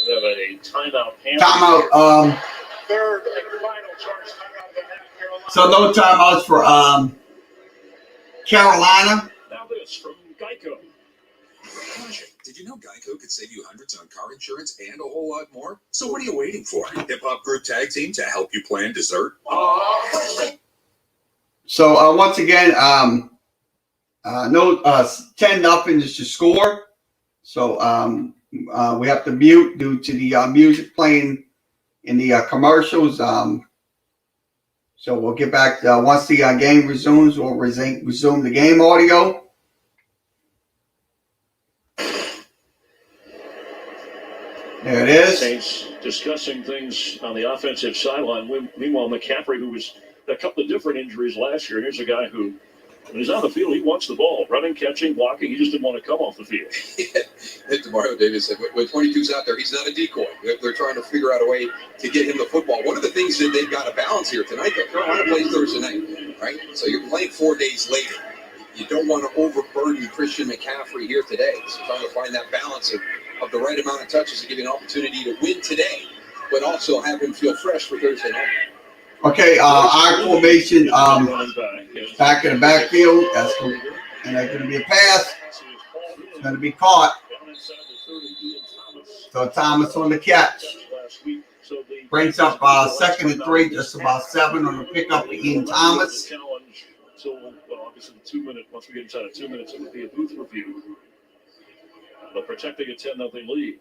Speaker 6: We have a timeout.
Speaker 1: Timeout.
Speaker 11: Third and final charge timeout of the half, Carolina.
Speaker 1: So no timeouts for Carolina.
Speaker 6: Now this from Geico.
Speaker 12: Did you know Geico could save you hundreds on car insurance and a whole lot more? So what are you waiting for? Hip Hop Group Tag Team to help you plan dessert?
Speaker 1: So once again, no 10-0 is to score. So we have to mute due to the music playing in the commercials. So we'll get back once the game resumes. We'll resume the game audio. There it is.
Speaker 6: Saints discussing things on the offensive sideline. Meanwhile, McCaffrey, who was a couple of different injuries last year, here's a guy who, when he's on the field, he wants the ball. Running, catching, blocking. He just didn't want to come off the field.
Speaker 7: DeMario Davis said, when 22's out there, he's not a decoy. They're trying to figure out a way to get him the football. One of the things that they've got to balance here tonight, though, Carolina plays Thursday night, right? So you're playing 4 days later. You don't want to overburden Christian McCaffrey here today. So trying to find that balance of the right amount of touches to give you an opportunity to win today, but also have him feel fresh for Thursday night.
Speaker 1: Okay, our formation back in the backfield. That's going to be a pass. It's going to be caught. So Thomas on the catch. Brings up 2nd and 3, just about 7 on the pickup of Ian Thomas.
Speaker 6: Until, obviously, the 2 minute, once we get inside of 2 minutes, it will be a booth review. But protecting a 10-0 lead.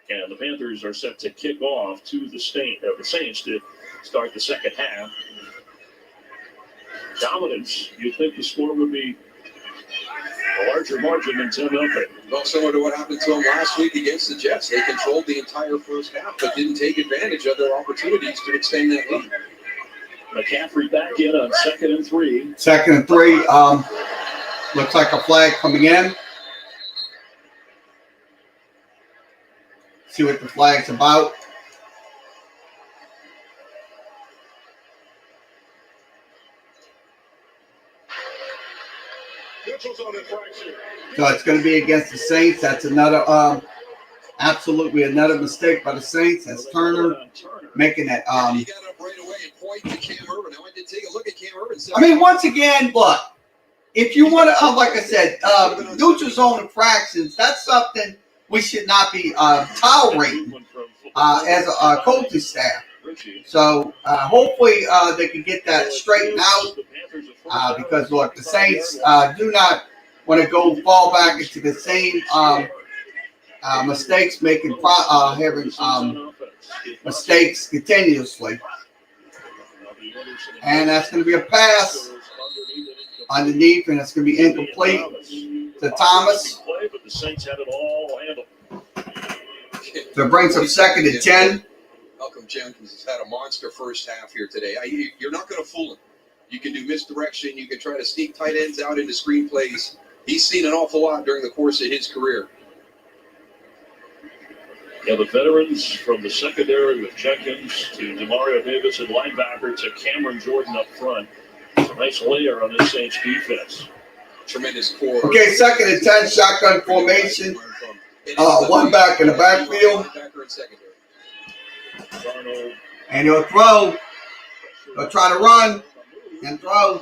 Speaker 6: And the Panthers are set to kick off to the Saints to start the second half. Dominance, you'd think the score would be a larger margin than 10-0.
Speaker 7: Well, similar to what happened to them last week against the Jets. They controlled the entire first half, but didn't take advantage of their opportunities to extend that lead.
Speaker 6: McCaffrey back in on 2nd and 3.
Speaker 1: 2nd and 3. Looks like a flag coming in. See what the flag's about. So it's going to be against the Saints. That's another, absolutely another mistake by the Saints. That's Turner making that.
Speaker 7: He got up right away and pointed to Cam Irvin. Now I did take a look at Cam Irvin.
Speaker 1: I mean, once again, look, if you want to, like I said, neutral zone infractions, that's something we should not be tolerating as a coaching staff. So hopefully they can get that straightened out because, look, the Saints do not want to fall back into the same mistakes, having mistakes continuously. And that's going to be a pass underneath, and it's going to be incomplete to Thomas.
Speaker 6: But the Saints had it all handled.
Speaker 1: So it brings up 2nd and 10.
Speaker 7: Malcolm Jenkins has had a monster first half here today. You're not going to fool him. You can do misdirection. You can try to sneak tight ends out into screen plays. He's seen an awful lot during the course of his career.
Speaker 6: Yeah, the veterans from the secondary with Jenkins to DeMario Davis at linebacker to Cameron Jordan up front. It's a nice layer on this Saints defense.
Speaker 7: Tremendous core.
Speaker 1: Okay, 2nd and 10, shotgun formation. One back in the backfield. And he'll throw. He'll try to run and throw.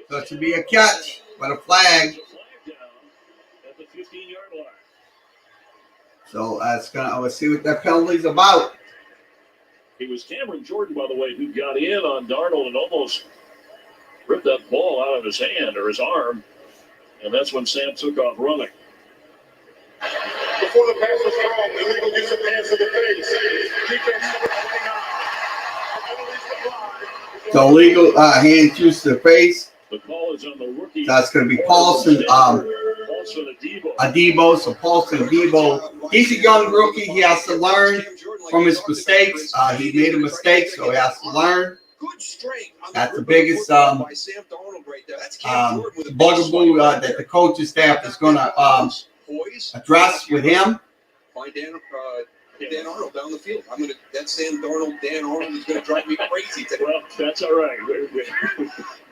Speaker 1: So it should be a catch, but a flag. So let's see what that penalty's about.
Speaker 6: It was Cameron Jordan, by the way, who got in on Darnold and almost ripped that ball out of his hand or his arm. And that's when Sam took off running.
Speaker 11: Before the pass was thrown, illegal use of hands to the face. Defense number 29.
Speaker 1: So illegal hand use to the face.
Speaker 6: The call is on the rookie.
Speaker 1: That's going to be Paulson Adebo. So Paulson Adebo, he's a young rookie. He has to learn from his mistakes. He made a mistake, so he has to learn. That's the biggest bugaboo that the coaching staff is going to address with him.
Speaker 7: Find Dan Arnold down the field. That's Dan Arnold is going to drive me crazy today.
Speaker 6: Well, that's all right.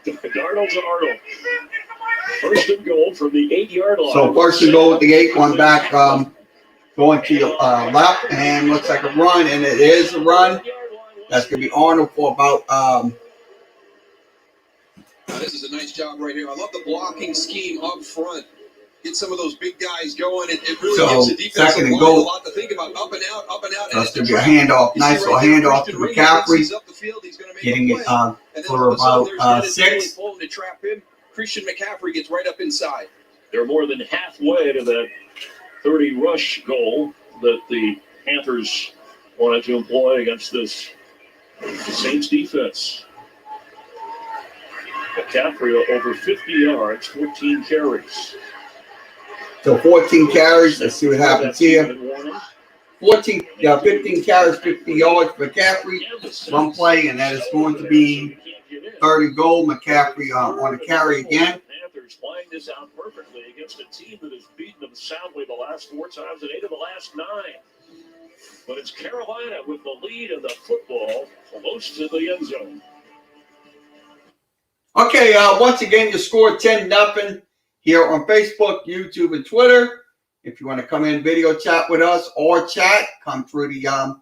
Speaker 6: Darnold's Arnold. First and goal from the 8-yard line.
Speaker 1: So first and goal with the 8, one back going to your left, and looks like a run, and it is a run. That's going to be Arnold for about.
Speaker 7: This is a nice job right here. I love the blocking scheme up front. Get some of those big guys going. It really gives the defensive line a lot to think about. Up and out, up and out.
Speaker 1: That's going to be a handoff. Nice little handoff to McCaffrey. Getting it for about 6.
Speaker 7: To trap him. Christian McCaffrey gets right up inside.
Speaker 6: They're more than halfway to that 30 rush goal that the Panthers wanted to employ against this Saints defense. McCaffrey over 50 yards, 14 carries.
Speaker 1: So 14 carries. Let's see what happens here. 15 carries, 50 yards for McCaffrey. One play, and that is going to be 30 goal. McCaffrey on a carry again.
Speaker 6: Panthers playing this out perfectly against a team that has beaten them soundly the last 4 times and 8 of the last 9. But it's Carolina with the lead in the football close to the end zone.
Speaker 1: Okay, once again, you scored 10-0 here on Facebook, YouTube, and Twitter. If you want to come in video chat with us or chat, come through the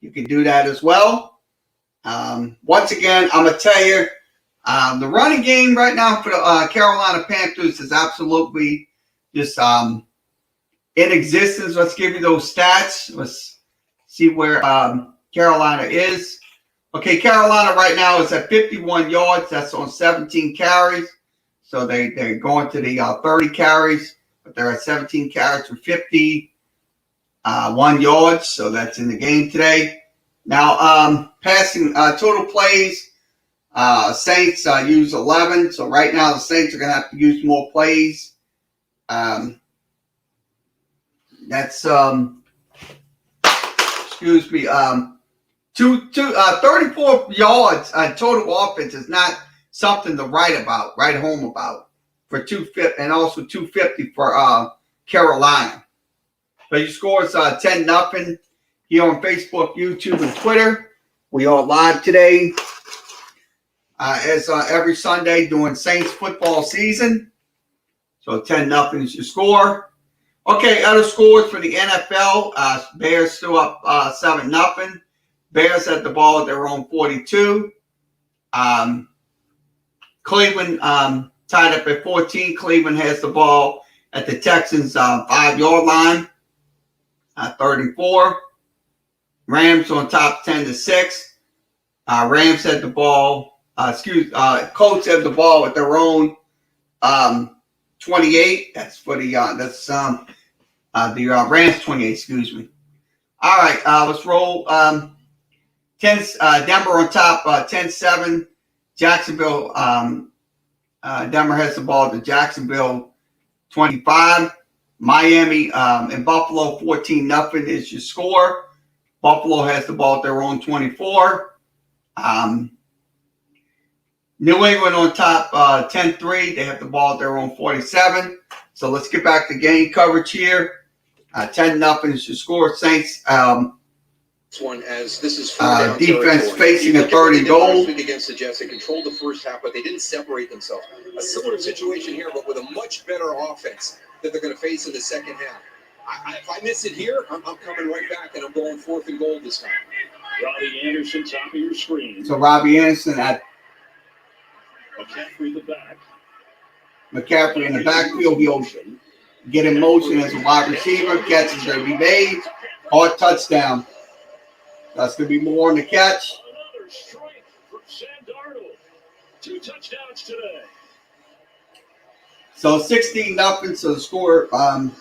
Speaker 1: you can do that as well. Once again, I'm going to tell you, the running game right now for the Carolina Panthers is absolutely just in existence. Let's give you those stats. Let's see where Carolina is. Okay, Carolina right now is at 51 yards. That's on 17 carries. So they're going to the 30 carries, but they're at 17 carries for 51 yards. So that's in the game today. Now, passing total plays, Saints use 11. So right now the Saints are going to have to use more plays. That's, excuse me, 34 yards total offense is not something to write home about for 250 and also 250 for Carolina. So your score is 10-0 here on Facebook, YouTube, and Twitter. We are live today as every Sunday during Saints football season. So 10-0 is your score. Okay, other scores for the NFL. Bears still up 7-0. Bears had the ball at their own 42. Cleveland tied up at 14. Cleveland has the ball at the Texans' 5-yard line. 3rd and 4. Rams on top 10-6. Rams had the ball. Colts had the ball at their own 28. That's for the Rams 28. Excuse me. All right, let's roll. Denver on top 10-7. Jacksonville. Denver has the ball to Jacksonville 25. Miami and Buffalo 14-0 is your score. Buffalo has the ball at their own 24. New England on top 10-3. They have the ball at their own 47. So let's get back to game coverage here. 10-0 is your score. Saints.
Speaker 7: One as this is
Speaker 1: defense facing a 3rd and goal.
Speaker 7: Against the Jets, they controlled the first half, but they didn't separate themselves. A similar situation here, but with a much better offense that they're going to face in the second half. If I miss it here, I'm coming right back, and I'm going 4th and goal this time.
Speaker 6: Robbie Anderson, top of your screen.
Speaker 1: So Robbie Anderson at
Speaker 6: McCaffrey the back.
Speaker 1: McCaffrey in the backfield. He'll get in motion as a wide receiver. Catch is going to be made. Hard touchdown. That's going to be more on the catch.
Speaker 6: Another strike from Sam Darnold. 2 touchdowns today.
Speaker 1: So 16-0. So the score.
Speaker 7: Well,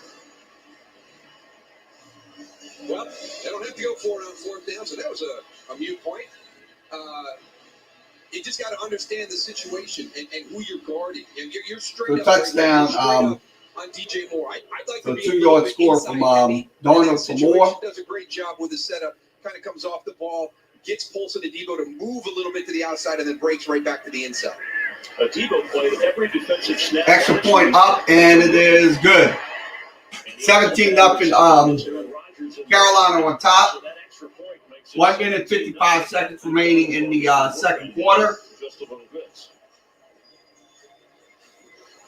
Speaker 7: they don't have to go for it on 4th down, so that was a mute point. You just got to understand the situation and who you're guarding. And you're straight
Speaker 1: So
Speaker 7: up.
Speaker 1: touchdown.
Speaker 7: Straight up on DJ Moore. I'd like
Speaker 1: So
Speaker 7: to be a
Speaker 1: 2-yard
Speaker 7: bit
Speaker 1: score
Speaker 7: inside
Speaker 1: from
Speaker 7: heavy, and
Speaker 1: Darnold
Speaker 7: that
Speaker 1: for
Speaker 7: situation
Speaker 1: Moore.
Speaker 7: does a great job with the setup. Kind of comes off the ball, gets Paulson and Debo to move a little bit to the outside, and then breaks right back to the inside.
Speaker 6: Debo played every defensive snap.
Speaker 1: Extra point up, and it is good. 17-0. Carolina on top. 1 minute 55 seconds remaining in the second quarter.
Speaker 6: Just a little bit.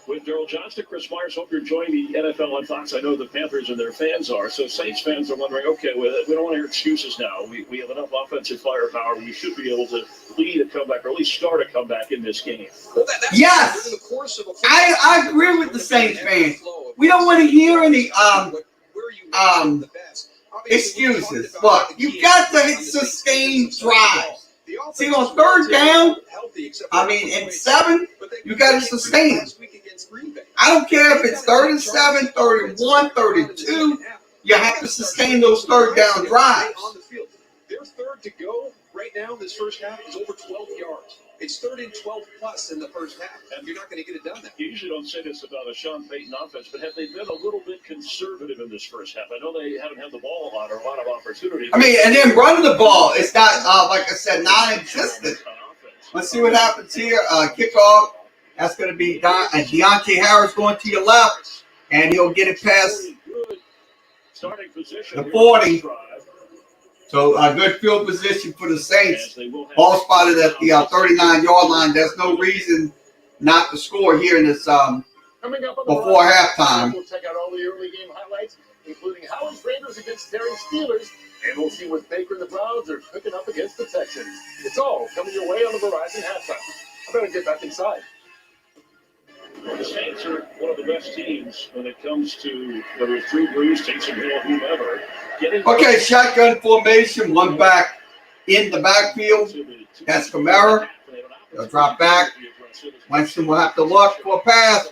Speaker 6: With Daryl Johnston, Chris Myers, hope you're enjoying the NFL on Fox. I know the Panthers and their fans are. So Saints fans are wondering, okay, we don't want to hear excuses now. We have enough offensive firepower. We should be able to lead a comeback, or at least start a comeback in this game.
Speaker 7: Well, that's
Speaker 1: Yes,
Speaker 7: during the course of a
Speaker 1: I agree with the Saints fans. We don't want to hear any excuses. Look, you got to sustain drives. See, on third down, in 7, you got to sustain it. I don't care if it's 3rd and 7, 3rd and 1, 3rd and 2. You have to sustain those third down drives.
Speaker 7: Their third to go right now in this first half is over 12 yards. It's 3rd and 12 plus in the first half, and you're not going to get it done there.
Speaker 6: You usually don't say this about a Sean Payton offense, but have they been a little bit conservative in this first half? I know they haven't had the ball a lot or a lot of opportunities.
Speaker 1: And then running the ball, it's not, like I said, non-existent. Let's see what happens here. Kickoff. That's going to be Deontay Harris going to your left, and he'll get it past the 40. So a good field position for the Saints. Ball spotted at the 39-yard line. There's no reason not to score here in this before halftime.
Speaker 11: We'll check out all the early game highlights, including Howard's Raiders against Terry Steelers, and we'll see what Baker and the Browns are cooking up against the Texans. It's all coming your way on the Verizon halftime. I better get back inside.
Speaker 6: Well, the Saints are one of the best teams when it comes to whether it's Drew Brees, Taysom Hill, whomever.
Speaker 1: Okay, shotgun formation. One back in the backfield. That's Kamara. They'll drop back. Winston will have to look for a pass,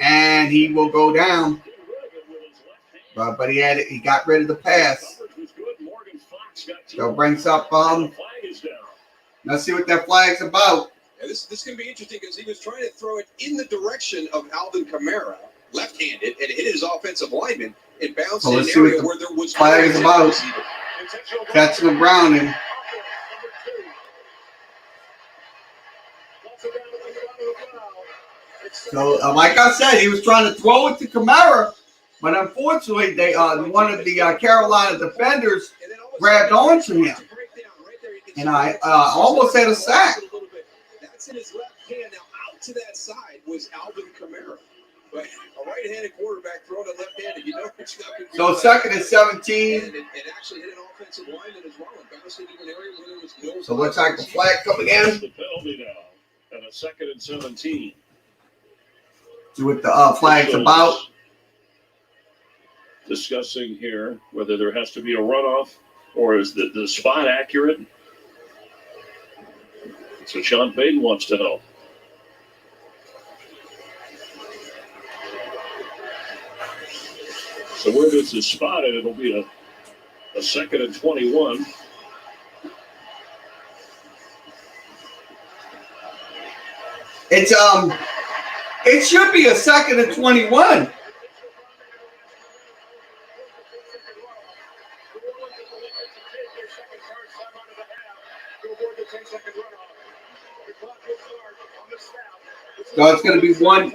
Speaker 1: and he will go down. But he got rid of the pass. So brings up. Let's see what that flag's about.
Speaker 7: Yeah, this can be interesting because he was trying to throw it in the direction of Alvin Kamara, left-handed, and hit his offensive lineman and bounced in an area where there was
Speaker 1: flag is about. Catching the Browning. So, like I said, he was trying to throw it to Kamara, but unfortunately, one of the Carolina defenders grabbed onto him, and I almost had a sack.
Speaker 7: In his left hand, now out to that side was Alvin Kamara. But a right-handed quarterback throwing it left-handed, it's not going to be
Speaker 1: So
Speaker 7: right.
Speaker 1: 2nd and 17.
Speaker 7: And it actually hit an offensive lineman as well, and bounced into an area where there was no.
Speaker 1: So looks like the flag coming in.
Speaker 6: The penalty now, and a 2nd and 17.
Speaker 1: See what the flag's about.
Speaker 6: Discussing here whether there has to be a runoff or is the spot accurate. So Sean Payton wants to know. So where this is spotted, it'll be a 2nd and 21.
Speaker 1: It's it should be a 2nd and 21. So it's going to be one.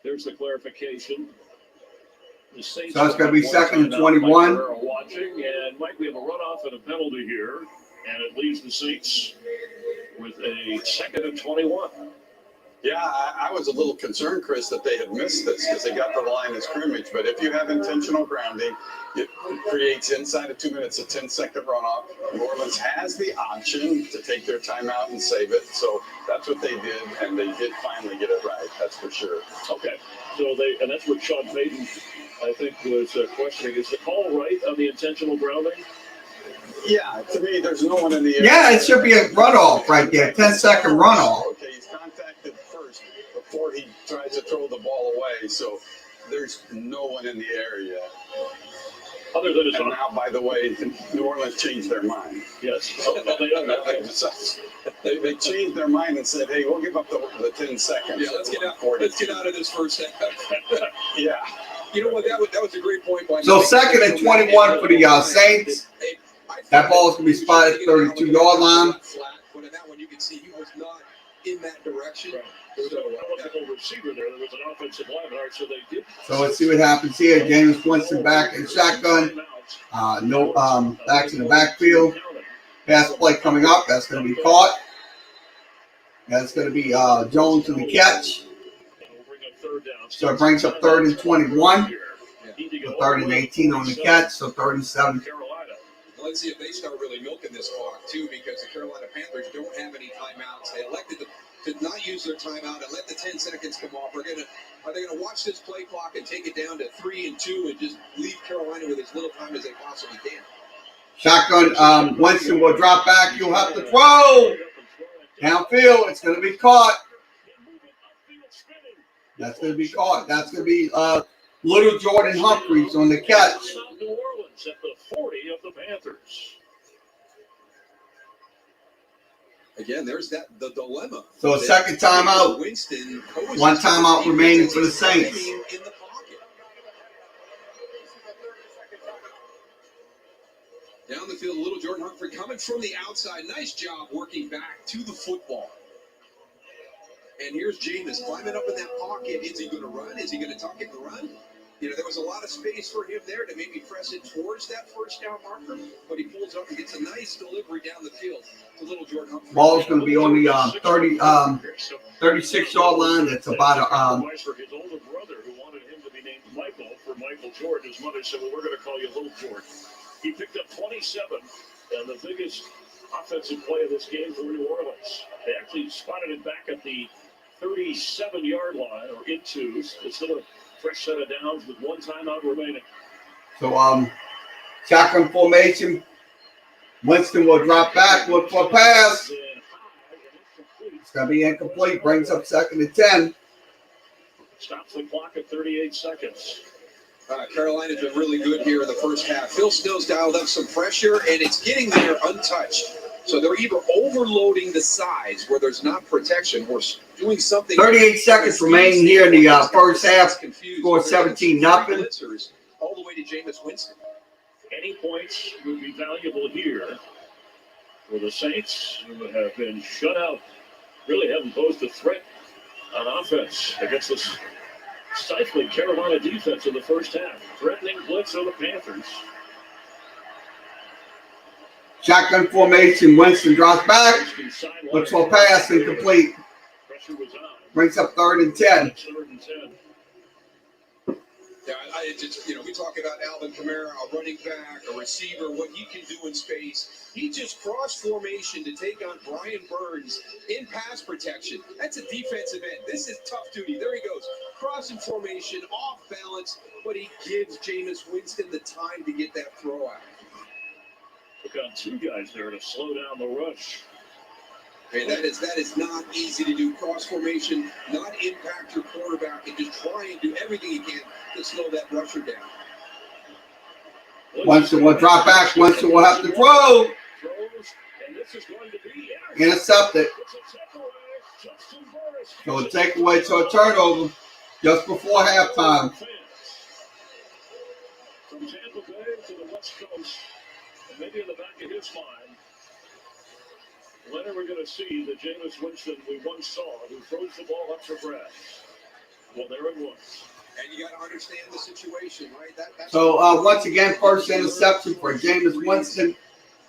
Speaker 6: There's the clarification.
Speaker 1: So it's going to be 2nd and 21.
Speaker 6: Watching, and Mike, we have a runoff and a penalty here, and it leaves the Saints with a 2nd and 21.
Speaker 13: Yeah, I was a little concerned, Chris, that they had missed this because they got to the line of scrimmage. But if you have intentional grounding, it creates inside of 2 minutes a 10-second runoff. New Orleans has the option to take their timeout and save it. So that's what they did, and they did finally get it right. That's for sure.
Speaker 6: Okay. So and that's what Sean Payton, I think, was questioning. Is the call right on the intentional grounding?
Speaker 13: Yeah, to me, there's no one in the area.
Speaker 1: Yeah, it should be a runoff right there, 10-second runoff.
Speaker 13: Okay, he's contacted first before he tries to throw the ball away, so there's no one in the area.
Speaker 6: Other than his
Speaker 13: And now, by the way, New Orleans changed their mind.
Speaker 6: yes.
Speaker 13: They changed their mind and said, "Hey, we'll give up the 10 seconds."
Speaker 7: Yeah, let's get out of this first half.
Speaker 13: Yeah.
Speaker 7: You know what? That was a great point by.
Speaker 1: So 2nd and 21 for the Saints. That ball's going to be spotted at 32-yard line.
Speaker 7: But in that one, you can see he was not in that direction.
Speaker 6: Right. There was an eligible receiver there. There was an offensive lineman, so they did.
Speaker 1: So let's see what happens here. James Winston back in shotgun. Back to the backfield. Pass play coming up. That's going to be caught. That's going to be Jones to the catch. So it brings up 3rd and 21. 3rd and 18 on the catch. So 3rd and 7.
Speaker 7: Let's see if they start really milking this clock too, because the Carolina Panthers don't have any timeouts. They elected to not use their timeout and let the 10 seconds come off. Are they gonna watch this play clock and take it down to 3 and 2 and just leave Carolina with as little time as they possibly can?
Speaker 1: Shotgun. Winston will drop back. You'll have to throw downfield. It's going to be caught. That's going to be caught. That's going to be little Jordan Humphreys on the catch.
Speaker 6: New Orleans at the 40 of the Panthers.
Speaker 7: Again, there's the dilemma.
Speaker 1: So a second timeout.
Speaker 7: Winston,
Speaker 1: One timeout remaining for the Saints.
Speaker 7: In the pocket. Down the field, little Jordan Humphrey coming from the outside. Nice job working back to the football. And here's Jameis climbing up in that pocket. Is he going to run? Is he going to tuck it and run? You know, there was a lot of space for him there to maybe press it towards that first down marker, but he pulls up and gets a nice delivery down the field to little Jordan Humphrey.
Speaker 1: Ball's going to be on the 36-yard line. That's about
Speaker 6: For his older brother, who wanted him to be named Michael for Michael Jordan, his mother said, "Well, we're going to call you Little Jordan." He picked up 27, and the biggest offensive play of this game for New Orleans. They actually spotted it back at the 37-yard line, or into. It's still a fresh set of downs with one timeout remaining.
Speaker 1: So, shotgun formation. Winston will drop back, look for a pass. It's going to be incomplete. Brings up 2nd and 10.
Speaker 6: Stops the clock at 38 seconds.
Speaker 7: Carolina's been really good here in the first half. Phil Snell's dialed up some pressure, and it's getting there untouched. So they're either overloading the sides where there's not protection or doing something.
Speaker 1: 38 seconds remaining here in the first half. Score 17-0.
Speaker 7: All the way to Jameis Winston.
Speaker 6: Any points would be valuable here for the Saints, who have been shut out. Really haven't posed a threat on offense against this stifling Carolina defense in the first half. Threatening blitz of the Panthers.
Speaker 1: Shotgun formation. Winston drops back. Looks for a pass. Incomplete.
Speaker 6: Pressure was on.
Speaker 1: Brings up 3rd and 10.
Speaker 6: 3rd and 10.
Speaker 7: Yeah, we talk about Alvin Kamara, a running back, a receiver, what he can do in space. He just crossed formation to take on Brian Burns in pass protection. That's a defensive end. This is tough duty. There he goes. Crossing formation, off balance, but he gives Jameis Winston the time to get that throw out.
Speaker 6: Took on two guys there to slow down the rush.
Speaker 7: And that is not easy to do. Cross formation, not impact your quarterback, and just try and do everything you can to slow that rusher down.
Speaker 1: Winston will drop back. Winston will have to throw. Intercepted. So a takeaway to a turnover just before halftime.
Speaker 6: From Tampa Bay to the West Coast, and maybe in the back of his mind, when are we going to see the Jameis Winston we once saw, who throws the ball up for grabs? Well, there it was.
Speaker 7: And you got to understand the situation, right?
Speaker 1: So once again, first interception for Jameis Winston.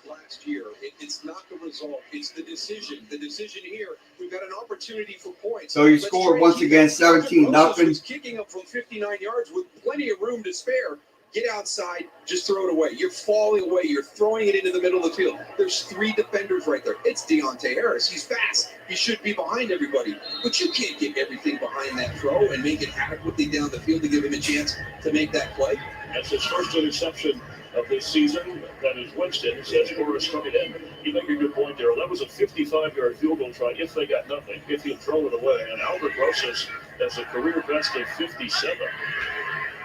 Speaker 7: Last year, it's not the result; it's the decision. The decision here, we've got an opportunity for points.
Speaker 1: So he scored once again, 17-0.
Speaker 7: Kicking up from 59 yards with plenty of room to spare. Get outside, just throw it away. You're falling away. You're throwing it into the middle of the field. There's three defenders right there. It's Deontay Harris. He's fast. He should be behind everybody. But you can't get everything behind that throw and make it adequately down the field to give him a chance to make that play.
Speaker 6: That's his first interception of this season. That is Winston. Says Horace coming in. You make a good point there. That was a 55-yard field goal try if they got nothing, if he'd throw it away. And Albert Rosas has a career best of 57.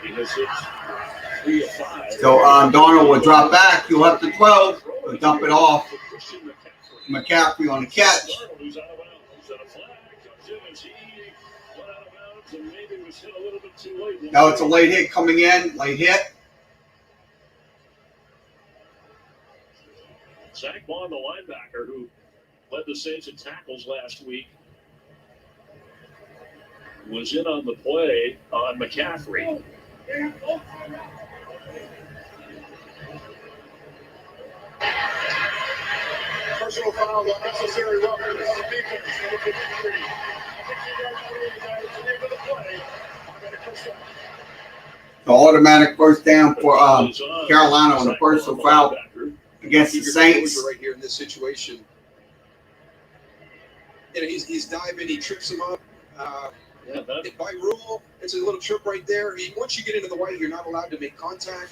Speaker 6: He has hit 3 of 5.
Speaker 1: So Darnold will drop back. He'll have to 12. He'll dump it off. McCaffrey on the catch.
Speaker 6: Who's out of bounds, and a flag comes in as he went out of bounds and maybe was hit a little bit too late.
Speaker 1: Now it's a late hit coming in. Late hit.
Speaker 6: Zach Bond, the linebacker, who led the Saints in tackles last week, was in on the play on McCaffrey.
Speaker 11: Personal foul, unnecessary roughness. Defense, number 53.
Speaker 1: The automatic first down for Carolina on the personal foul against the Saints.
Speaker 7: Right here in this situation. You know, he's diving, he trips him up. By rule, it's a little trip right there. Once you get into the white, you're not allowed to make contact.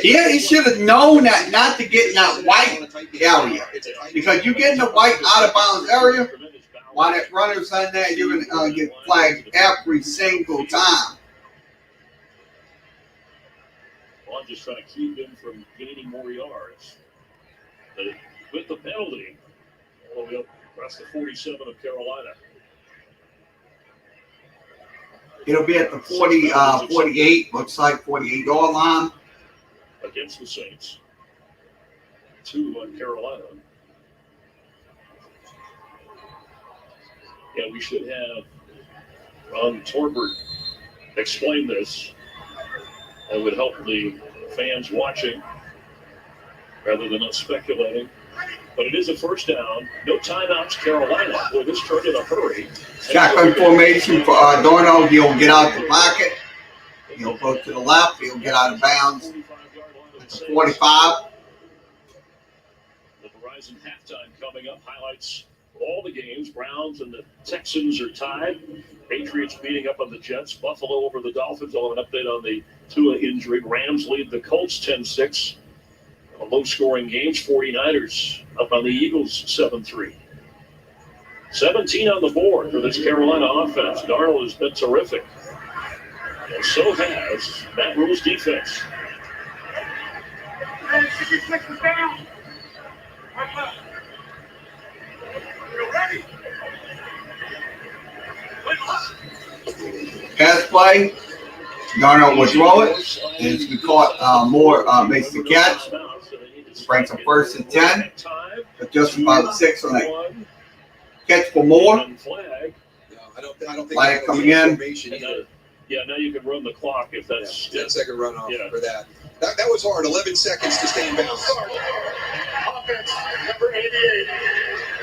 Speaker 1: Yeah, he should have known that not to get in that white area. Because you get in the white out of bounds area, while that runner's on there, you're going to get flagged every single time.
Speaker 6: Bond just trying to keep him from gaining more yards. But with the penalty, all the way up across the 47 of Carolina.
Speaker 1: It'll be at the 48, looks like 48-yard line.
Speaker 6: Against the Saints. 2 on Carolina. Yeah, we should have Ron Torbert explain this. That would help the fans watching rather than us speculating. But it is a first down. No timeouts, Carolina. Boy, this turned in a hurry.
Speaker 1: Shotgun formation for Darnold. He'll get out the pocket. He'll go to the left. He'll get out of bounds. It's 45.
Speaker 6: The Verizon halftime coming up. Highlights all the games. Browns and the Texans are tied. Patriots beating up on the Jets. Buffalo over the Dolphins. I'll have an update on the Tua injury. Rams lead the Colts 10-6. A low-scoring games. 49ers up on the Eagles 7-3. 17 on the board for this Carolina offense. Darnold has been terrific. And so has Matt Rule's defense.
Speaker 11: 66 is down. You're ready.
Speaker 1: Pass play. Darnold will throw it. And it's been caught. Moore makes the catch. Brings a 1st and 10. But just about 6 on that catch for Moore.
Speaker 7: I don't think
Speaker 1: Flag coming in.
Speaker 6: Yeah, now you can run the clock if that's
Speaker 7: 10-second runoff for that. That was hard. 11 seconds to stay in bounds.
Speaker 11: Offense, number 88.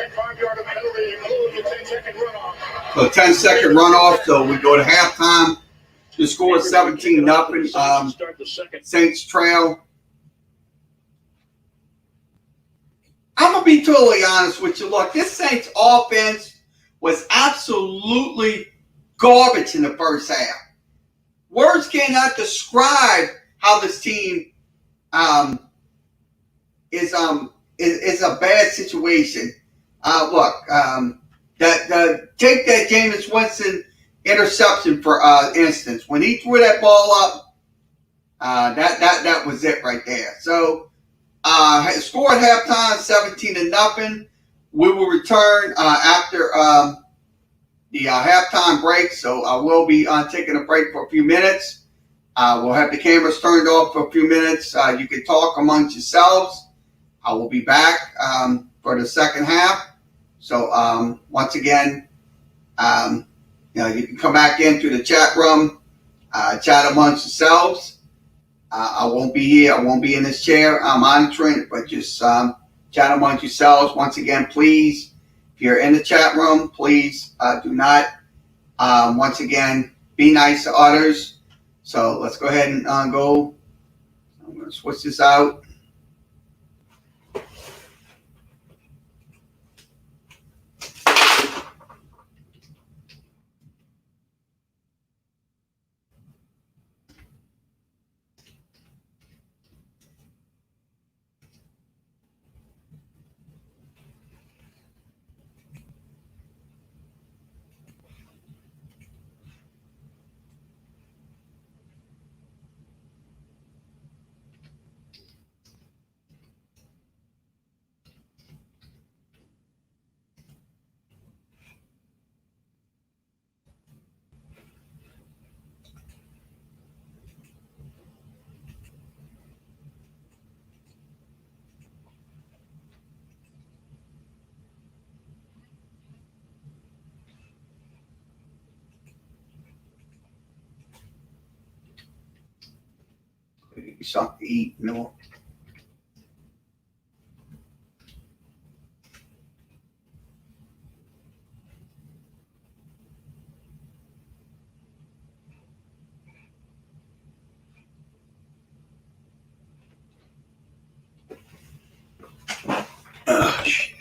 Speaker 11: And 5-yard penalty includes a 10-second runoff.
Speaker 1: So 10-second runoff. So we go to halftime. The score is 17-0. Saints trail. I'm going to be totally honest with you. Look, this Saints offense was absolutely garbage in the first half. Words cannot describe how this team is a bad situation. Take that Jameis Winston interception for instance. When he threw that ball up, that was it right there. So score at halftime 17-0. We will return after the halftime break. So I will be taking a break for a few minutes. We'll have the cameras turned off for a few minutes. You can talk amongst yourselves. I will be back for the second half. So once again, you can come back into the chat room, chat amongst yourselves. I won't be here. I won't be in this chair. I'm monitoring, but just chat amongst yourselves. Once again, please, if you're in the chat room, please do not, once again, be nice to others. So let's go ahead and go. I'm going to switch this out. me something to eat, you know. Shit.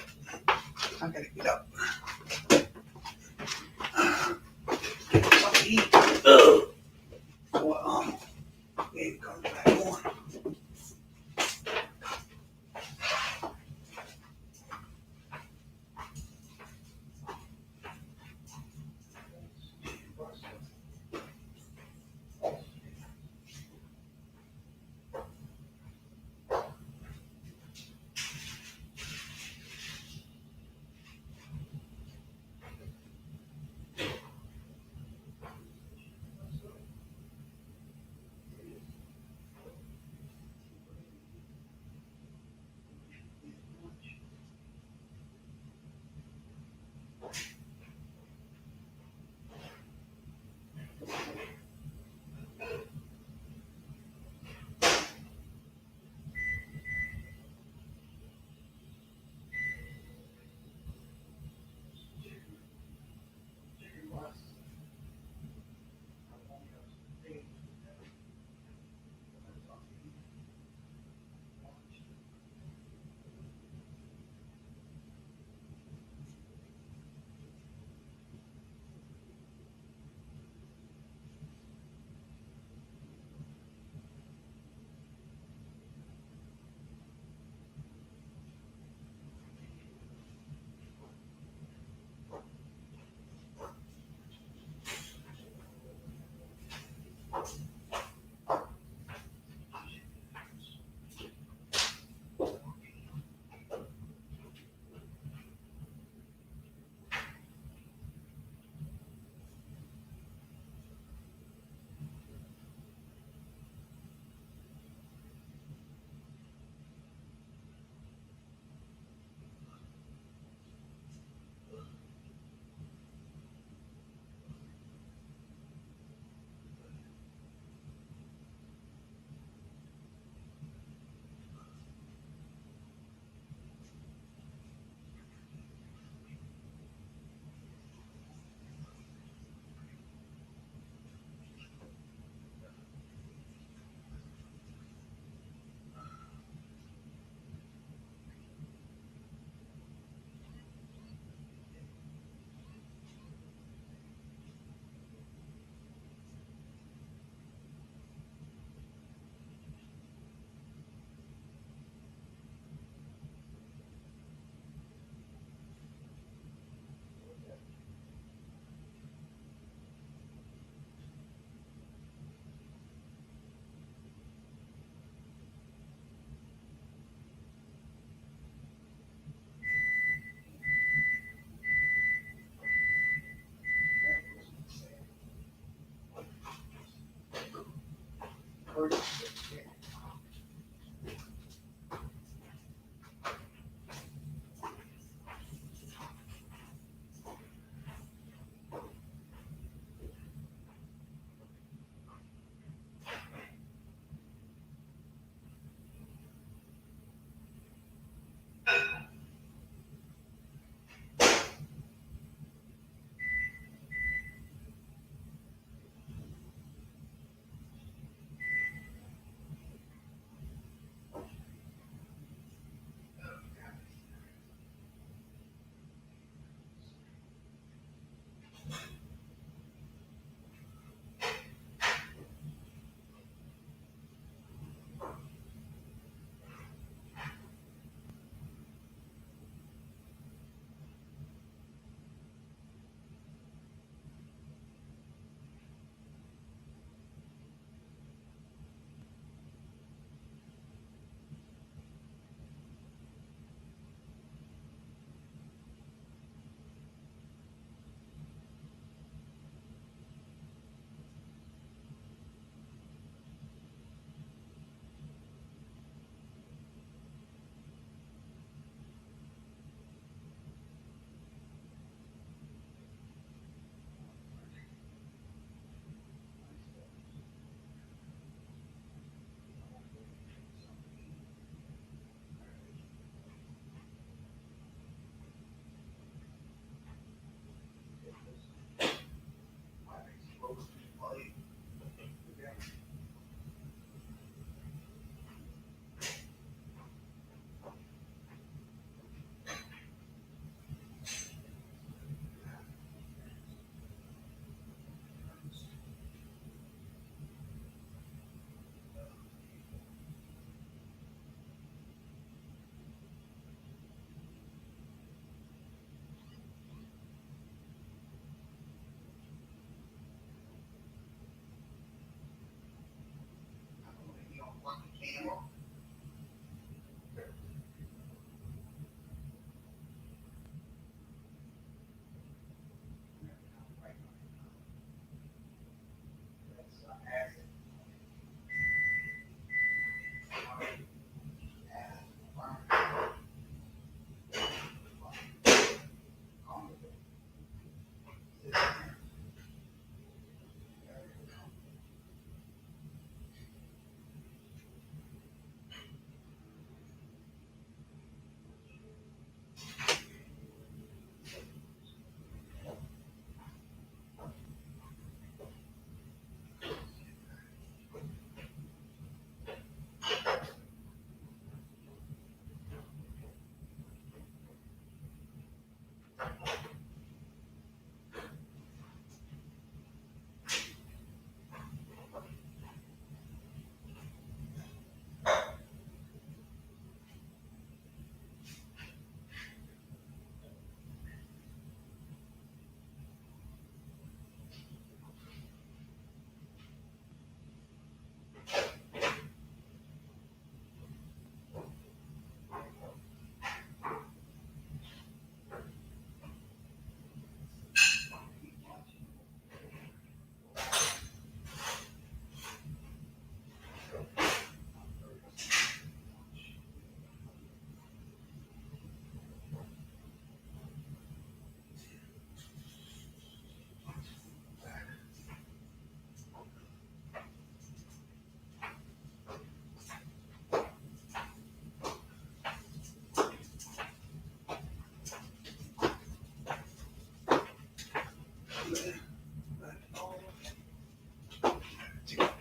Speaker 1: I gotta get up. Something to eat. So, game comes back on.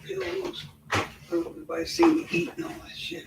Speaker 1: Pills. Everybody see me eating all that shit.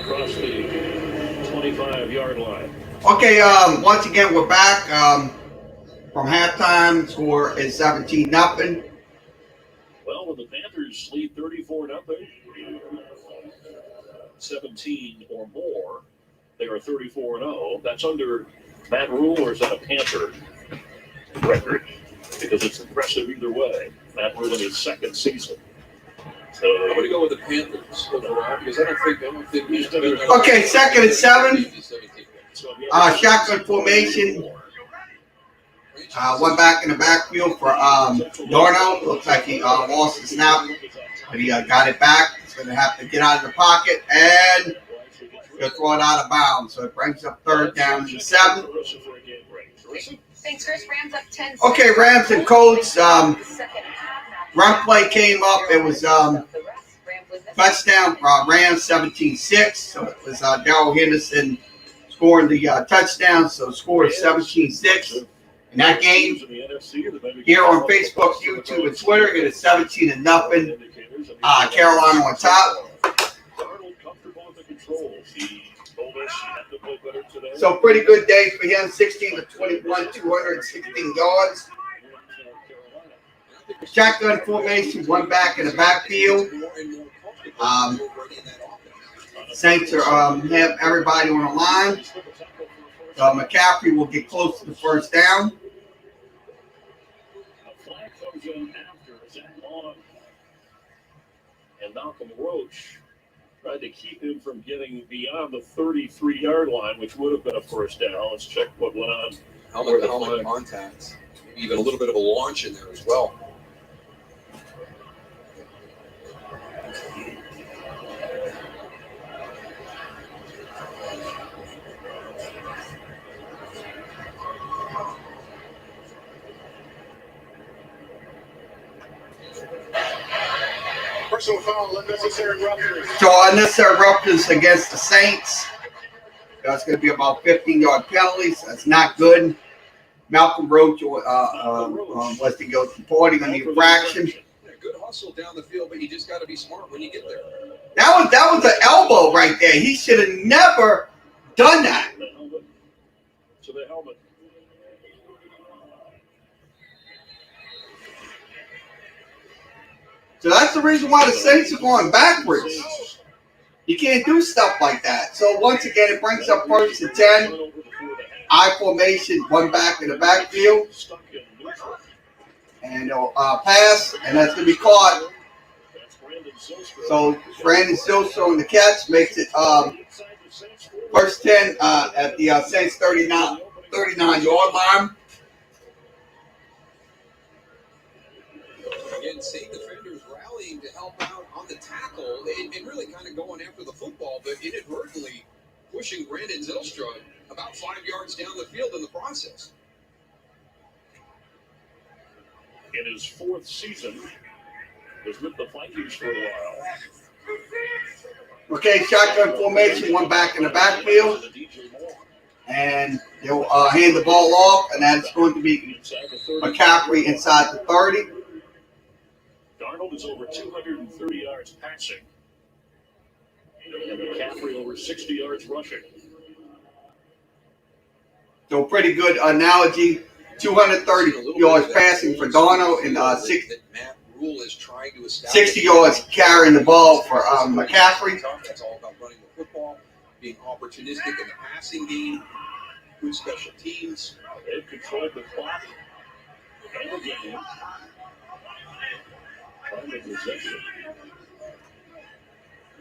Speaker 6: across the 25-yard line.
Speaker 1: Okay, once again, we're back from halftime. Score is 17-0.
Speaker 6: Well, when the Panthers lead 34-0, 17 or more, they are 34-0. That's under Matt Rule, or is that a Panther record? Because it's impressive either way. Matt Rule in his second season. So
Speaker 14: I'm going to go with the Panthers overall because I don't think he's been.
Speaker 1: Okay, 2nd and 7. Shotgun formation. One back in the backfield for Darno. Looks like he lost the snap, but he got it back. He's going to have to get out of the pocket and he'll throw it out of bounds. So it brings up 3rd down and 7.
Speaker 10: Thanks, Chris. Rams up 10.
Speaker 1: Okay, Rams and Colts. Run play came up. It was touchdown for Rams 17-6. So it was Darrell Henderson scoring the touchdown. So the score is 17-6 in that game. Here on Facebook, YouTube, and Twitter, it is 17-0. Carolina on top. So pretty good day for him. 16 of 21, 216 yards. Shotgun formation, one back in the backfield. Saints are have everybody on the line. McCaffrey will get close to the 1st down.
Speaker 6: And Malcolm Roach tried to keep him from getting beyond the 33-yard line, which would have been a 1st down. Let's check what went on.
Speaker 14: Helmet contact. Maybe even a little bit of a launch in there as well.
Speaker 11: Personal foul, unnecessary roughness.
Speaker 1: So unnecessary roughness against the Saints. That's going to be about 15-yard penalties. That's not good. Malcolm Roach was to go reporting on the infraction.
Speaker 14: Yeah, good hustle down the field, but you just got to be smart when you get there.
Speaker 1: That was an elbow right there. He should have never done that.
Speaker 6: So the helmet.
Speaker 1: So that's the reason why the Saints are going backwards. You can't do stuff like that. So once again, it brings up 1st and 10. I formation, one back in the backfield. And they'll pass, and that's going to be caught. So Brandon Silso on the catch makes it 1st 10 at the Saints 39-yard line.
Speaker 14: Again, Saint defenders rallying to help out on the tackle and really kind of going after the football, but inadvertently pushing Brandon Zylstra about 5 yards down the field in the process.
Speaker 6: In his 4th season, was with the Vikings for a while.
Speaker 1: Okay, shotgun formation, one back in the backfield. And they'll hand the ball off, and that's going to be McCaffrey inside the 30.
Speaker 6: Darnold is over 230 yards passing. And McCaffrey over 60 yards rushing.
Speaker 1: So pretty good analogy. 230 yards passing for Darnold and 60 yards carrying the ball for McCaffrey.
Speaker 14: That's all about running the football, being opportunistic in the passing game, good special teams.
Speaker 6: They've controlled the clock and the game. Primary possession.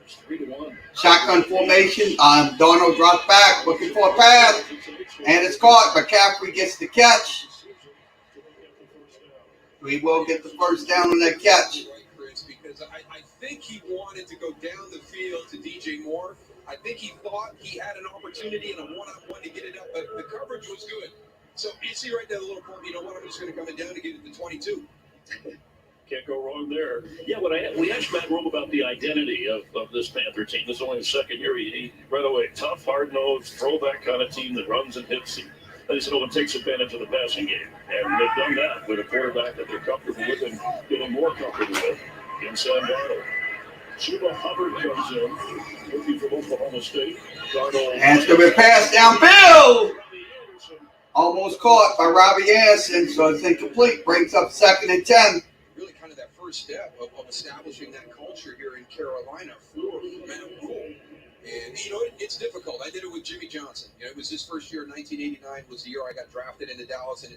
Speaker 6: It's 3-1.
Speaker 1: Shotgun formation. Darnold drops back, looking for a pass, and it's caught. McCaffrey gets the catch. We will get the 1st down on that catch.
Speaker 14: Because I think he wanted to go down the field to DJ Moore. I think he thought he had an opportunity and a one-on-one to get it up, but the coverage was good. So you see right there the little point, you know what, I'm just going to come down to get it to 22.
Speaker 6: Can't go wrong there. Yeah, when we asked Matt Rule about the identity of this Panther team, this is only his 2nd year, he right away, tough, hard-nosed, throwback kind of team that runs and hits. And he said, and takes advantage of the passing game. And they've done that with a quarterback that they're comfortable with and getting more comfortable with in Sam Darnold. Chuba Hubbard comes in, looking from Oklahoma State.
Speaker 1: And it's going to be a pass downfield. Almost caught by Robbie Anderson, so it's incomplete. Brings up 2nd and 10.
Speaker 7: Really kind of that first step of establishing that culture here in Carolina for Matt Rule. And, you know, it's difficult. I did it with Jimmy Johnson. You know, it was his first year in 1989 was the year I got drafted into Dallas, and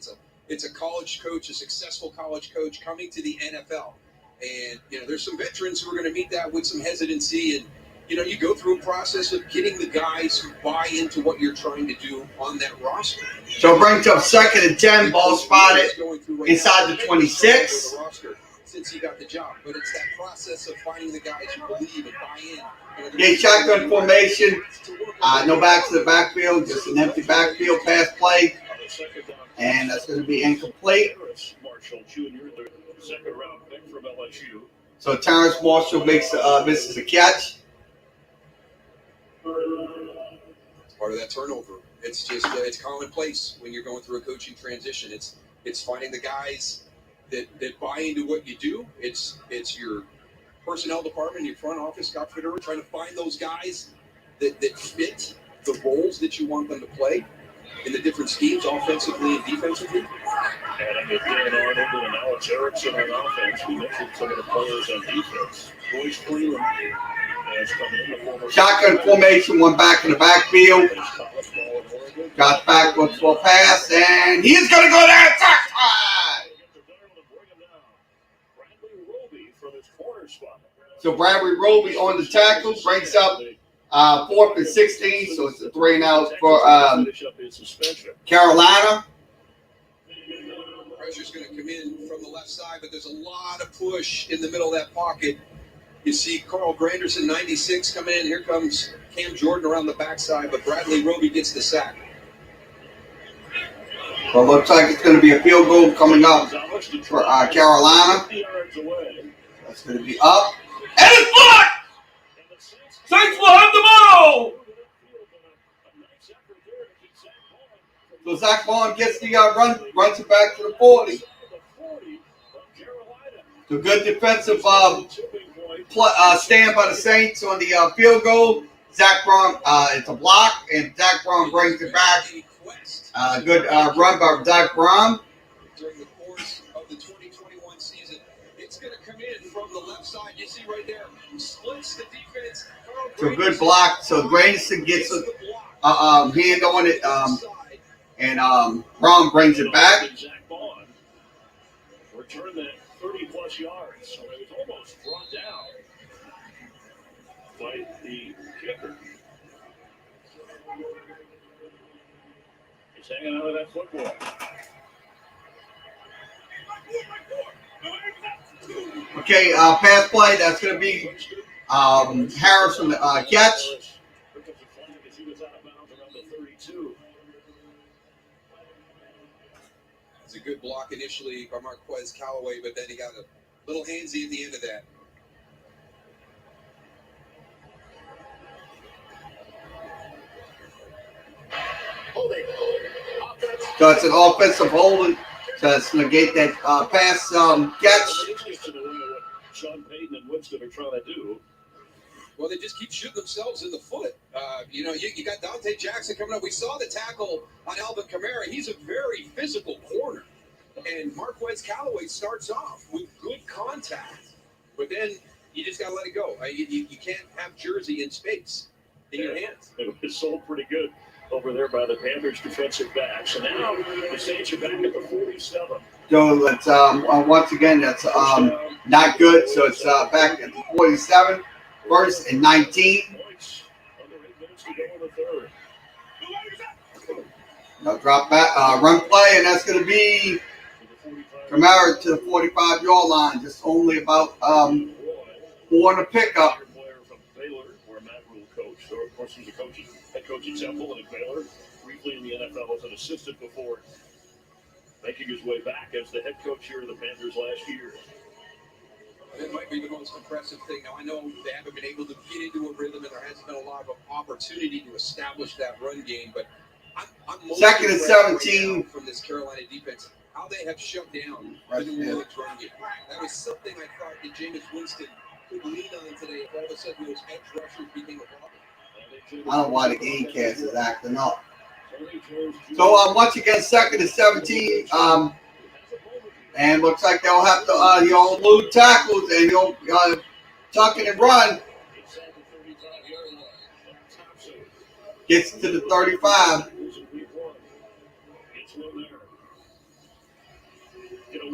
Speaker 7: it's a college coach, a successful college coach coming to the NFL. And, you know, there's some veterans who are going to meet that with some hesitancy. And, you know, you go through a process of getting the guys who buy into what you're trying to do on that roster.
Speaker 1: So it brings up 2nd and 10, ball spotted inside the 26.
Speaker 7: Since he got the job, but it's that process of finding the guys who believe and buy in.
Speaker 1: Okay, shotgun formation. No back to the backfield, just an empty backfield pass play. And that's going to be incomplete. So Terrence Marshall misses a catch.
Speaker 7: It's part of that turnover. It's just it's commonplace when you're going through a coaching transition. It's finding the guys that buy into what you do. It's your personnel department, your front office, Scott Fitterer, trying to find those guys that fit the roles that you want them to play in the different schemes, offensively and defensively.
Speaker 6: Adding it Dan Arnold and Alex Erickson on offense. We mentioned some of the players on defense. Royce Freeland has come in. The former
Speaker 1: Shotgun formation, one back in the backfield. Got backwards for a pass, and he's going to go down. So Bradley Roby on the tackle brings up 4th and 16, so it's a 3-and-out for Carolina.
Speaker 7: Pressure's going to come in from the left side, but there's a lot of push in the middle of that pocket. You see Carl Granderson, 96, coming in. Here comes Cam Jordan around the backside, but Bradley Roby gets the sack.
Speaker 1: Well, looks like it's going to be a field goal coming up for Carolina. That's going to be up. And it's blocked! Saints will have the ball! So Zach Vaughn gets the runs it back to the 40. So good defensive stand by the Saints on the field goal. Zach Vaughn, it's a block, and Zach Vaughn brings it back. Good run by Zach Vaughn.
Speaker 7: During the course of the 2021 season, it's going to come in from the left side. You see right there, splits the defense.
Speaker 1: So good block. So Grayson gets a hand on it, and Brown brings it back.
Speaker 6: Return that 30-plus yards. So it was almost brought down by the kicker. He's hanging out of that football.
Speaker 1: Okay, pass play. That's going to be Harris from the catch.
Speaker 7: It's a good block initially by Marquez Callaway, but then he got a little handsy at the end of that.
Speaker 1: So it's an offensive holding to negate that pass catch.
Speaker 6: Sean Payton and Winston are trying to do.
Speaker 7: Well, they just keep shooting themselves in the foot. You got Dante Jackson coming up. We saw the tackle on Alvin Kamara. He's a very physical corner. And Marquez Callaway starts off with good contact. But then you just got to let it go. You can't have jersey in space in your hands.
Speaker 6: It was sold pretty good over there by the Panthers defensive backs. And now the Saints are back at the 47.
Speaker 1: So that's once again that's not good. So it's back at the 47, 1st and 19. No drop back, run play, and that's going to be Kamara to the 45-yard line. Just only about 4 in the pickup.
Speaker 6: Where Matt Rule coached. So of course, he was a head coach example in Baylor, briefly in the NFL as an assistant before making his way back as the head coach here of the Panthers last year.
Speaker 7: It might be the most impressive thing. Now, I know they haven't been able to get into a rhythm, and there hasn't been a lot of opportunity to establish that run game, but I'm most
Speaker 1: 2nd and 17
Speaker 7: right from this Carolina defense, how they have shut down the New Orleans run game. That was something I thought that Jameis Winston could lean on today if all of a sudden those edge rushers became a problem.
Speaker 1: I don't know why the game cast is acting up. So once again, 2nd and 17. And looks like they'll have to lose tackles and tuck it and run. Gets to the 35.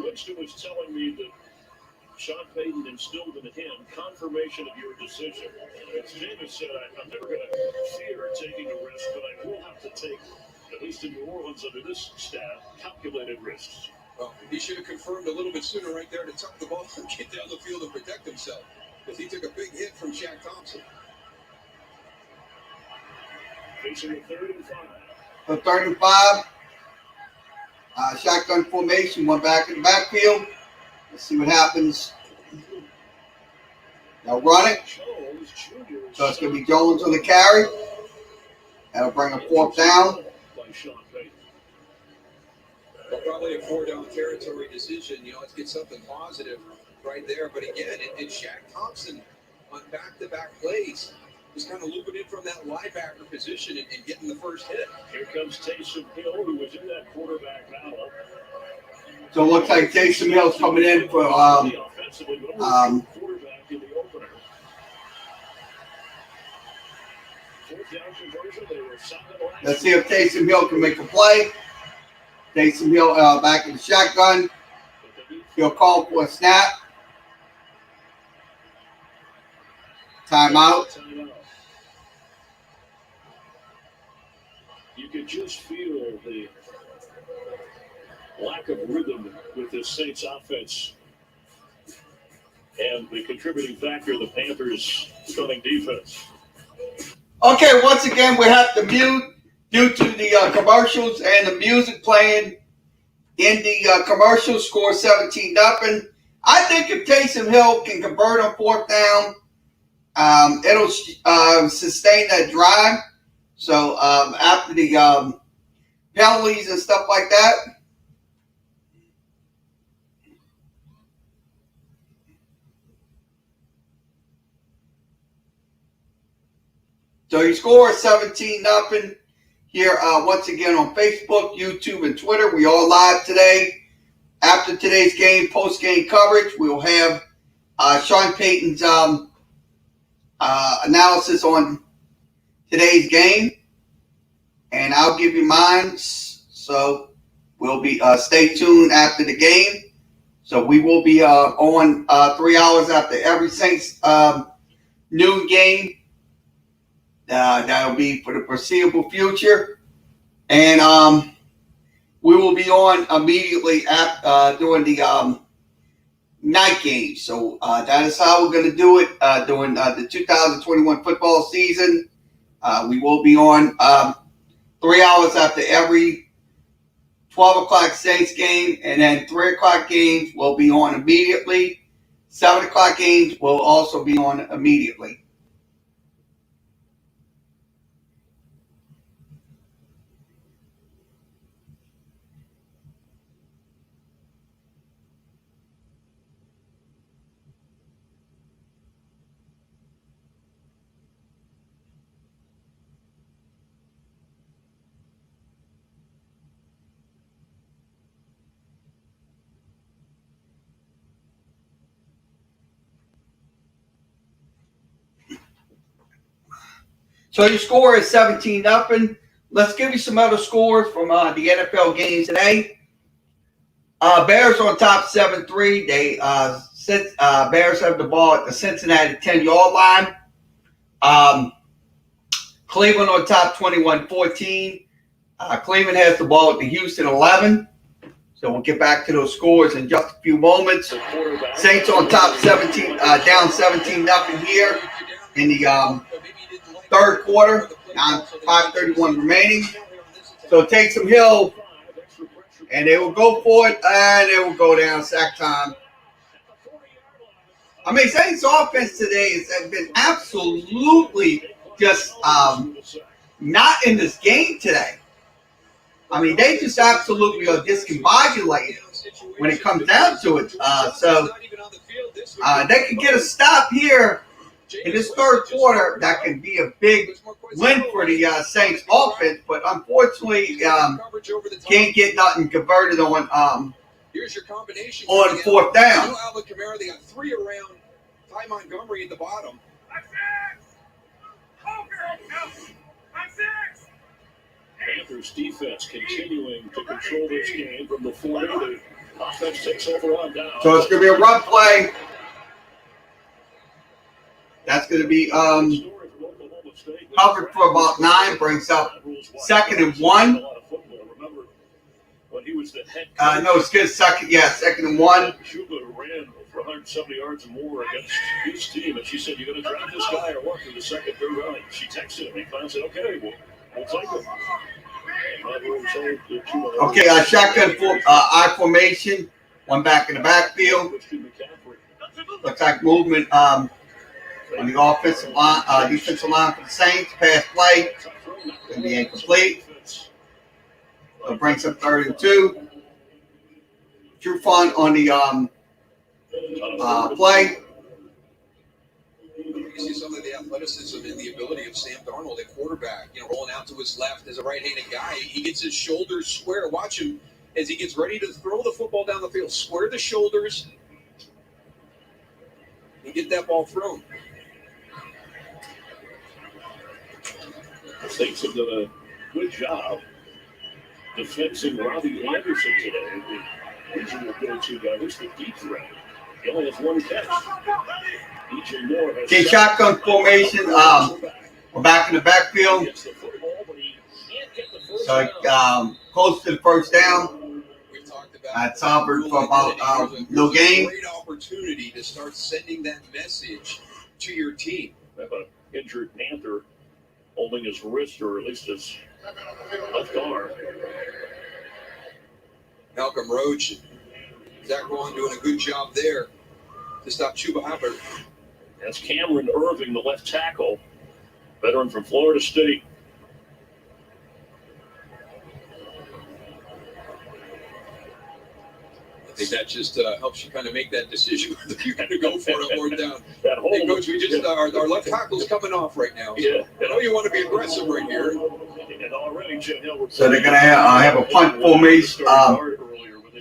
Speaker 6: Winston was telling me that Sean Payton instilled in him confirmation of your decision. As Jameis said, I'm never going to fear taking a risk, but I will have to take, at least in New Orleans under this staff, calculated risks.
Speaker 7: Well, he should have confirmed a little bit sooner right there to tuck the ball and get down the field and protect himself, because he took a big hit from Shaq Thompson.
Speaker 6: Facing a 3rd and 5.
Speaker 1: So 3rd and 5. Shotgun formation, one back in the backfield. Let's see what happens. They'll run it. So it's going to be Jones on the carry. That'll bring a 4th down.
Speaker 7: Well, probably a 4-down territory decision. Let's get something positive right there. But again, it's Shaq Thompson on back-to-back plays. Just kind of looping in from that linebacker position and getting the first hit.
Speaker 6: Here comes Taysom Hill, who was in that quarterback battle.
Speaker 1: So it looks like Taysom Hill's coming in for
Speaker 6: quarterback in the opener. 4th down conversion. They were solid last.
Speaker 1: Let's see if Taysom Hill can make a play. Taysom Hill back in the shotgun. He'll call for a snap. Timeout.
Speaker 6: You could just feel the lack of rhythm with this Saints offense and the contributing factor, the Panthers' stunning defense.
Speaker 1: Okay, once again, we have to mute due to the commercials and the music playing in the commercial. Score 17-0. I think if Taysom Hill can convert on 4th down, it'll sustain that drive. So after the penalties and stuff like that, so you score 17-0 here once again on Facebook, YouTube, and Twitter. We are live today. After today's game, post-game coverage, we'll have Sean Payton's analysis on today's game, and I'll give you mine. So we'll be stay tuned after the game. So we will be on 3 hours after every Saints noon game. That'll be for the foreseeable future, and we will be on immediately after during the night game. So that is how we're going to do it during the 2021 football season. We will be on 3 hours after every 12 o'clock Saints game, and then 3 o'clock games will be on immediately. 7 o'clock games will also be on immediately. So your score is 17-0. Let's give you some other scores from the NFL games today. Bears on top 7-3. Bears have the ball at the Cincinnati 10-yard line. Cleveland on top 21-14. Cleveland has the ball at the Houston 11. So we'll get back to those scores in just a few moments. Saints on top 17, down 17-0 here in the third quarter. Now 5:31 remaining. So Taysom Hill, and they will go for it, and they will go down sack time. I mean, Saints offense today has been absolutely just not in this game today. I mean, they just absolutely are discombobulated when it comes down to it. So They can get a stop here in this third quarter. That can be a big win for the Saints offense, but unfortunately, can't get nothing converted on
Speaker 7: Here's your combination.
Speaker 1: on fourth down.
Speaker 7: No Alvin Kamara. They got 3 around Ty Montgomery at the bottom.
Speaker 6: Panthers defense continuing to control this game from the 40. The offense takes over on down.
Speaker 1: So it's going to be a run play. That's going to be covered for about 9, brings up 2nd and 1. No, it's good. Second and 1.
Speaker 6: Shuba ran for 170 yards and more against his team, and she said, "You're going to draft this guy or what?" For the second, third round, she texted him. He finally said, "Okay, we'll take him."
Speaker 1: Okay, shotgun I formation. One back in the backfield. Looks like movement on the offensive line, defensive line for the Saints. Pass play. Going to be incomplete. So it brings up 3rd and 2. True fun on the play.
Speaker 7: You see some of the athleticism and the ability of Sam Darnold at quarterback, rolling out to his left as a right-handed guy. He gets his shoulders square. Watch him as he gets ready to throw the football down the field. Square the shoulders and get that ball thrown.
Speaker 6: The Saints have done a good job defending Robbie Anderson today. The usual go-to guy. Who's the deep threat? He only has 1 catch.
Speaker 1: Okay, shotgun formation. We're back in the backfield. So close to the first down. It's Auburn for about no gain.
Speaker 7: Great opportunity to start sending that message to your team.
Speaker 6: Have an injured Panther holding his wrist, or at least his left arm.
Speaker 7: Malcolm Roach and Zach Vaughn doing a good job there to stop Chuba Hubbard.
Speaker 6: That's Cameron Irving, the left tackle, veteran from Florida State.
Speaker 7: I think that just helps you kind of make that decision whether you're going to go for it or down.
Speaker 6: Hey,
Speaker 7: Coach, our left tackle's coming off right now.
Speaker 6: Yeah.
Speaker 7: I know you want to be aggressive right here.
Speaker 6: And already Jim Hill.
Speaker 1: So they're going to have a punt formation.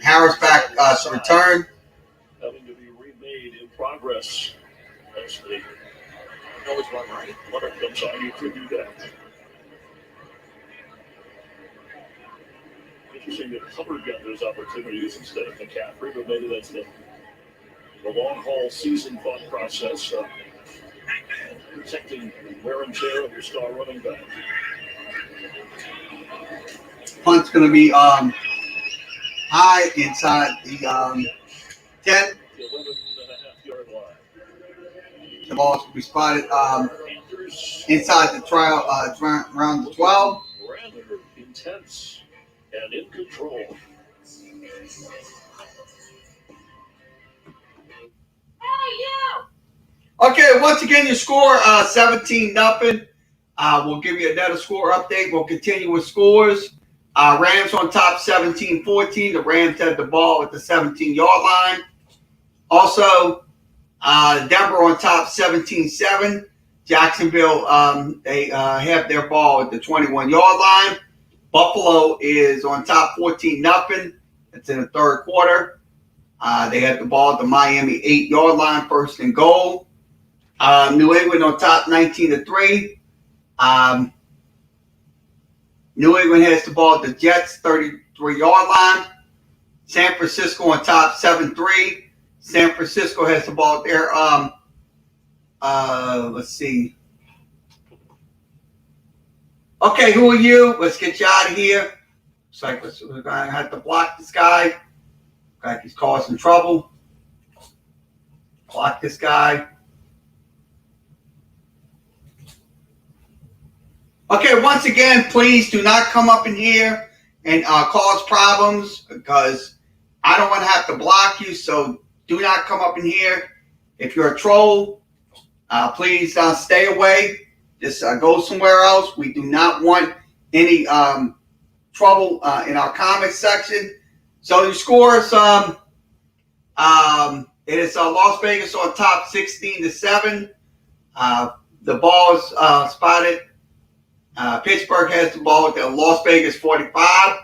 Speaker 1: Harris back to return.
Speaker 6: Having to be remade in progress. As the
Speaker 7: always run right.
Speaker 6: runner comes on, you could do that. Interesting that Hubbard got those opportunities instead of McCaffrey, but maybe that's the long haul season thought process. Protecting wear and tear of your star running back.
Speaker 1: Punt's going to be high inside the 10.
Speaker 6: Yard line.
Speaker 1: The ball's going to be spotted inside the trial around the 12.
Speaker 6: Rather intense and in control.
Speaker 1: Okay, once again, your score 17-0. We'll give you another score update. We'll continue with scores. Rams on top 17-14. The Rams had the ball at the 17-yard line. Also, Denver on top 17-7. Jacksonville, they have their ball at the 21-yard line. Buffalo is on top 14-0. It's in the third quarter. They had the ball at the Miami 8-yard line, 1st and goal. New England on top 19-3. New England has the ball at the Jets 33-yard line. San Francisco on top 7-3. San Francisco has the ball there. Let's see. Okay, who are you? Let's get you out of here. Looks like we're going to have to block this guy. Looks like he's causing trouble. Block this guy. Okay, once again, please do not come up in here and cause problems because I don't want to have to block you, so do not come up in here. If you're a troll, please stay away. Just go somewhere else. We do not want any trouble in our comment section. So your scores, It is Las Vegas on top, 16-7. The ball is spotted. Pittsburgh has the ball at Las Vegas 45.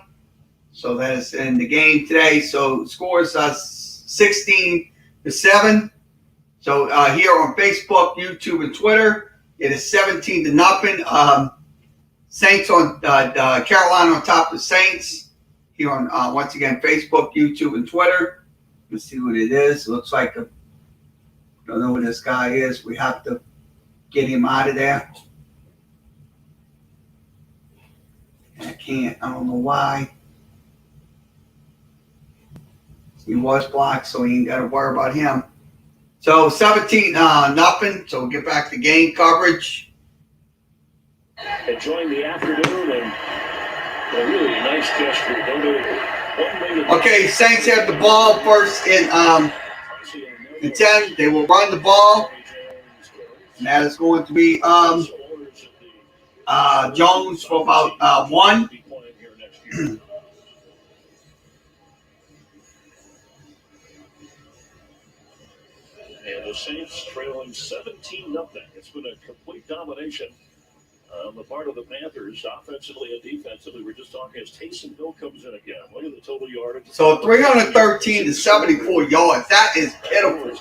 Speaker 1: So that is in the game today. So scores 16-7. So here on Facebook, YouTube, and Twitter, it is 17-0. Saints on Carolina on top of the Saints. Here on once again Facebook, YouTube, and Twitter. Let's see what it is. It looks like don't know who this guy is. We have to get him out of there. I can't. I don't know why. He was blocked, so he ain't got to worry about him. So 17-0. So we'll get back to game coverage.
Speaker 6: Enjoying the afternoon and a really nice gesture.
Speaker 1: Okay, Saints have the ball first in 10. They will run the ball. And that is going to be Jones for about 1.
Speaker 6: And the Saints trailing 17-0. It's been a complete domination on the part of the Panthers, offensively and defensively. We're just talking as Taysom Hill comes in again. Look at the total yardage.
Speaker 1: So 313 to 74 yards. That is pitiful.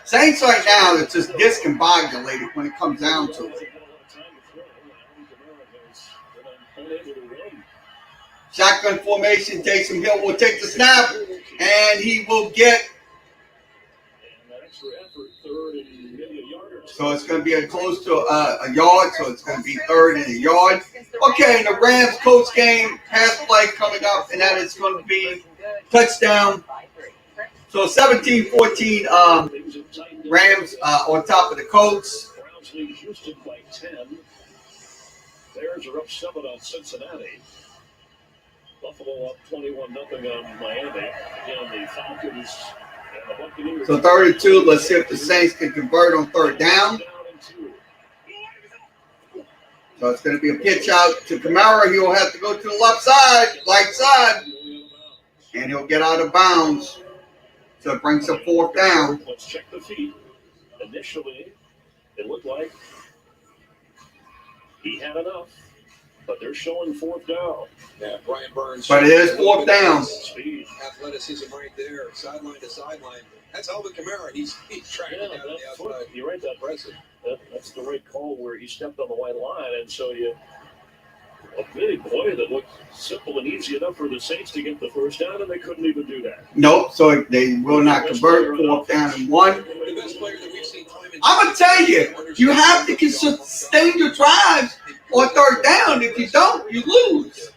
Speaker 1: Saints right now, it's just discombobulated when it comes down to it. Shotgun formation. Taysom Hill will take the snap, and he will get. So it's going to be close to a yard, so it's going to be 3rd and a yard. Okay, the Rams coach game, pass play coming up, and that is going to be touchdown. So 17-14, Rams on top of the Colts.
Speaker 6: Browns lead Houston by 10. Bears are up 7 on Cincinnati. Buffalo up 21-0 on Miami. Again, the Falcons.
Speaker 1: So 3rd and 2. Let's see if the Saints can convert on 3rd down. So it's going to be a pitch out to Kamara. He'll have to go to the left side, right side, and he'll get out of bounds. So it brings up 4th down.
Speaker 6: Let's check the feet. Initially, it looked like he had enough, but they're showing 4th down.
Speaker 14: Yeah, Brian Burns.
Speaker 1: But it is 4th down.
Speaker 6: Speed.
Speaker 14: Athleticism right there, sideline to sideline. That's Alvin Kamara. He's tracking down the outside.
Speaker 6: You're right. That's the right call where he stepped on the white line, and so a big play that looked simple and easy enough for the Saints to get the 1st down, and they couldn't even do that.
Speaker 1: Nope. So they will not convert. 4th down and 1.
Speaker 14: The best player that we've seen time and
Speaker 1: I'm gonna tell you, you have to sustain your drives on 3rd down. If you don't, you lose.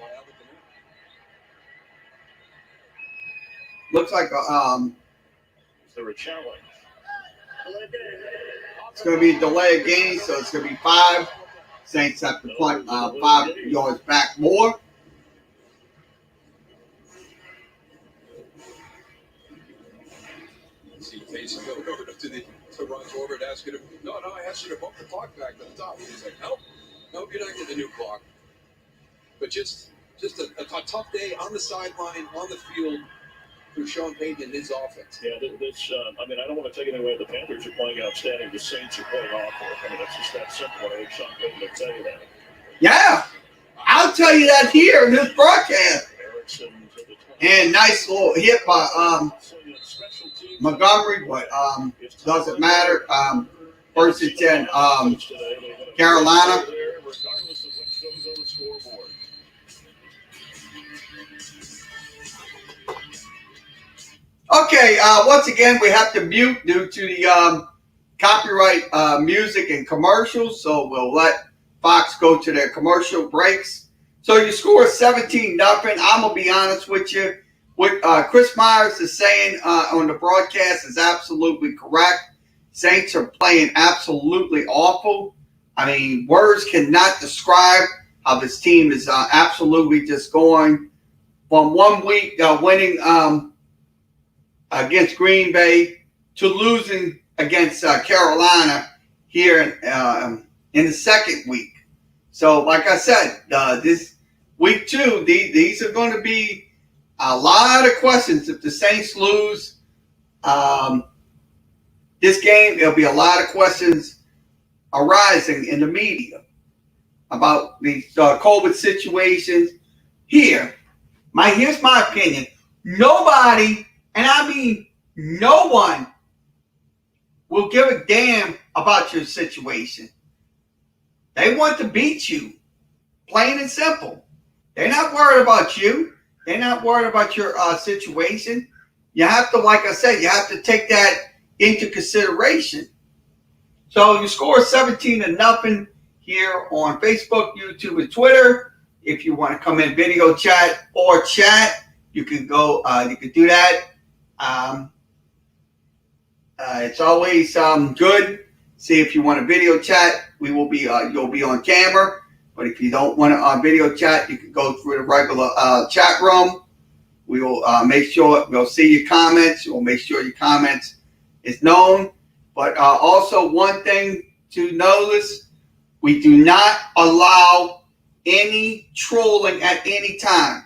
Speaker 1: Looks like
Speaker 6: They're a challenge.
Speaker 1: it's going to be a delay of game, so it's going to be 5. Saints have to punt 5 yards back more.
Speaker 14: see Taysom go over to Ron's Orbit asking him, no, I asked you to bump the clock back to the top. And he's like, nope, you're not getting a new clock. But just a tough day on the sideline, on the field for Sean Payton and his offense.
Speaker 6: Yeah, I don't want to take anything away. The Panthers are playing outstanding. The Saints are playing awful. I mean, that's just that simple. I think Sean Payton will tell you that.
Speaker 1: Yeah, I'll tell you that here in this broadcast. And nice little hit by Montgomery, but doesn't matter. First and 10, Carolina. Okay, once again, we have to mute due to the copyright music and commercials, so we'll let Fox go to their commercial breaks. So you score 17-0. I'm going to be honest with you. What Chris Myers is saying on the broadcast is absolutely correct. Saints are playing absolutely awful. I mean, words cannot describe how this team is absolutely just going from 1 week winning against Green Bay to losing against Carolina here in the 2nd week. So, like I said, this week 2, these are going to be a lot of questions if the Saints lose. this game, there'll be a lot of questions arising in the media about the COVID situations. Here's my opinion. Nobody, and I mean no one, will give a damn about your situation. They want to beat you, plain and simple. They're not worried about you. They're not worried about your situation. You have to, like I said, you have to take that into consideration. So you score 17-0 here on Facebook, YouTube, and Twitter. If you want to come in video chat or chat, you can go. You can do that. It's always good. See, if you want a video chat, we will be. You'll be on camera. But if you don't want a video chat, you can go through the regular chat room. We will make sure we'll see your comments. We'll make sure your comments is known. But also one thing to notice, we do not allow any trolling at any time.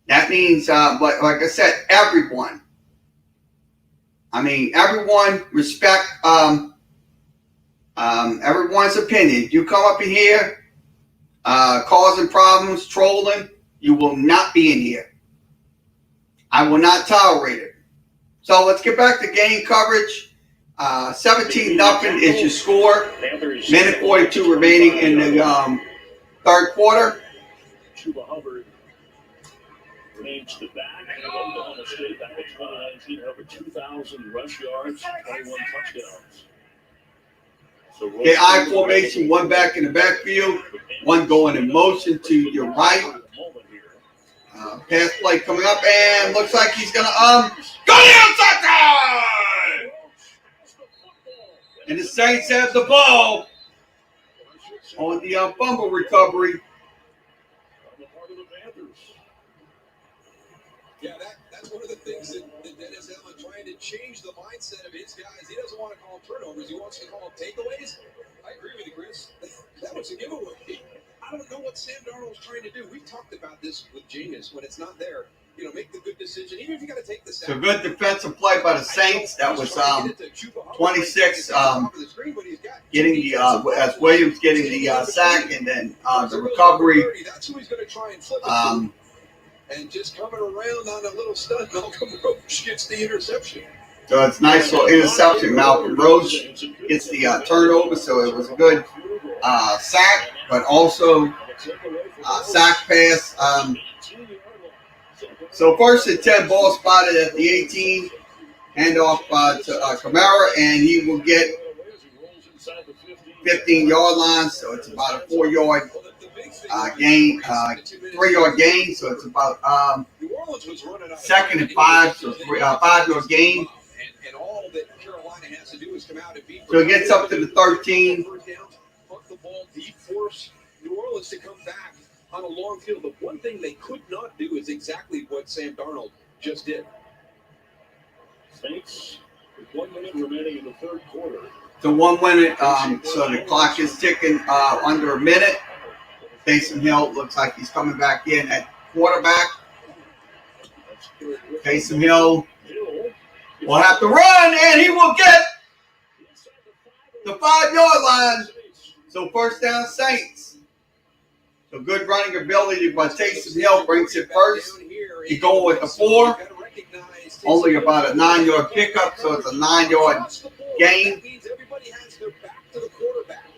Speaker 1: That means, like I said, everyone. I mean, everyone respect everyone's opinion. You come up in here causing problems, trolling, you will not be in here. I will not tolerate it. So let's get back to game coverage. 17-0 is your score. Minute 42 remaining in the third quarter.
Speaker 6: Chuba Hubbard remains the back. Oklahoma State back in 2019, over 2,000 rush yards, 21 touchdowns.
Speaker 1: Okay, I formation, one back in the backfield, one going in motion to your right. Pass play coming up, and looks like he's gonna go the outside side. And the Saints have the ball on the fumble recovery.
Speaker 7: Yeah, that's one of the things that Dennis Allen trying to change the mindset of his guys. He doesn't want to call them turnovers. He wants to call them takeaways. I agree with you, Chris. That was a giveaway. I don't know what Sam Darnold's trying to do. We've talked about this with Genius. When it's not there, make the good decision. Even if you got to take the sack.
Speaker 1: It's a good defensive play by the Saints. That was 26 getting the as Williams getting the sack, and then the recovery.
Speaker 7: That's who he's going to try and flip it to. And just coming around on a little stunt, Malcolm Roach gets the interception.
Speaker 1: So it's nice little interception. Malcolm Roach gets the turnover, so it was a good sack, but also sack pass. So first and 10, ball spotted at the 18, handoff to Kamara, and he will get 15-yard line, so it's about a 4-yard gain, 3-yard gain, so it's about 2nd and 5, so 5-yard gain.
Speaker 7: And all that Carolina has to do is come out and beat.
Speaker 1: So it gets up to the 13.
Speaker 7: Put the ball deep, force New Orleans to come back on a long field. The one thing they could not do is exactly what Sam Darnold just did.
Speaker 6: Saints with 1 minute remaining in the third quarter.
Speaker 1: So 1 minute, so the clock is ticking under a minute. Taysom Hill looks like he's coming back in at quarterback. Taysom Hill will have to run, and he will get the 5-yard line. So first down, Saints. So good running ability by Taysom Hill brings it first. He going with the 4. Only about a 9-yard pickup, so it's a 9-yard gain.
Speaker 7: Everybody has their back to the quarterback.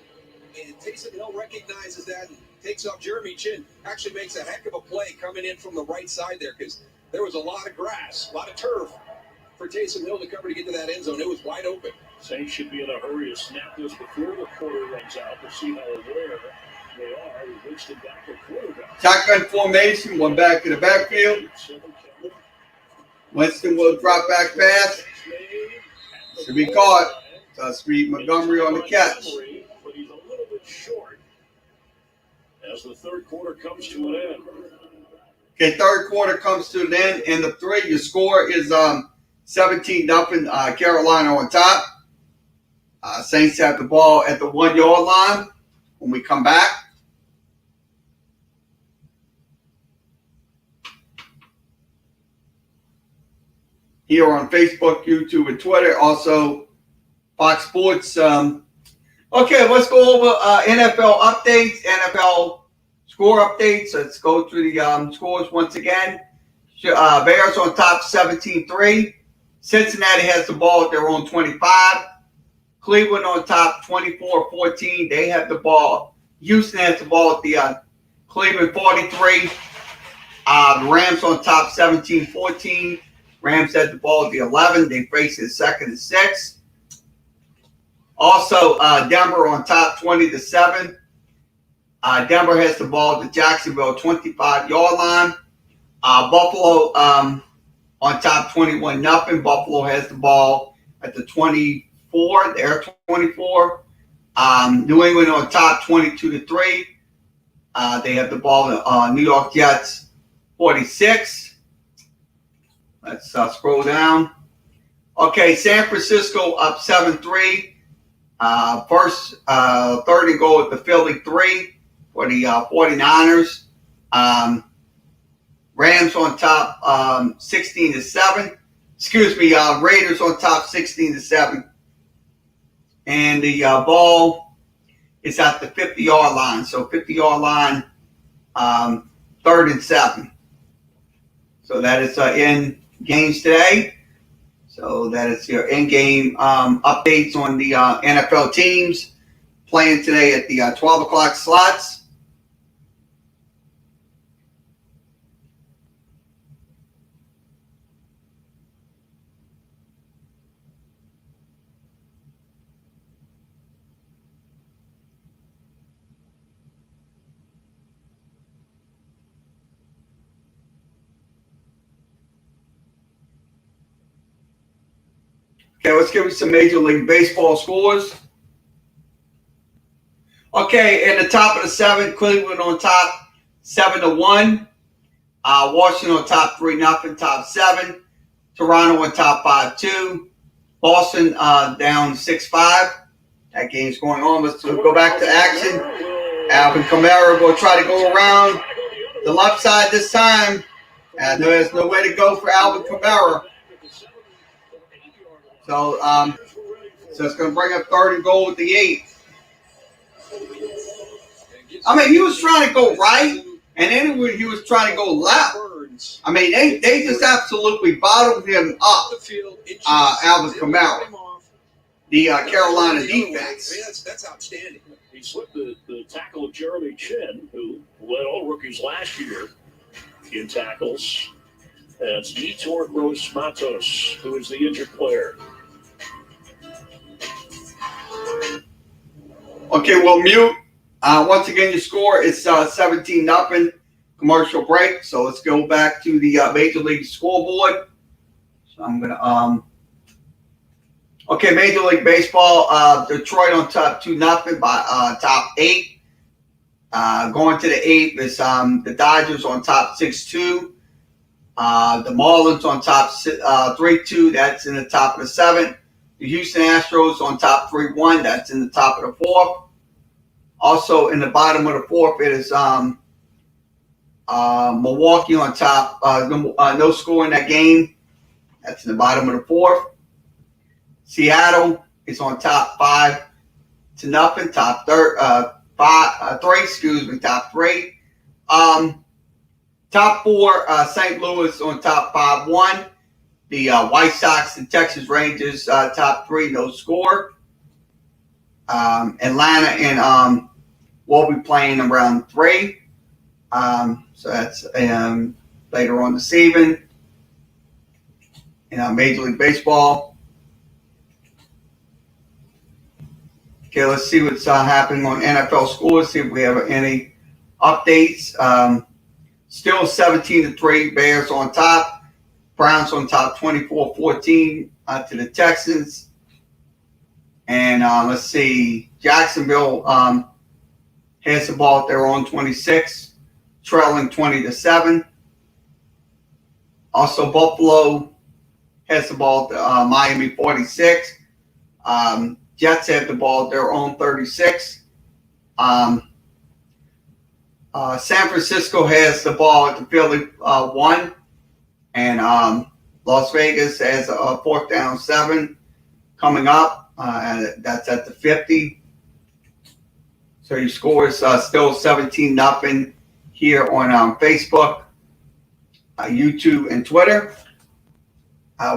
Speaker 7: And Taysom Hill recognizes that and takes off Jeremy Chin. Actually makes a heck of a play coming in from the right side there, because there was a lot of grass, a lot of turf for Taysom Hill to cover to get to that end zone. It was wide open.
Speaker 6: Saints should be in a hurry to snap this before the quarter runs out to see how aware they are. Winston back to quarterback.
Speaker 1: Shotgun formation, one back in the backfield. Winston will drop back pass. Should be caught. Speed Montgomery on the catch.
Speaker 6: But he's a little bit short as the third quarter comes to an end.
Speaker 1: Okay, third quarter comes to an end. In the 3, your score is 17-0. Carolina on top. Saints have the ball at the 1-yard line when we come back. here on Facebook, YouTube, and Twitter. Also, Fox Sports. Okay, let's go over NFL updates, NFL score updates. Let's go through the scores once again. Bears on top 17-3. Cincinnati has the ball at their own 25. Cleveland on top 24-14. They have the ball. Houston has the ball at the Cleveland 43. The Rams on top 17-14. Rams had the ball at the 11. They face it 2nd and 6. Also, Denver on top 20-7. Denver has the ball at the Jacksonville 25-yard line. Buffalo on top 21-0. Buffalo has the ball at the 24. They're 24. New England on top 22-3. They have the ball at New York Jets 46. Let's scroll down. Okay, San Francisco up 7-3. First, 3rd and goal at the Philly 3 for the 49ers. Rams on top 16-7. Excuse me, Raiders on top 16-7. And the ball is at the 50-yard line. So 50-yard line, 3rd and 7. So that is in games today. So that is your in-game updates on the NFL teams playing today at the 12 o'clock slots. Okay, let's give you some Major League Baseball scores. Okay, in the top of the 7th, Cleveland on top 7-1. Washington on top 3-0, top 7. Toronto on top 5-2. Boston down 6-5. That game's going on. Let's go back to action. Alvin Kamara will try to go around the left side this time. There's no way to go for Alvin Kamara. So it's going to bring up 3rd and goal with the 8. I mean, he was trying to go right, and then he was trying to go left. I mean, they just absolutely bottled him up, Alvin Kamara, the Carolina defense.
Speaker 6: That's outstanding. He slipped the tackle of Jeremy Chin, who led all rookies last year in tackles. That's Vitor Gross Matos, who is the injured player.
Speaker 1: Okay, well, mute. Once again, your score is 17-0. Commercial break. So let's go back to the Major League scoreboard. So I'm gonna Okay, Major League Baseball. Detroit on top 2-0 by top 8. Going to the 8th is the Dodgers on top 6-2. The Marlins on top 3-2. That's in the top of the 7th. The Houston Astros on top 3-1. That's in the top of the 4th. Also in the bottom of the 4th, it is Milwaukee on top. No score in that game. That's in the bottom of the 4th. Seattle is on top 5-0. Top 3. Top 3. Top 4. St. Louis on top 5-1. The White Sox and Texas Rangers top 3, no score. Atlanta and will be playing around 3. So that's later on this evening in Major League Baseball. Okay, let's see what's happening on NFL scores. See if we have any updates. Still 17-3, Bears on top. Browns on top 24-14 to the Texans. And let's see, Jacksonville has the ball at their own 26, trailing 20-7. Also, Buffalo has the ball at Miami 46. Jets have the ball at their own 36. San Francisco has the ball at the Philly 1. And Las Vegas has a 4th down 7 coming up. And that's at the 50. So your score is still 17-0 here on Facebook, YouTube, and Twitter.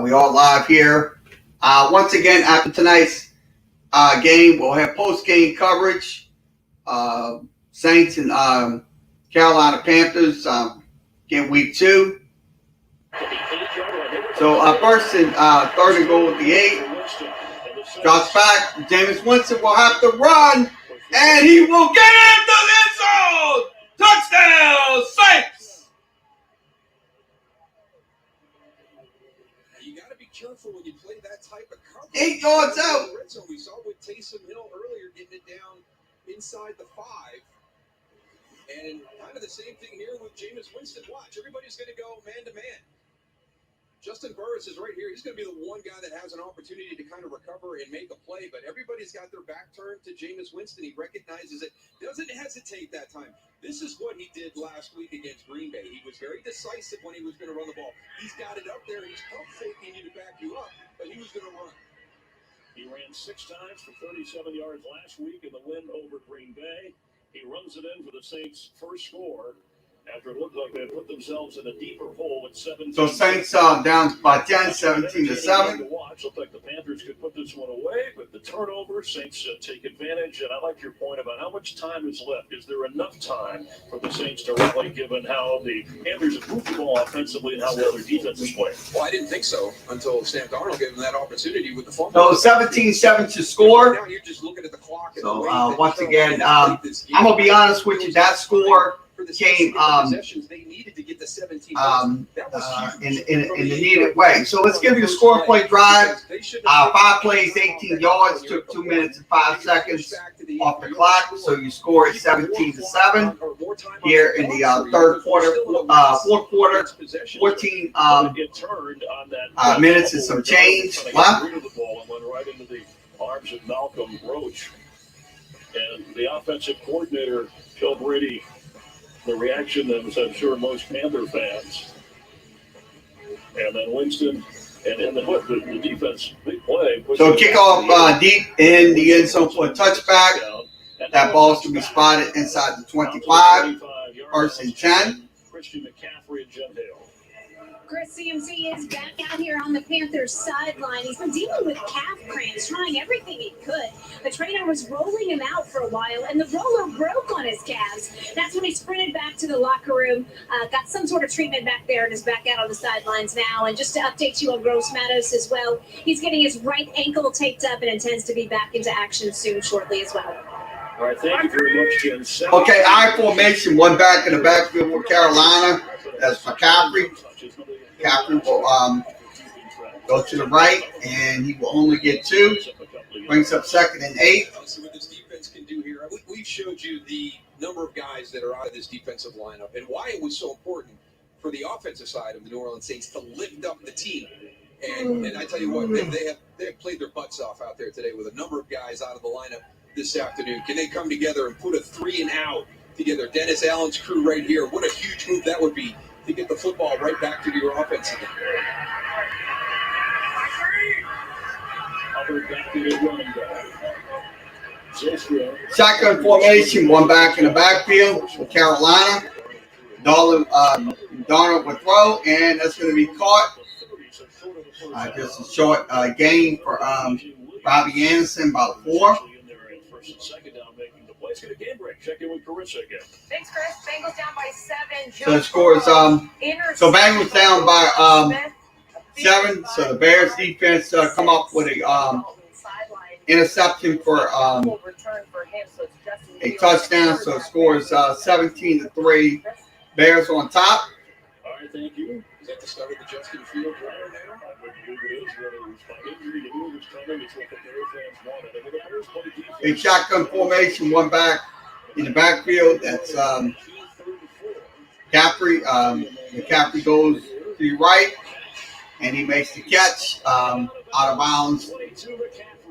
Speaker 1: We are live here. Once again, after tonight's game, we'll have post-game coverage. Saints and Carolina Panthers in week 2. So first and 3rd and goal with the 8. Drops back. Jameis Winston will have to run, and he will get into the end zone. Touchdown, Saints!
Speaker 14: You got to be careful when you play that type of coverage.
Speaker 1: 8 yards out.
Speaker 14: We saw with Taysom Hill earlier getting it down inside the 5. And kind of the same thing here with Jameis Winston. Watch, everybody's going to go man-to-man. Justin Burris is right here. He's going to be the one guy that has an opportunity to kind of recover and make a play, but everybody's got their back turned to Jameis Winston. He recognizes it, doesn't hesitate that time. This is what he did last week against Green Bay. He was very decisive when he was going to run the ball. He's got it up there. He's pump faking you to back you up, but he was going to run.
Speaker 6: He ran 6 times for 37 yards last week in the win over Green Bay. He runs it in for the Saints' first score after it looked like they had put themselves in a deeper hole at 17.
Speaker 1: So Saints down by 10, 17-7.
Speaker 6: Looked like the Panthers could put this one away, but the turnover, Saints take advantage. And I like your point about how much time is left. Is there enough time for the Saints to rally, given how the Panthers have moved the ball offensively and how well their defense is playing?
Speaker 14: Well, I didn't think so until Sam Darnold gave him that opportunity with the fumble.
Speaker 1: So 17-7 to score.
Speaker 14: Now you're just looking at the clock.
Speaker 1: So once again, I'm going to be honest with you, that score came
Speaker 14: they needed to get the 17
Speaker 1: in the needed way. So let's give you the score play drive. 5 plays, 18 yards, took 2 minutes and 5 seconds off the clock. So you score at 17-7 here in the 3rd quarter, 4th quarter, 14 minutes and some change left.
Speaker 6: Right into the arms of Malcolm Roach, and the offensive coordinator Joe Brady. The reaction that was, I'm sure, most Panther fans. And then Winston and the defense, big play.
Speaker 1: So kickoff deep in the end zone for a touchback. That ball's to be spotted inside the 25. 1st and 10.
Speaker 6: Christian McCaffrey and Jen Hale.
Speaker 9: Chris, CMC is back out here on the Panthers sideline. He's been dealing with calf cramps, trying everything he could. The trainer was rolling him out for a while, and the roller broke on his calves. That's when he sprinted back to the locker room, got some sort of treatment back there, and is back out on the sidelines now. And just to update you on Gross Matos as well, he's getting his right ankle taped up and intends to be back into action soon, shortly as well.
Speaker 6: All right, thank you very much, Jen.
Speaker 1: Okay, I formation, one back in the backfield for Carolina. That's McCaffrey. McCaffrey will go to the right, and he will only get 2. Brings up 2nd and 8.
Speaker 14: See what this defense can do here. We've showed you the number of guys that are out of this defensive lineup and why it was so important for the offensive side of the New Orleans Saints to lift up the team. And I tell you what, they have played their butts off out there today with a number of guys out of the lineup this afternoon. Can they come together and put a 3 and out together? Dennis Allen's crew right here. What a huge move that would be to get the football right back to your offense again.
Speaker 1: Shotgun formation, one back in the backfield for Carolina. Darnold will throw, and that's going to be caught. Just a short gain for Robbie Anderson, about 4.
Speaker 6: Let's get a game break. Check in with Carissa again.
Speaker 10: Thanks, Chris. Bengals down by 7.
Speaker 1: So the score is so Bengals down by 7. So the Bears defense come up with a interception for a touchdown. So the score is 17-3. Bears on top.
Speaker 6: All right, thank you.
Speaker 14: Is that the start of the Justin Field drive now?
Speaker 6: I believe it is. Whether it was by injury, the move was coming. It's what the Bears fans wanted. And the Bears play defense.
Speaker 1: A shotgun formation, one back in the backfield. That's McCaffrey. McCaffrey goes to the right, and he makes the catch out of bounds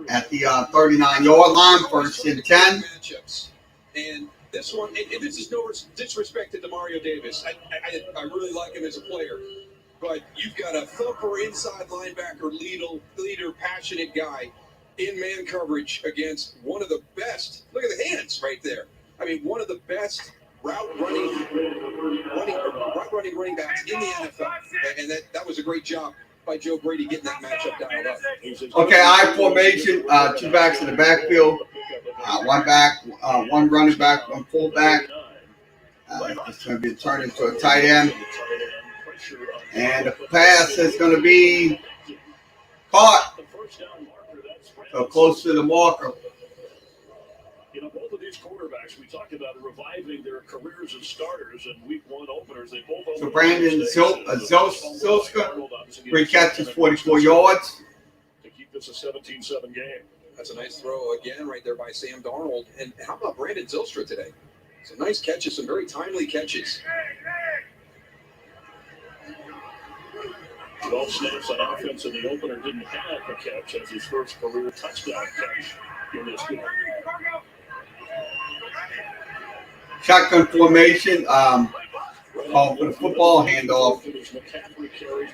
Speaker 1: at the 39-yard line, 1st and 10.
Speaker 14: And this one, and this is no disrespect to Demario Davis. I really like him as a player.
Speaker 7: but you've got a thumper inside linebacker, leader, passionate guy in man coverage against one of the best. Look at the hands right there. I mean, one of the best route running running backs in the NFL, and that was a great job by Joe Brady getting that matchup dialed up.
Speaker 1: Okay, I formation, 2 backs in the backfield, 1 back, 1 running back, 1 fullback. It's going to be turned into a tight end. And the pass is going to be caught. So close to the marker.
Speaker 6: You know, both of these quarterbacks, we talked about reviving their careers as starters and week 1 openers. They both
Speaker 1: So Brandon Zilska, 3 catches, 44 yards.
Speaker 6: To keep this a 17-7 game.
Speaker 7: That's a nice throw again right there by Sam Darnold. And how about Brandon Zylstra today? Some nice catches, some very timely catches.
Speaker 6: 12 snaps on offense in the opener, didn't have a catch as his first career touchdown catch in this game.
Speaker 1: Shotgun formation, called for the football handoff.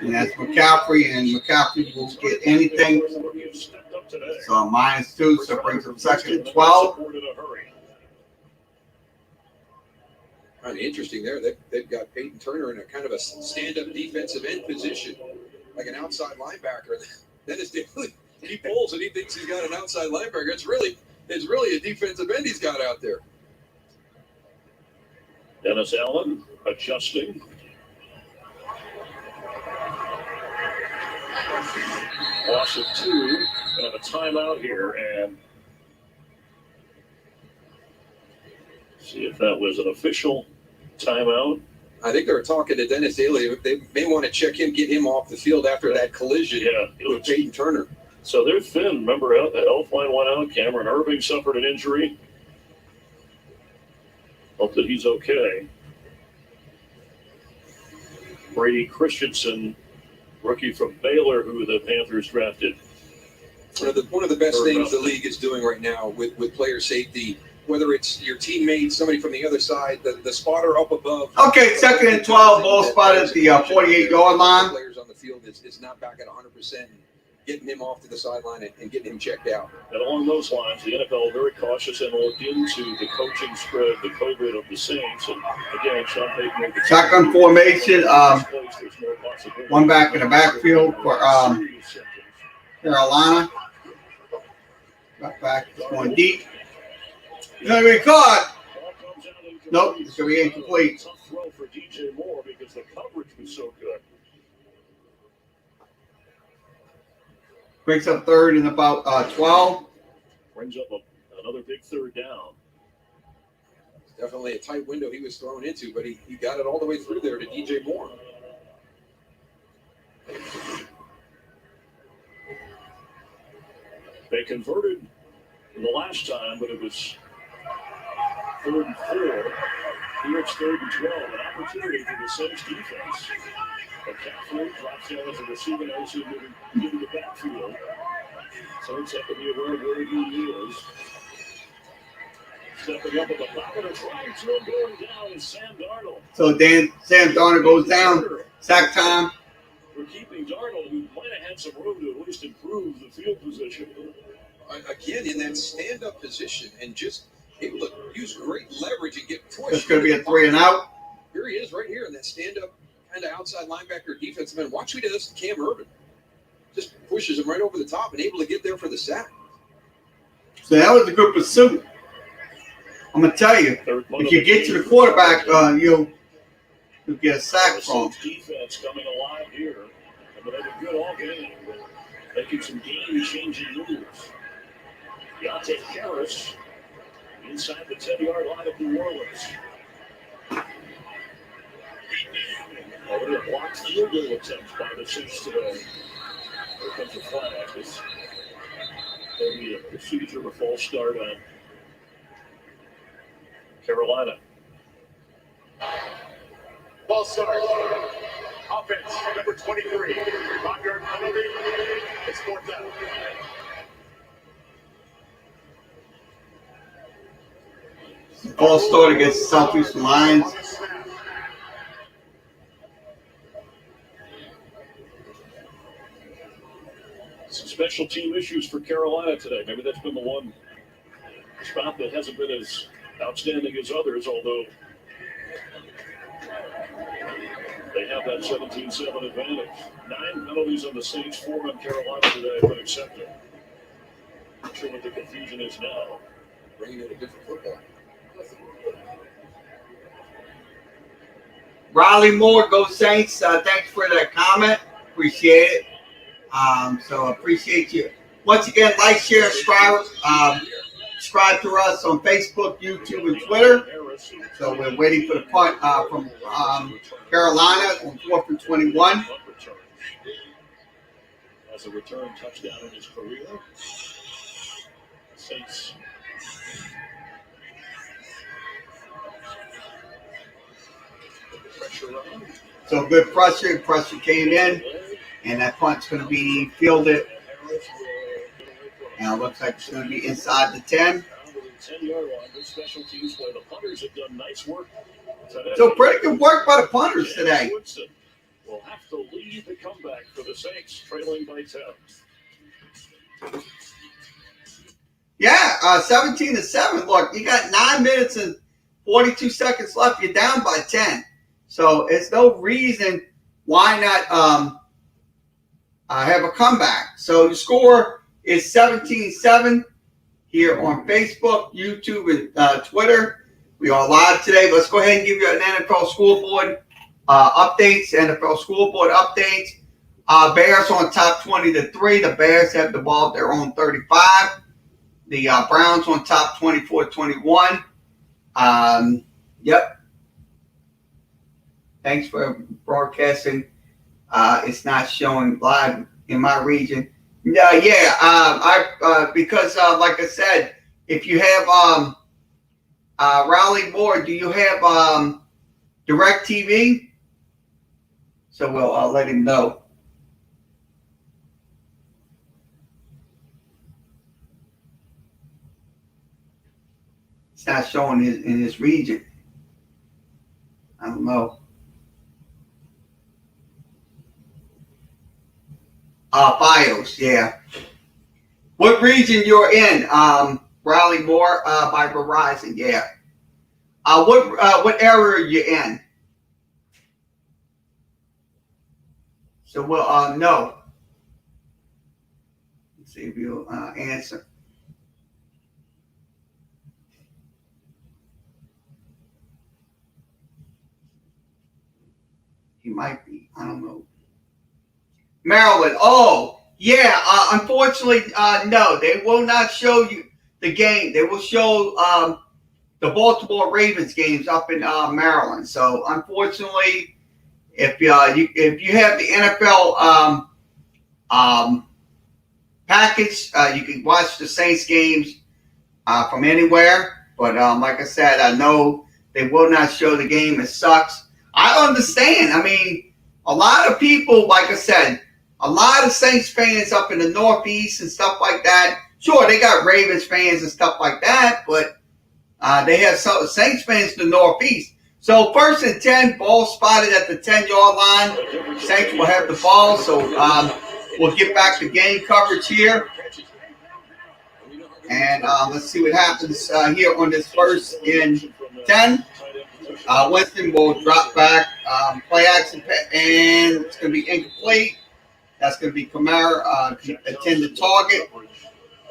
Speaker 1: And that's McCaffrey, and McCaffrey will get anything. So -2, so it brings up 2nd and 12.
Speaker 7: Kind of interesting there. They've got Peyton Turner in a kind of a stand-up defensive end position, like an outside linebacker. Then he pulls and he thinks he's got an outside linebacker. It's really a defensive end he's got out there.
Speaker 6: Dennis Allen adjusting. Loss of 2. Gonna have a timeout here and see if that was an official timeout.
Speaker 7: I think they were talking to Dennis Daly. They may want to check him, get him off the field after that collision with Peyton Turner.
Speaker 6: So they're thin. Remember, Elfline went out. Cameron Irving suffered an injury. Hope that he's okay. Brady Christensen, rookie from Baylor, who the Panthers drafted.
Speaker 7: One of the best things the league is doing right now with player safety, whether it's your teammate, somebody from the other side, the spotter up above.
Speaker 1: Okay, 2nd and 12, ball spotted at the 48-yard line.
Speaker 7: Players on the field is not back at 100%. Getting him off to the sideline and getting him checked out.
Speaker 6: And along those lines, the NFL very cautious and looked into the coaching spread, the COVID of the Saints. And again, Sean Payton.
Speaker 1: Shotgun formation, 1 back in the backfield for Carolina. Back going deep. He's going to be caught. Nope, it's going to be incomplete.
Speaker 6: Tough throw for DJ Moore because the coverage was so good.
Speaker 1: Breaks up 3rd and about 12.
Speaker 6: Brings up another big 3rd down.
Speaker 7: Definitely a tight window he was thrown into, but he got it all the way through there to DJ Moore.
Speaker 6: They converted the last time, but it was 3rd and 4. Here it's 3rd and 12. An opportunity for the Saints defense. McCaffrey drops down as a receiving also moving the backfield. Saints have to be aware of where he is. Stepping up at the pocket of trying to going down is Sam Darnold.
Speaker 1: So Sam Darnold goes down. Sack time.
Speaker 6: We're keeping Darnold, who might have had some room to at least improve the field position.
Speaker 7: Again, in that stand-up position and just able to use great leverage and get pushed.
Speaker 1: It's going to be a 3 and out.
Speaker 7: Here he is right here in that stand-up kind of outside linebacker defensive end. Watch what he does to Cam Irvin. Just pushes him right over the top and able to get there for the sack.
Speaker 1: So that was a good pursuit. I'm going to tell you, if you get to the quarterback, you'll get a sack from him.
Speaker 6: Defense coming alive here. But they've been good all game. Making some game-changing moves. Deontay Harris inside the 10-yard line of New Orleans. Already a blocked field goal attempt by the Saints today. Here comes a flag. There'll be a procedure, a false start on Carolina.
Speaker 11: False start. Offense, number 23. 5-yard penalty. It's 4th down.
Speaker 1: False start against the Southeastern Lions.
Speaker 6: Some special team issues for Carolina today. Maybe that's been the one spot that hasn't been as outstanding as others, although they have that 17-7 advantage. 9 penalties on the Saints, 4 on Carolina today have been accepted. Not sure what the confusion is now.
Speaker 11: Bringing in a different football.
Speaker 1: Riley Moore, go Saints. Thanks for that comment. Appreciate it. So appreciate you. Once again, like, share, subscribe to us on Facebook, YouTube, and Twitter. So we're waiting for the punt from Carolina on 4th and 21.
Speaker 6: As a return touchdown in his career. Saints.
Speaker 1: So good pressure. Pressure came in, and that punt's going to be fielded. Now it looks like it's going to be inside the 10.
Speaker 6: 10-yard line. Good special teams where the punters have done nice work today.
Speaker 1: So pretty good work by the punters today.
Speaker 6: Woodson will have to lead the comeback for the Saints, trailing by 10.
Speaker 1: Yeah, 17-7. Look, you got 9 minutes and 42 seconds left. You're down by 10. So it's no reason why not have a comeback. So the score is 17-7 here on Facebook, YouTube, and Twitter. We are live today. Let's go ahead and give you an NFL School Board updates, NFL School Board updates. Bears on top 20-3. The Bears have the ball at their own 35. The Browns on top 24-21. Yep. Thanks for broadcasting. It's not showing live in my region. Because like I said, if you have Raleigh Moore, do you have Direct TV? So we'll let him know. It's not showing in his region. I don't know. BIOS, yeah. What region you're in? Raleigh Moore by Verizon, yeah. What area are you in? So we'll know. Let's see if you'll answer. He might be. I don't know. Maryland. Oh, yeah. Unfortunately, no. They will not show you the game. They will show the Baltimore Ravens games up in Maryland. So, unfortunately, if you have the NFL package, you can watch the Saints games from anywhere. But like I said, I know they will not show the game. It sucks. I understand. I mean, a lot of people, like I said, a lot of Saints fans up in the Northeast and stuff like that. Sure, they got Ravens fans and stuff like that, but they have some Saints fans in the Northeast. So 1st and 10, ball spotted at the 10-yard line. Saints will have the ball, so we'll get back to game coverage here. And let's see what happens here on this 1st and 10. Winston will drop back, play action, and it's going to be incomplete. That's going to be Kamara, attend the target.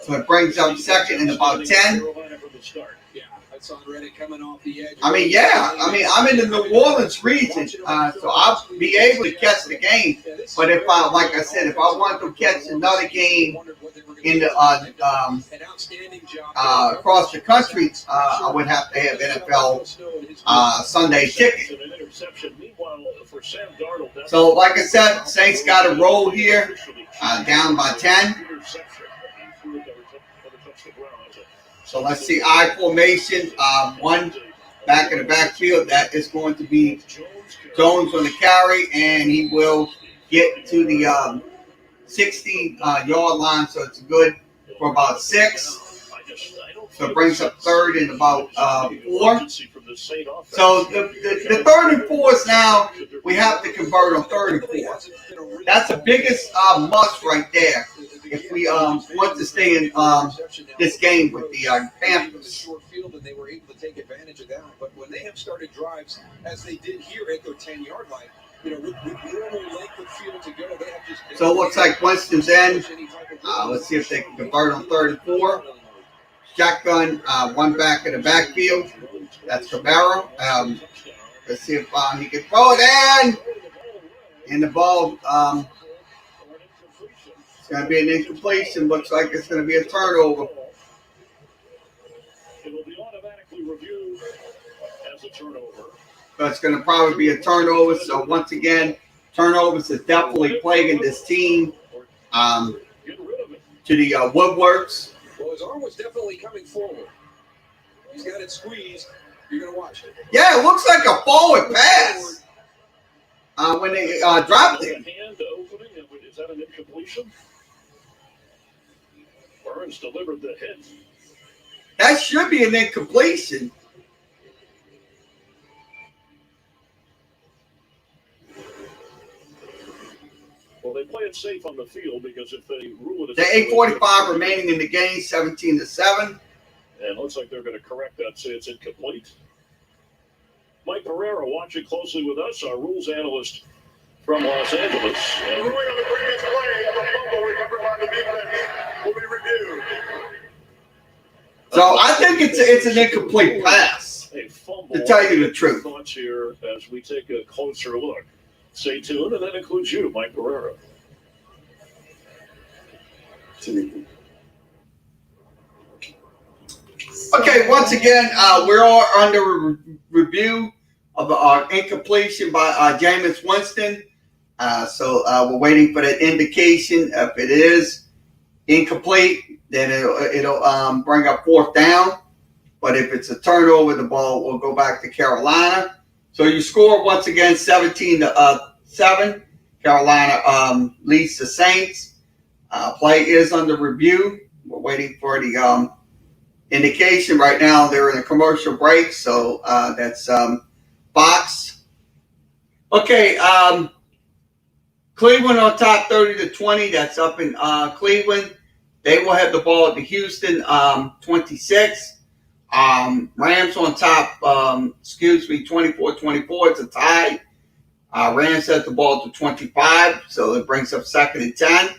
Speaker 1: So it brings up 2nd and about 10. I mean, yeah. I mean, I'm in the New Orleans region, so I'll be able to catch the game. But if like I said, if I want to catch another game in the across the country, I would have to have NFL Sunday ticket. So, like I said, Saints got a roll here, down by 10. So let's see, I formation, one back in the backfield. That is going to be Jones on the carry, and he will get to the 60-yard line. So it's good for about 6. So it brings up 3rd and about 4. So the 3rd and 4s now, we have to convert on 3rd and 4. That's the biggest must right there. if we want to stay in this game with the Panthers.
Speaker 7: Short field, and they were able to take advantage of that. But when they have started drives, as they did here at their 10-yard line, with normal length of field to go, they have just.
Speaker 1: So it looks like Winston's in. Let's see if they can convert on 3rd and 4. Shotgun, one back in the backfield. That's Camaro. Let's see if he can throw it in. And the ball, it's going to be an incompletion. Looks like it's going to be a turnover.
Speaker 6: It will be automatically reviewed as a turnover.
Speaker 1: So it's going to probably be a turnover. So once again, turnovers is definitely plaguing this team. To the woodworks.
Speaker 7: Well, his arm was definitely coming forward. He's got it squeezed. You're going to watch it.
Speaker 1: Yeah, it looks like a forward pass. When they dropped it.
Speaker 6: Hand opening. Is that an incompletion? Burns delivered the hit.
Speaker 1: That should be an incompletion.
Speaker 6: Well, they play it safe on the field because if they rule it,
Speaker 1: The 8:45 remaining in the game, 17-7.
Speaker 6: And looks like they're going to correct that, say it's incomplete. Mike Pereira watching closely with us, our rules analyst from Los Angeles.
Speaker 11: The ruling on the previous play, the fumble recovered by the defense will be reviewed.
Speaker 1: So I think it's an incomplete pass.
Speaker 6: A fumble.
Speaker 1: To tell you the truth.
Speaker 6: Thoughts here as we take a closer look. Stay tuned, and that includes you, Mike Pereira.
Speaker 1: Okay, once again, we're all under review of our incompletion by Jameis Winston. So we're waiting for that indication. If it is incomplete, then it'll bring up 4th down. But if it's a turnover, the ball will go back to Carolina. So you score once again 17-7. Carolina leads the Saints. Play is under review. We're waiting for the indication. Right now they're in a commercial break, so that's Fox. Okay, Cleveland on top 30-20. That's up in Cleveland. They will have the ball at the Houston 26. Rams on top, 24-24. It's a tie. Rams have the ball to 25, so it brings up 2nd and 10.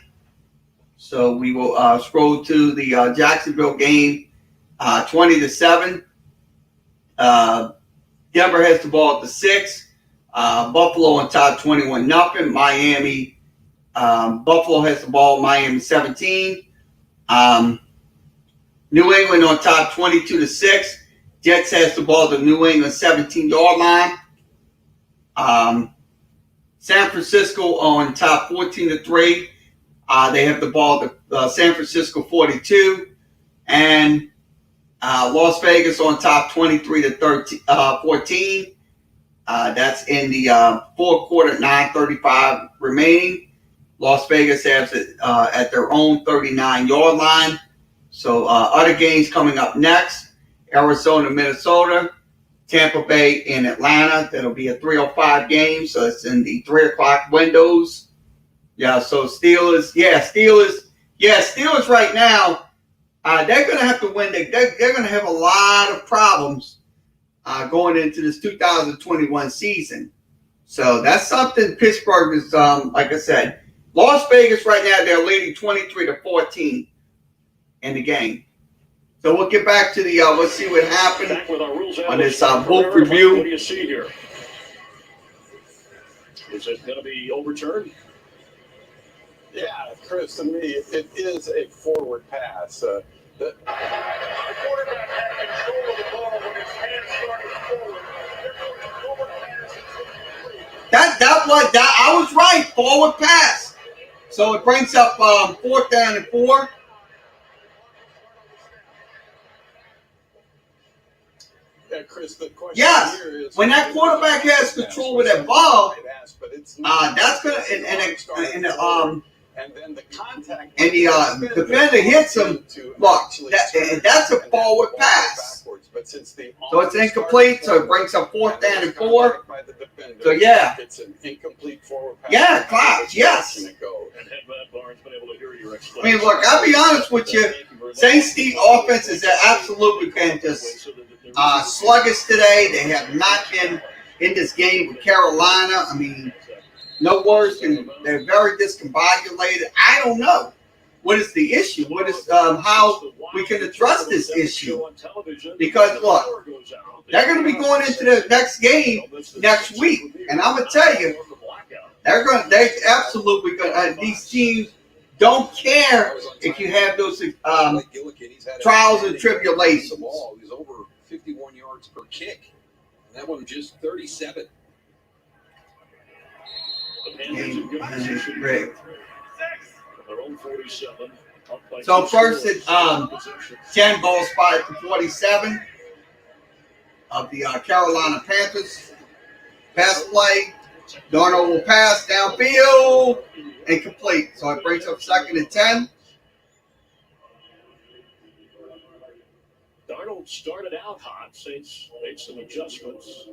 Speaker 1: So we will scroll to the Jacksonville game, 20-7. Denver has the ball at the 6. Buffalo on top, 21-0. Miami, Buffalo has the ball. Miami 17. New England on top, 22-6. Jets has the ball at the New England 17-yard line. San Francisco on top, 14-3. They have the ball at the San Francisco 42. And Las Vegas on top, 23-14. That's in the 4th quarter, 9:35 remaining. Las Vegas has it at their own 39-yard line. So other games coming up next: Arizona, Minnesota, Tampa Bay, and Atlanta. That'll be a 3:05 game, so it's in the 3 o'clock windows. Yeah, so Steelers right now, they're going to have to win. They're going to have a lot of problems going into this 2021 season. So that's something Pittsburgh is, like I said, Las Vegas right now, they're leading 23-14 in the game. So we'll get back to the, let's see what happened on this book review.
Speaker 6: What do you see here? Is it going to be overturned?
Speaker 13: Yeah, Chris, to me, it is a forward pass. The
Speaker 11: quarterback had control of the ball when his hands started forward.
Speaker 1: I was right, forward pass. So it brings up 4th down and 4.
Speaker 13: Yeah, Chris, the question here is
Speaker 1: when that quarterback has control of that ball, that's gonna
Speaker 13: and then the contact
Speaker 1: and the defender hits him. Look, that's a forward pass. So it's incomplete. So it brings up 4th down and 4. So yeah,
Speaker 13: it's an incomplete forward pass.
Speaker 1: yeah, Klaus, yes.
Speaker 6: And had Matt Barnes been able to hear
Speaker 1: I mean, look, I'll be honest with you. Saints offense is absolutely been just sluggish today. They have not been in this game with Carolina. I mean, no worse. They're very discombobulated. I don't know. What is the issue? What is how we can address this issue? Because look, they're going to be going into the next game next week, and I'm going to tell you, they absolutely going. These teams don't care if you have those trials and tribulations.
Speaker 7: He's over 51 yards per kick. And that one just 37.
Speaker 1: So first at 10, ball spot at the 47 of the Carolina Panthers. Pass play. Darnold will pass downfield. Incomplete. So it brings up second and 10.
Speaker 6: Darnold started out hot. Saints made some adjustments.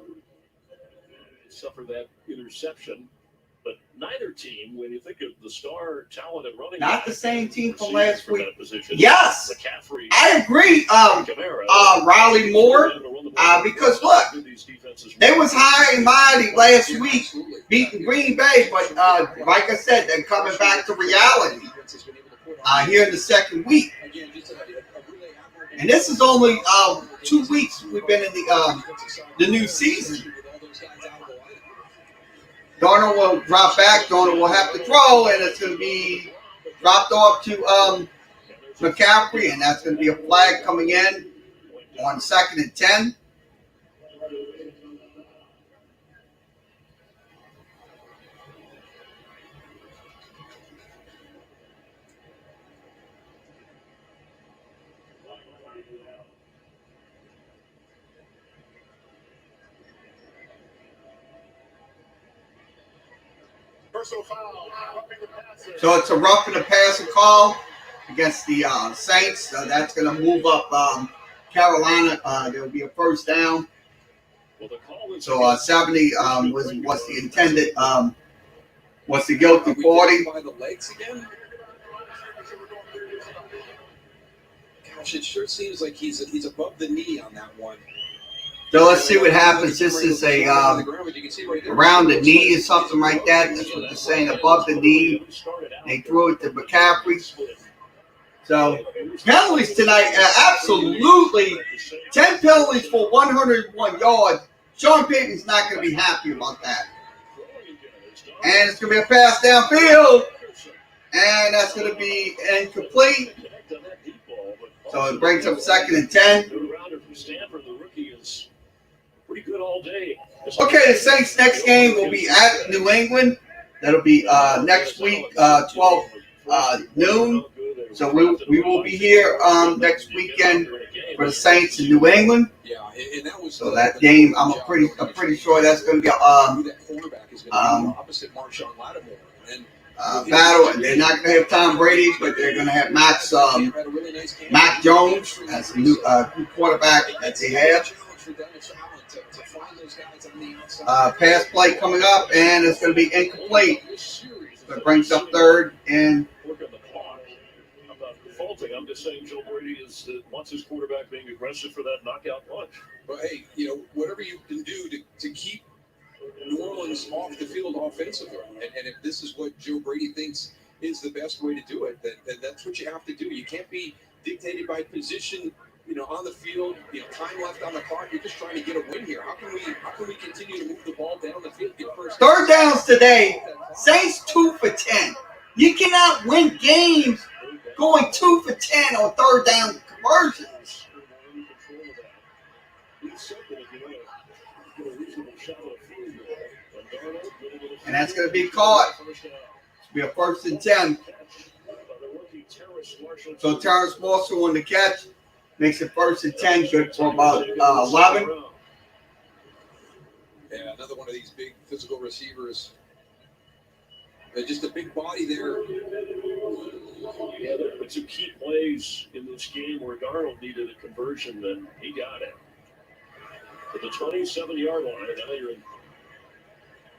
Speaker 6: Suffered that interception. But neither team, when you think of the star talent and running,
Speaker 1: not the same team from last week.
Speaker 6: Position,
Speaker 1: yes,
Speaker 6: McCaffrey,
Speaker 1: I agree. Riley Moore, because look, they was high and mighty last week, beating Green Bay, but like I said, they're coming back to reality here in the second week. And this is only 2 weeks we've been in the new season. Darnold will drop back. Darnold will have to throw, and it's going to be dropped off to McCaffrey, and that's going to be a flag coming in on second and 10. So it's a roughing the passer call against the Saints. That's going to move up Carolina. There will be a first down. So 70 was the intended, was the guilty 40.
Speaker 7: By the legs again? Gosh, it sure seems like he's above the knee on that one.
Speaker 1: So let's see what happens. This is a around the knee or something like that. That's what they're saying, above the knee. They threw it to McCaffrey. So penalties tonight, absolutely 10 penalties for 101 yards. Sean Payton's not going to be happy about that. And it's going to be a pass downfield, and that's going to be incomplete. So it brings up second and 10.
Speaker 6: Pretty good all day.
Speaker 1: Okay, the Saints' next game will be at New England. That'll be next week, 12 noon. So we will be here next weekend for the Saints in New England. So that game, I'm pretty sure that's going to be battle. And they're not going to have Tom Brady, but they're going to have Mac Jones as the new quarterback that they have. Pass play coming up, and it's going to be incomplete. So it brings up third and.
Speaker 6: I'm just saying Joe Brady wants his quarterback being aggressive for that knockout punch.
Speaker 7: But hey, whatever you can do to keep New Orleans off the field offensively, and if this is what Joe Brady thinks is the best way to do it, then that's what you have to do. You can't be dictated by position, on the field, time left on the clock. You're just trying to get a win here. How can we continue to move the ball down the field?
Speaker 1: Third downs today, Saints 2 for 10. You cannot win games going 2 for 10 on third down conversions. And that's going to be caught. It'll be a first and 10. So Terrence Marshall on the catch makes it first and 10, good for about 11.
Speaker 7: Yeah, another one of these big physical receivers. Just a big body there.
Speaker 6: Yeah, there were some key plays in this game where Darnold needed a conversion, then he got it. At the 27-yard line, now you're in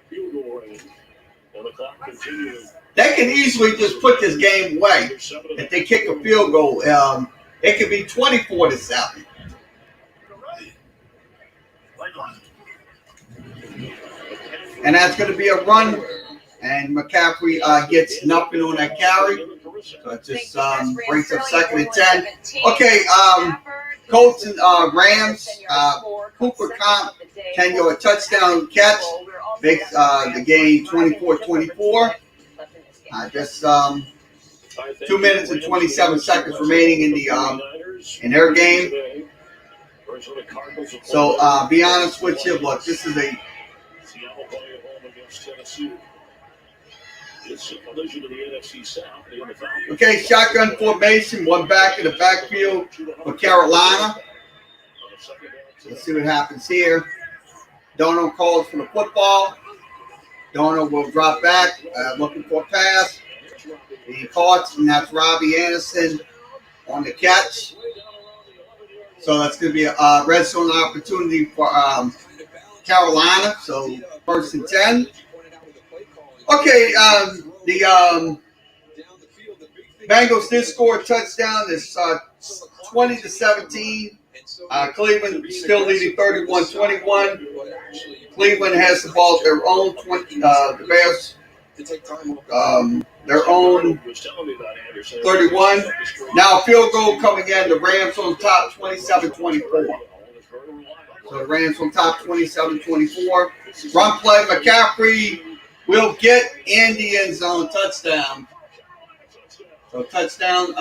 Speaker 6: field goal range. And the clock continues.
Speaker 1: They can easily just put this game away if they kick a field goal. It could be 24-7. And that's going to be a run. And McCaffrey gets nothing on that carry. So it just brings up 2nd and 10. Okay, Colts and Rams. Cooper Comp, 10-yard touchdown catch. Makes the game 24-24. Just 2 minutes and 27 seconds remaining in their game. So be honest with you, look, this is a okay, shotgun formation, one back in the backfield for Carolina. Let's see what happens here. Donald calls for the football. Donald will drop back, looking for a pass. He caught, and that's Robbie Anderson on the catch. So that's going to be a red zone opportunity for Carolina. So 1st and 10. Okay, the Bengals did score a touchdown. It's 20-17. Cleveland still leading 31-21. Cleveland has the ball at their own 20. The Bears, their own 31. Now a field goal coming in. The Rams on top, 27-24. So the Rams on top, 27-24. Run play, McCaffrey will get in the end zone, touchdown. So touchdown.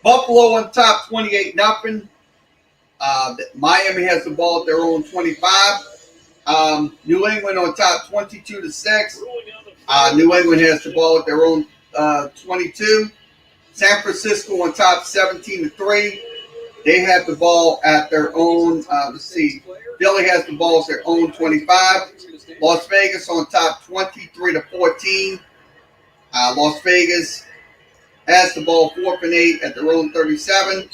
Speaker 1: Buffalo on top, 28-0. Miami has the ball at their own 25. New England on top, 22-6. New England has the ball at their own 22. San Francisco on top, 17-3. They have the ball at their own. Let's see. Philly has the ball at their own 25. Las Vegas on top, 23-14. Las Vegas has the ball 4th and 8 at their own 37.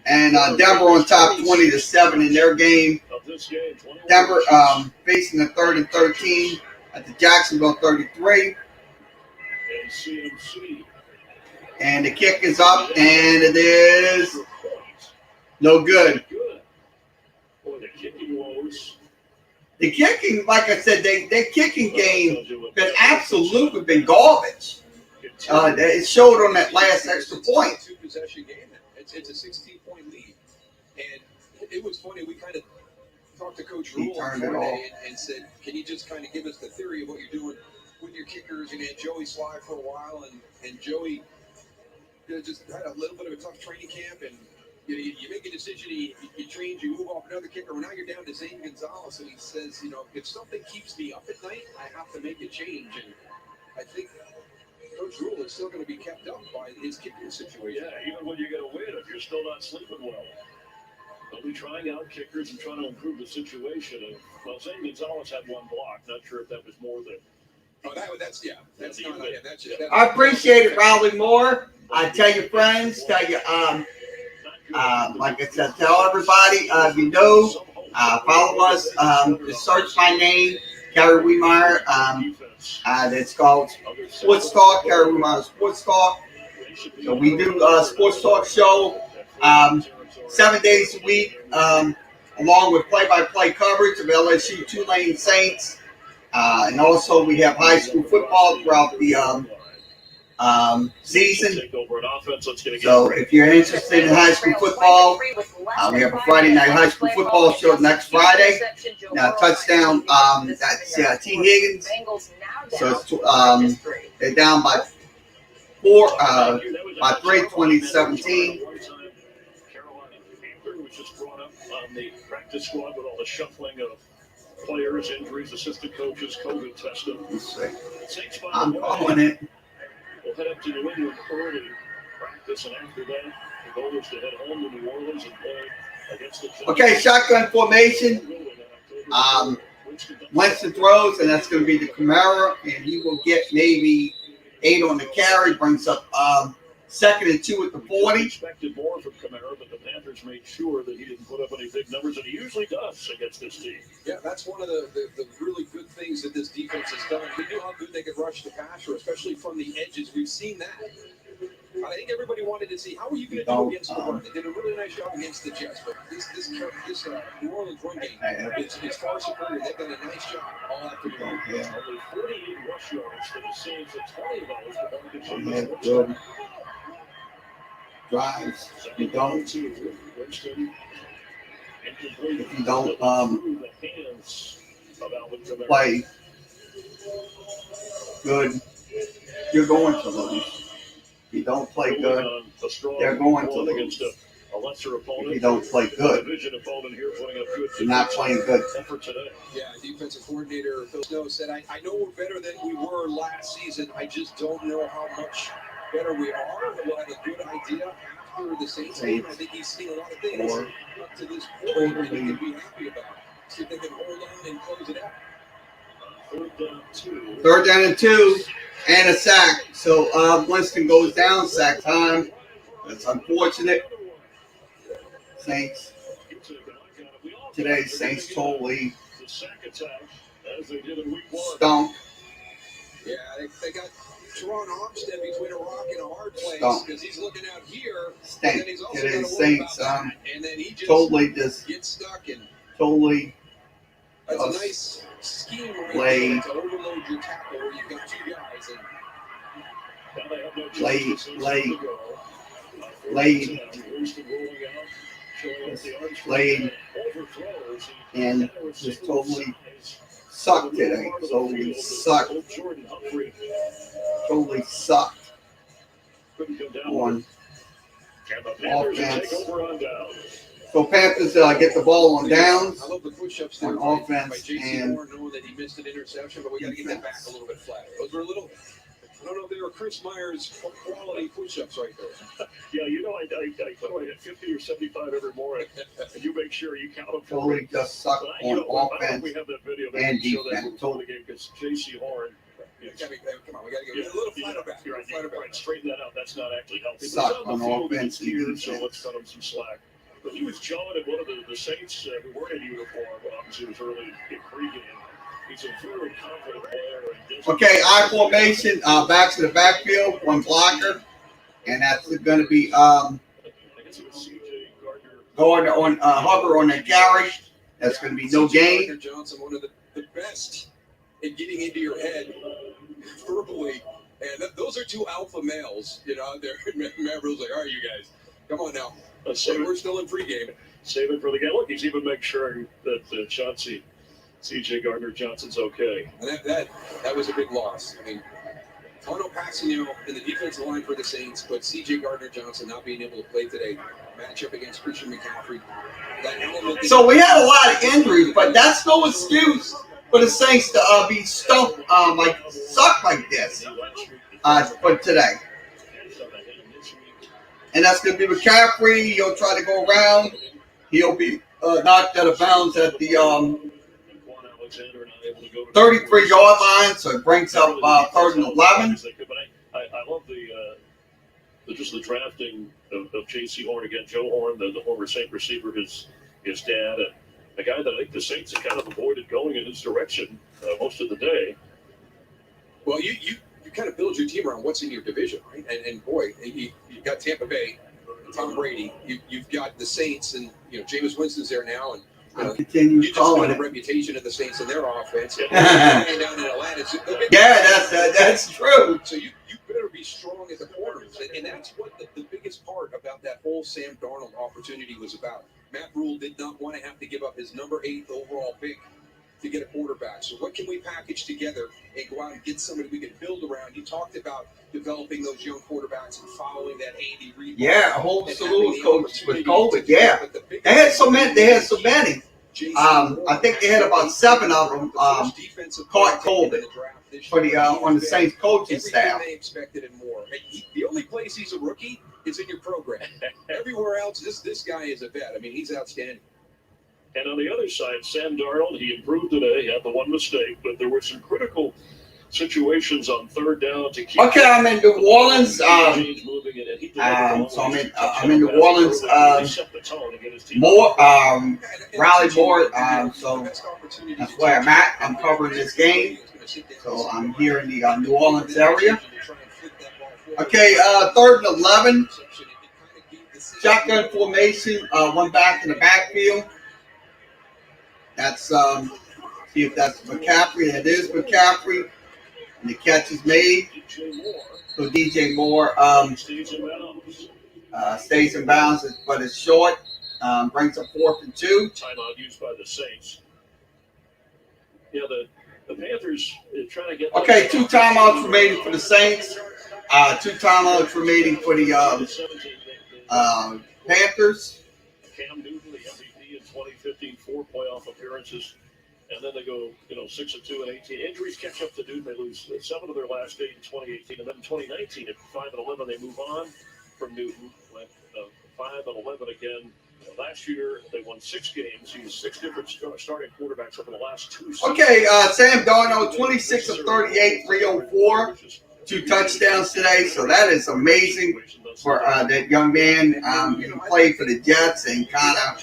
Speaker 1: And Denver on top, 20-7 in their game. Denver facing a 3rd and 13 at the Jacksonville 33. And the kick is up, and it is no good. The kicking, like I said, their kicking game has absolutely been garbage. It showed on that last extra point.
Speaker 7: Two-possession game. It's a 16-point lead. And it was funny. We kind of talked to Coach Rule on Friday and said, can you just kind of give us the theory of what you're doing with your kickers? And had Joey Sly for a while, and Joey just had a little bit of a tough training camp, and you make a decision, you change, you move off another kicker. Well, now you're down to Zane Gonzalez, and he says, if something keeps me up at night, I have to make a change. And I think Coach Rule is still going to be kept up by his kicking situation.
Speaker 6: Yeah, even when you get a win, if you're still not sleeping well, they'll be trying out kickers and trying to improve the situation. And well, Zane Gonzalez had one block. Not sure if that was more than.
Speaker 7: Oh, that's not. Yeah, that's just.
Speaker 1: I appreciate it, Raleigh Moore. Tell your friends, tell your like I said, tell everybody. Follow us. Just search my name, Gary Wiemeyer. It's called Sports Talk, Gary Wiemeyer Sports Talk. So we do a sports talk show 7 days a week, along with play-by-play coverage of LSU Tulane Saints. And also we have high school football throughout the season. So if you're interested in high school football, we have a Friday night high school football show next Friday. Now touchdown, that's T. Higgins. So it's, they're down by 3, 2017.
Speaker 6: Was just brought up on the practice squad with all the shuffling of players, injuries, assistant coaches, COVID testing.
Speaker 1: I'm calling it.
Speaker 6: We'll head up to New England early practice, and after that, the goal is to head home to New Orleans and play against the.
Speaker 1: Okay, shotgun formation. Winston throws, and that's going to be the Camara, and he will get maybe 8 on the carry, brings up 2nd and 2 at the
Speaker 6: We could have
Speaker 1: 40.
Speaker 6: expected more from Kamara, but the Panthers made sure that he didn't put up any big numbers, and he usually does against this team.
Speaker 14: Yeah, that's one of the really good things that this defense has done. We knew how good they could rush the passer, especially from the edges. We've seen that. I think everybody wanted to see how are you going to do against the run. They did a really nice job against the Jets, but this New Orleans run game is far superior. They've done a nice job all afternoon.
Speaker 1: Yeah.
Speaker 6: Only 48 rush yards for the Saints, and 20 of those were
Speaker 1: He had good drives. You don't. If you don't play good, you're going to lose. If you don't play good, they're going to lose.
Speaker 6: A lesser opponent.
Speaker 1: If you don't play good,
Speaker 6: Division opponent here putting up good.
Speaker 1: you're not playing good.
Speaker 6: Effort today.
Speaker 14: Yeah, defensive coordinator Phil Snow said, I know we're better than we were last season. I just don't know how much better we are. We'll have a good idea after the Saints game. I think he's seen a lot of things up to this point that he can be happy about. See if they can hold on and close it out.
Speaker 1: 3rd down and 2 and a sack. So Winston goes down, sack time. That's unfortunate. Saints. Today, Saints totally stunk.
Speaker 14: Yeah, they got Teron Armstead between a rock and a hard place because he's looking out here.
Speaker 1: Stink. Today, Saints
Speaker 14: and then he just
Speaker 1: totally just
Speaker 14: gets stuck and
Speaker 1: totally
Speaker 14: that's a nice scheme
Speaker 1: played.
Speaker 14: To overload your tackle where you've got 2 guys and
Speaker 1: played and just totally sucked today. Totally sucked. Totally sucked on offense. So Panthers get the ball on downs on offense and
Speaker 14: knowing that he missed an interception, but we got to get that back a little bit flat. Those were a little. I don't know if they were Chris Myers quality push-ups right there.
Speaker 6: Yeah, you know, I hit 50 or 75 every morning, and you make sure you count them.
Speaker 1: totally just sucked on offense
Speaker 6: we have that video
Speaker 1: and
Speaker 6: show that
Speaker 1: defense.
Speaker 6: before the game because J.C. Horn.
Speaker 14: Come on, we got to get a little flatter back.
Speaker 6: You're right, straighten that out. That's not actually healthy.
Speaker 1: Suck on offense and defense.
Speaker 6: So let's cut him some slack. But he was jawing at one of the Saints who weren't in uniform, but obviously it was early in pregame. He's a very confident player.
Speaker 1: Okay, I formation, back to the backfield, one blocker, and that's going to be Gardner on Hubbard on the carry. That's going to be no gain.
Speaker 14: Johnson, one of the best in getting into your head verbally, and those are 2 alpha males, you know, out there. Maverick's like, all right, you guys, come on now. We're still in pregame.
Speaker 6: Save it for the game. Look, he's even making sure that Chauncey, C.J. Gardner-Johnson's okay.
Speaker 14: And that was a big loss. I mean, Tono Passanio in the defensive line for the Saints, but C.J. Gardner-Johnson not being able to play today. Matchup against Christian McCaffrey.
Speaker 1: So we had a lot of injuries, but that's no excuse for the Saints to be sucked like this for today. And that's going to be McCaffrey. He'll try to go around. He'll be knocked out of bounds at the 33-yard line, so it brings up 3rd and 11.
Speaker 6: I love just the drafting of J.C. Horn again. Joe Horn, the former Saint receiver, his dad, and a guy that I think the Saints have kind of avoided going in his direction most of the day.
Speaker 14: Well, you kind of build your team around what's in your division, right? And boy, you've got Tampa Bay, Tom Brady. You've got the Saints, and Jameis Winston's there now, and you just got a reputation of the Saints and their offense. Down in Atlanta,
Speaker 1: that's true.
Speaker 14: So you better be strong at the corners, and that's what the biggest part about that whole Sam Darnold opportunity was about. Matt Rule did not want to have to give up his number 8 overall pick to get a quarterback. So what can we package together and go out and get somebody we can build around? You talked about developing those young quarterbacks and following that Andy Reid.
Speaker 1: Yeah, a whole slew of coaches with COVID. Yeah, they had so many. I think they had about 7 of them caught COVID for the on the Saints coaching staff.
Speaker 14: They expected and more. The only place he's a rookie is in your program. Everywhere else, this guy is a vet. I mean, he's outstanding.
Speaker 6: And on the other side, Sam Darnold, he improved today. He had the one mistake, but there were some critical situations on third down to keep.
Speaker 1: Okay, I'm in New Orleans. So I'm in New Orleans. More Raleigh more. So that's where I'm at. I'm covering this game. So I'm here in the New Orleans area. Okay, 3rd and 11. Shotgun formation. One back in the backfield. That's see if that's McCaffrey. It is McCaffrey. And the catch is made. So DJ Moore stays in bounds, but it's short. Brings up 4th and 2.
Speaker 6: Timeout used by the Saints. Yeah, the Panthers are trying to get.
Speaker 1: Okay, 2 timeouts remaining for the Saints. 2 timeouts remaining for the Panthers.
Speaker 6: Cam Newton, the MVP in 2015, 4 playoff appearances. And then they go, 6-2 and 18. Injuries catch up to Newton. They lose 7 of their last 8 in 2018. And then in 2019, at 5-11, they move on from Newton. Went 5-11 again. Last year, they won 6 games. Used 6 different starting quarterbacks over the last 2 seasons.
Speaker 1: Okay, Sam Darnold, 26 of 38, 304. 2 touchdowns today. So that is amazing for that young man. He played for the Jets and kind of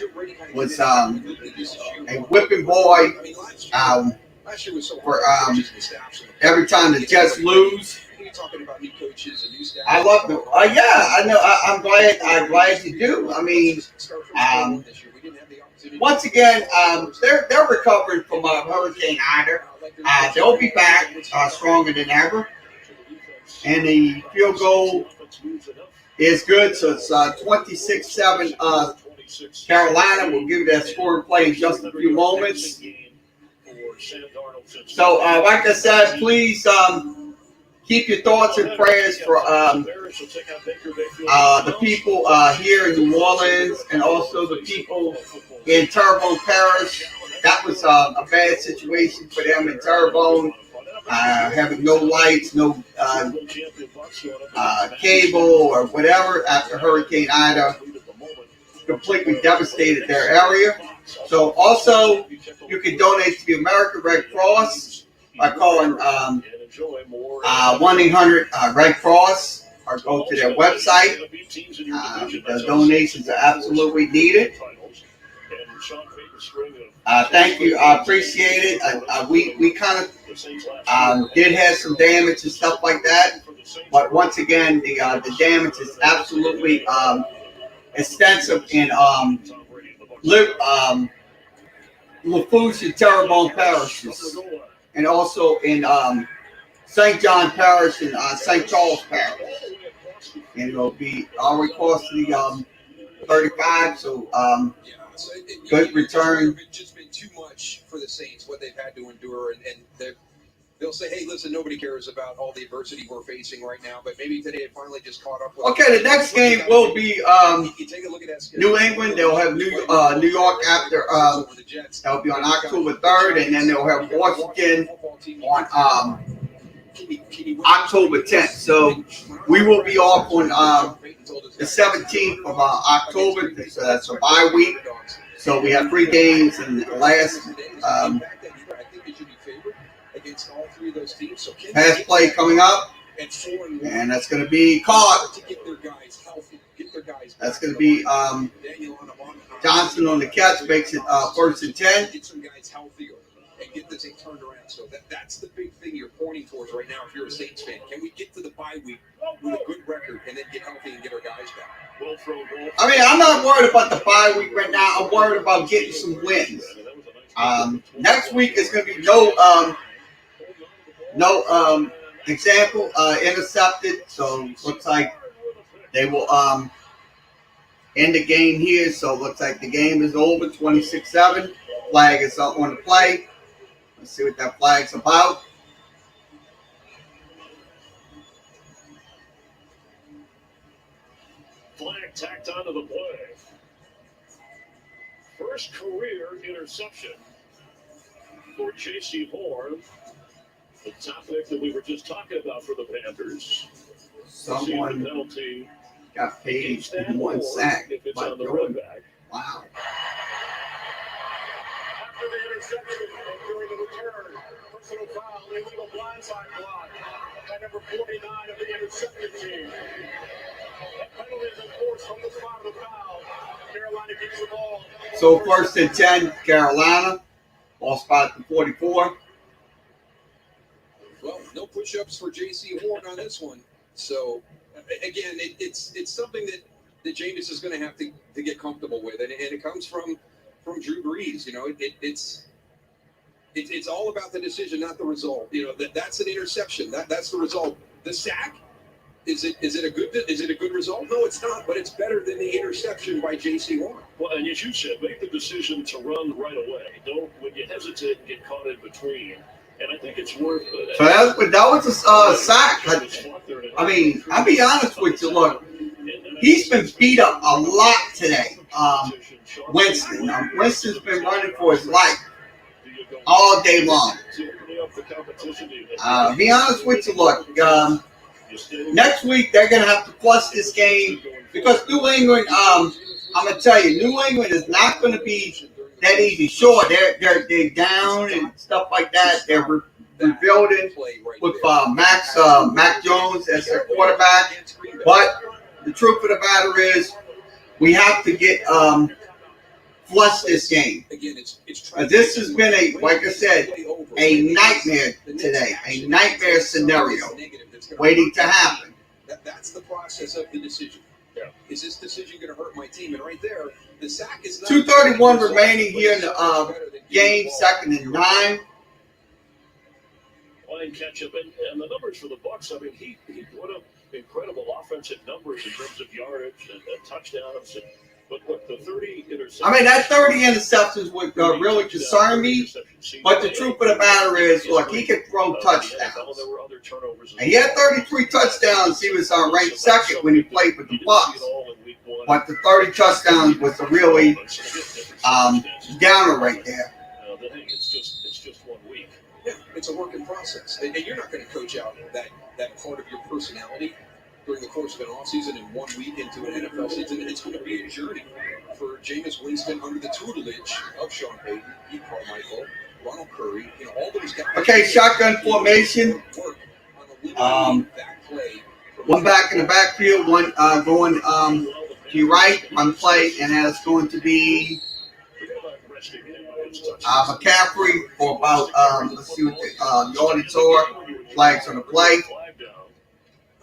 Speaker 1: was a whipping boy for every time the Jets lose. I love it. Yeah, I know. I'm glad you do. I mean, once again, they're recovering from Hurricane Ida. They'll be back stronger than ever. And the field goal is good, so it's 26-7 Carolina. We'll give you that score and play in just a few moments. So, like I said, please keep your thoughts and prayers for the people here in New Orleans and also the people in Terrebonne Parish. That was a bad situation for them in Terrebonne. Having no lights, no cable or whatever after Hurricane Ida completely devastated their area. So also, you can donate to the American Red Cross by calling 1-800-RED Cross or go to their website. The donations are absolutely needed. Thank you. I appreciate it. We kind of did have some damage and stuff like that. But once again, the damage is absolutely extensive in Lafourche and Terrebonne parishes, and also in St. John Parish and St. Charles Parish. And it'll be all across the 35. So good return.
Speaker 7: It's just been too much for the Saints, what they've had to endure, and they'll say, hey, listen, nobody cares about all the adversity we're facing right now, but maybe today it finally just caught up with
Speaker 1: Okay, the next game will be New England. They'll have New York after that'll be on October 3rd, and then they'll have Washington on October 10th. So we will be off on the 17th of October. So that's a bye week. So we have 3 games in the last pass play coming up, and that's going to be caught. That's going to be Johnson on the catch, makes it 1st and 10.
Speaker 7: Get some guys healthier and get this thing turned around. So that's the big thing you're pointing towards right now if you're a Saints fan. Can we get to the bye week with a good record and then get healthy and get our guys back?
Speaker 1: I mean, I'm not worried about the bye week right now. I'm worried about getting some wins. Next week is going to be no example intercepted. So looks like they will end the game here. So looks like the game is over. 26-7. Flag is up on the play. Let's see what that flag's about.
Speaker 6: Flag tacked onto the play. First career interception for J.C. Horn. The topic that we were just talking about for the Panthers.
Speaker 1: Someone got paid in 1 sack.
Speaker 6: If it's on the run back.
Speaker 1: Wow.
Speaker 11: After the interception and during the return, personal foul, illegal blindside.
Speaker 6: Number 49 of the intercepted team. That penalty is enforced from the spot of the foul. Carolina gets the ball.
Speaker 1: So 1st and 10, Carolina. Ball spot at the 44.
Speaker 7: Well, no push-ups for J.C. Horn on this one. So, again, it's something that Jameis is going to have to get comfortable with, and it comes from Drew Brees. You know, it's all about the decision, not the result. You know, that's an interception. That's the result. The sack, is it a good result? No, it's not. But it's better than the interception by J.C. Horn.
Speaker 6: Well, and as you said, make the decision to run right away. Don't when you hesitate and get caught in between. And I think it's worth it.
Speaker 1: So that was a sack. I mean, I'll be honest with you. Look, he's been beat up a lot today. Winston. Winston's been running for his life all day long. Be honest with you. Look, next week they're gonna have to plus this game because New England. I'm gonna tell you, New England is not gonna be that easy. Sure, they're down and stuff like that. They're rebuilding with Mac Jones as their quarterback. But the truth of the matter is, we have to get flush this game. This has been like I said, a nightmare today, a nightmare scenario waiting to happen.
Speaker 7: That's the process of the decision. Is this decision going to hurt my team? And right there, the sack is not
Speaker 1: 2:31 remaining here in the game, 2nd and 9.
Speaker 6: Playing catch up, and the numbers for the Bucs. I mean, he put up incredible offensive numbers in terms of yardage and touchdowns. But look, the 30 interceptions.
Speaker 1: I mean, that 30 interceptions would really concern me. But the truth of the matter is, look, he could throw touchdowns. And he had 33 touchdowns. He was ranked 2nd when he played with the Bucs. But the 30 touchdowns was a really downer right there.
Speaker 6: It's just 1 week.
Speaker 7: Yeah, it's a work in process. And you're not going to coach out that part of your personality during the course of an offseason and 1 week into an NFL season. It's going to be a journey for Jameis Winston under the tutelage of Sean Payton, Pete Carmichael, Ronald Curry, all those guys.
Speaker 1: Okay, shotgun formation. One back in the backfield, one going to your right, one play, and that's going to be McCaffrey for about, let's see what the yardage are. Flags on the play.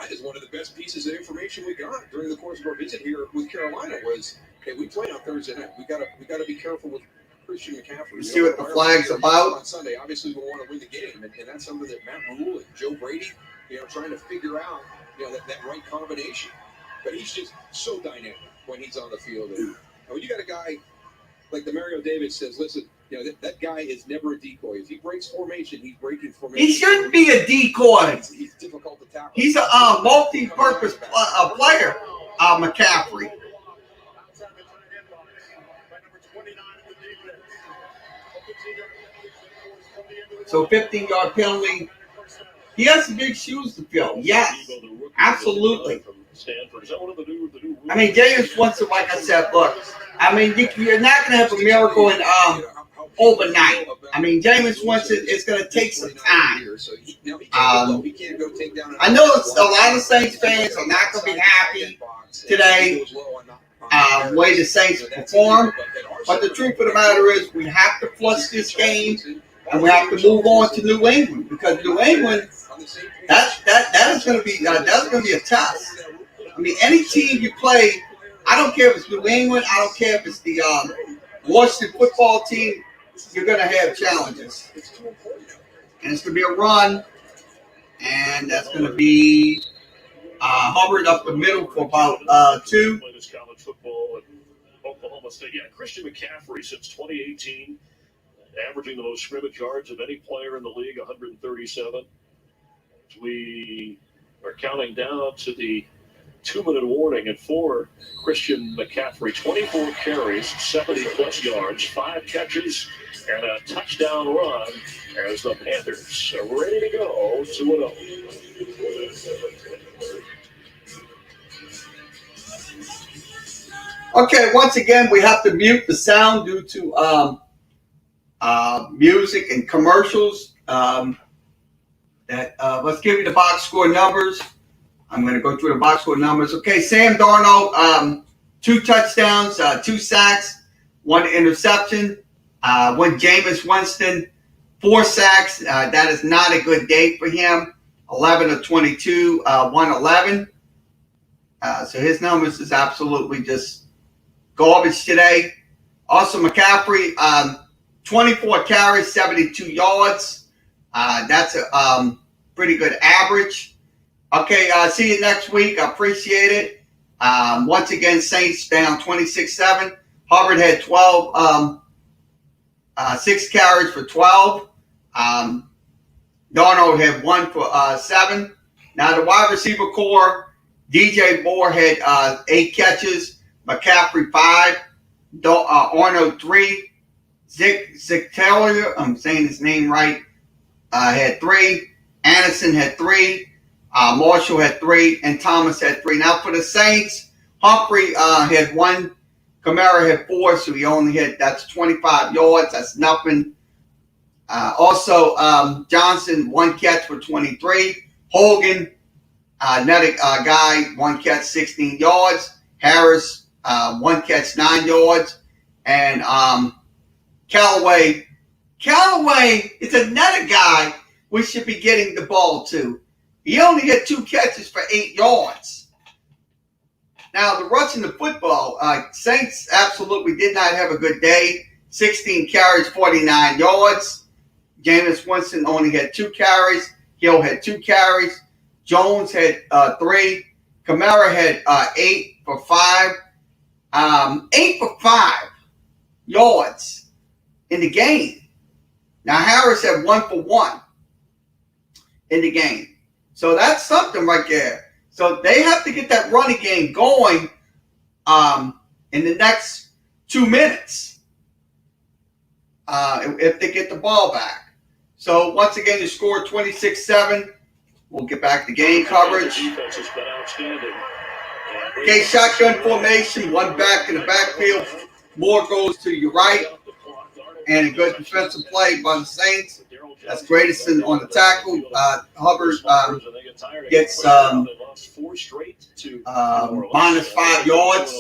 Speaker 7: That is one of the best pieces of information we got during the course of our visit here with Carolina was, hey, we play on Thursday night. We gotta be careful with Christian McCaffrey.
Speaker 1: You see what the flag's about?
Speaker 7: On Sunday, obviously we want to win the game, and that's something that Matt Rule and Joe Brady, trying to figure out, that right combination. But he's just so dynamic when he's on the field. And when you got a guy like the Mario Davis says, listen, that guy is never a decoy. If he breaks formation, he's breaking formation.
Speaker 1: He shouldn't be a decoy.
Speaker 7: He's difficult to tackle.
Speaker 1: He's a multi-purpose player, McCaffrey. So 15-yard penalty. He has some big shoes to fill. Yes, absolutely. I mean, James Winston, like I said, look, I mean, you're not going to have a miracle in overnight. I mean, Jameis Winston, it's going to take some time. I know a lot of Saints fans are not going to be happy today way the Saints perform, but the truth of the matter is we have to flush this game and we have to move on to New England because New England, that is going to be that's going to be a test. I mean, any team you play, I don't care if it's New England, I don't care if it's the Washington football team, you're going to have challenges. And it's going to be a run, and that's going to be Hubbard up the middle for about 2.
Speaker 6: College football at Oklahoma State. Yeah, Christian McCaffrey since 2018, averaging the most scrimmage yards of any player in the league, 137. We are counting down to the 2-minute warning and for Christian McCaffrey. 24 carries, 70-plus yards, 5 catches, and a touchdown run as the Panthers are ready to go 2-0.
Speaker 1: Okay, once again, we have to mute the sound due to music and commercials. Let's give you the box score numbers. I'm going to go through the box score numbers. Okay, Sam Darnold, 2 touchdowns, 2 sacks, 1 interception. 1 Jameis Winston, 4 sacks. That is not a good day for him. 11 of 22, 111. So his numbers is absolutely just garbage today. Also, McCaffrey, 24 carries, 72 yards. That's a pretty good average. Okay, see you next week. I appreciate it. Once again, Saints down 26-7. Hubbard had 6 carries for 12. Darnold had 1 for 7. Now, the wide receiver core, DJ Moore had 8 catches. McCaffrey 5. Arnold 3. Zig Taylor, I'm saying his name right, had 3. Anderson had 3. Marshall had 3. And Thomas had 3. Now, for the Saints, Humphrey had 1. Kamara had 4, so he only had, that's 25 yards. That's nothing. Also, Johnson, 1 catch for 23. Hogan, another guy, 1 catch, 16 yards. Harris, 1 catch, 9 yards. And Callaway is another guy we should be getting the ball to. He only had 2 catches for 8 yards. Now, the rushing the football, Saints absolutely did not have a good day. 16 carries, 49 yards. Jameis Winston only had 2 carries. Hill had 2 carries. Jones had 3. Kamara had 8 for 5. 8 for 5 yards in the game. Now, Harris had 1 for 1 in the game. So that's something right there. So they have to get that running game going in the next 2 minutes if they get the ball back. So once again, you scored 26-7. We'll get back to game coverage. Okay, shotgun formation, 1 back in the backfield. Moore goes to your right. And a good defensive play by the Saints. That's Grayson on the tackle. Hubbard gets -5 yards.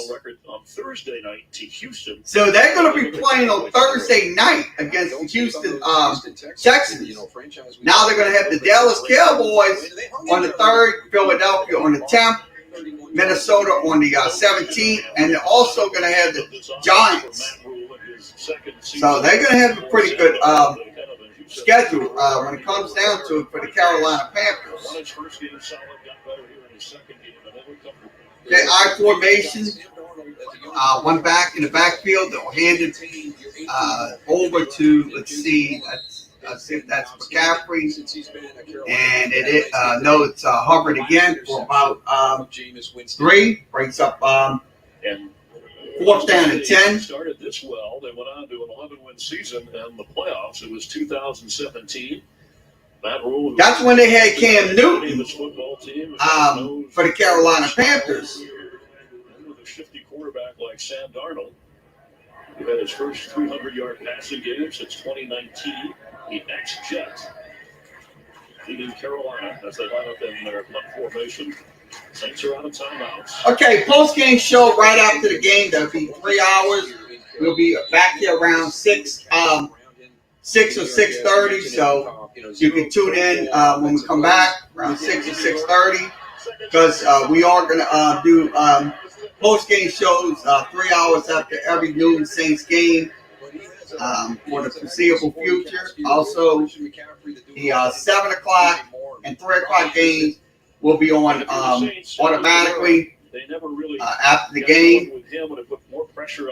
Speaker 1: So they're going to be playing on Thursday night against the Houston Texans. Now they're going to have the Dallas Cowboys on the 3rd, Philadelphia on the 10th, Minnesota on the 17th, and they're also going to have the Giants. So they're going to have a pretty good schedule when it comes down to it for the Carolina Panthers. Okay, I formation. 1 back in the backfield. They'll hand it over to, let's see if that's McCaffrey. And it's Hubbard again for about 3. Breaks up 4th down and 10.
Speaker 6: Started this well. They went on to an 11-win season in the playoffs. It was 2017.
Speaker 1: That's when they had Cam Newton for the Carolina Panthers.
Speaker 6: With a shifty quarterback like Sam Darnold, who had his first 300-yard passing game since 2019. The ex-Jet leading Carolina as they line up in their punt formation. Saints are out of timeouts.
Speaker 1: Okay, post-game show right after the game. That'll be 3 hours. We'll be back here around 6 or 6:30. So you can tune in when we come back around 6 or 6:30 because we are going to do post-game shows 3 hours after every noon Saints game for the foreseeable future. Also, the 7 o'clock and 3 o'clock games will be on automatically after the game.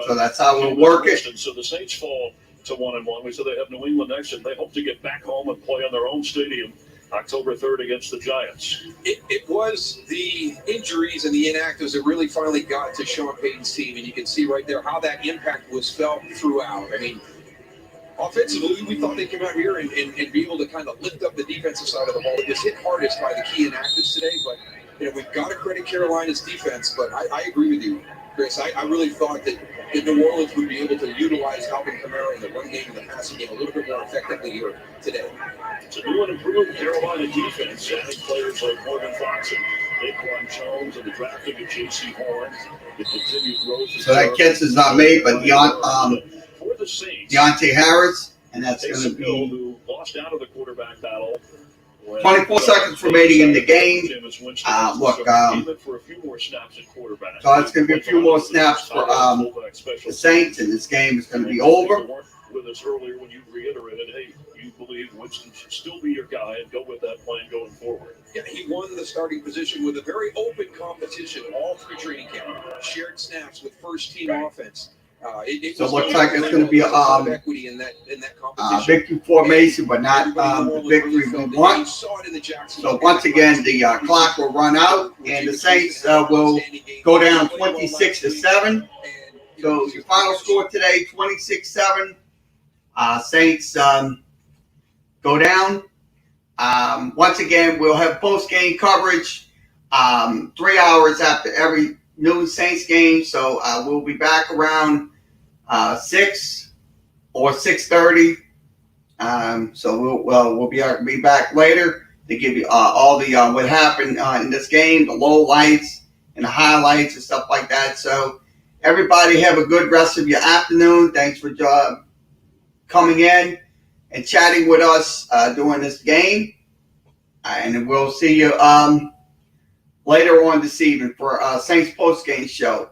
Speaker 1: So that's how we'll work it.
Speaker 6: So the Saints fall to 1-1. We said they have New England next, and they hope to get back home and play on their own stadium October 3rd against the Giants.
Speaker 14: It was the injuries and the inactives that really finally got to Sean Payton's team, and you can see right there how that impact was felt throughout. I mean, offensively, we thought they'd come out here and be able to kind of lift up the defensive side of the ball. It was hit hardest by the key inactives today, but we've got to credit Carolina's defense. But I agree with you, Chris. I really thought that New Orleans would be able to utilize
Speaker 7: utilize Alvin Kamara in the run game and the passing game a little bit more effectively here today.
Speaker 6: It's a new and improved Carolina defense, adding players like Morgan Fox and Daquan Jones and the drafting of J.C. Horn. The continued growth.
Speaker 1: So that catch is not made, but
Speaker 6: for the Saints,
Speaker 1: Deontay Harris, and that's going to
Speaker 6: Taysom Hill,
Speaker 1: be
Speaker 6: who lost out of the quarterback battle.
Speaker 1: 24 seconds remaining in the game.
Speaker 6: For a few more snaps at quarterback.
Speaker 1: So it's going to be a few more snaps for the Saints, and this game is going to be over.
Speaker 6: With us earlier when you reiterated, hey, you believe Winston should still be your guy and go with that plan going forward.
Speaker 7: Yeah, he won the starting position with a very open competition all through training camp. Shared snaps with first-team offense.
Speaker 1: So it looks like it's going to be
Speaker 7: equity in that competition.
Speaker 1: Victory formation, but not the victory we want. So once again, the clock will run out, and the Saints will go down 26-7. So your final score today, 26-7. Saints go down. Once again, we'll have post-game coverage 3 hours after every new Saints game. So we'll be back around 6 or 6:30. So we'll be back later to give you all the what happened in this game, the lowlights and the highlights and stuff like that. So everybody have a good rest of your afternoon. Thanks for coming in and chatting with us during this game. And we'll see you later on this evening for Saints post-game show.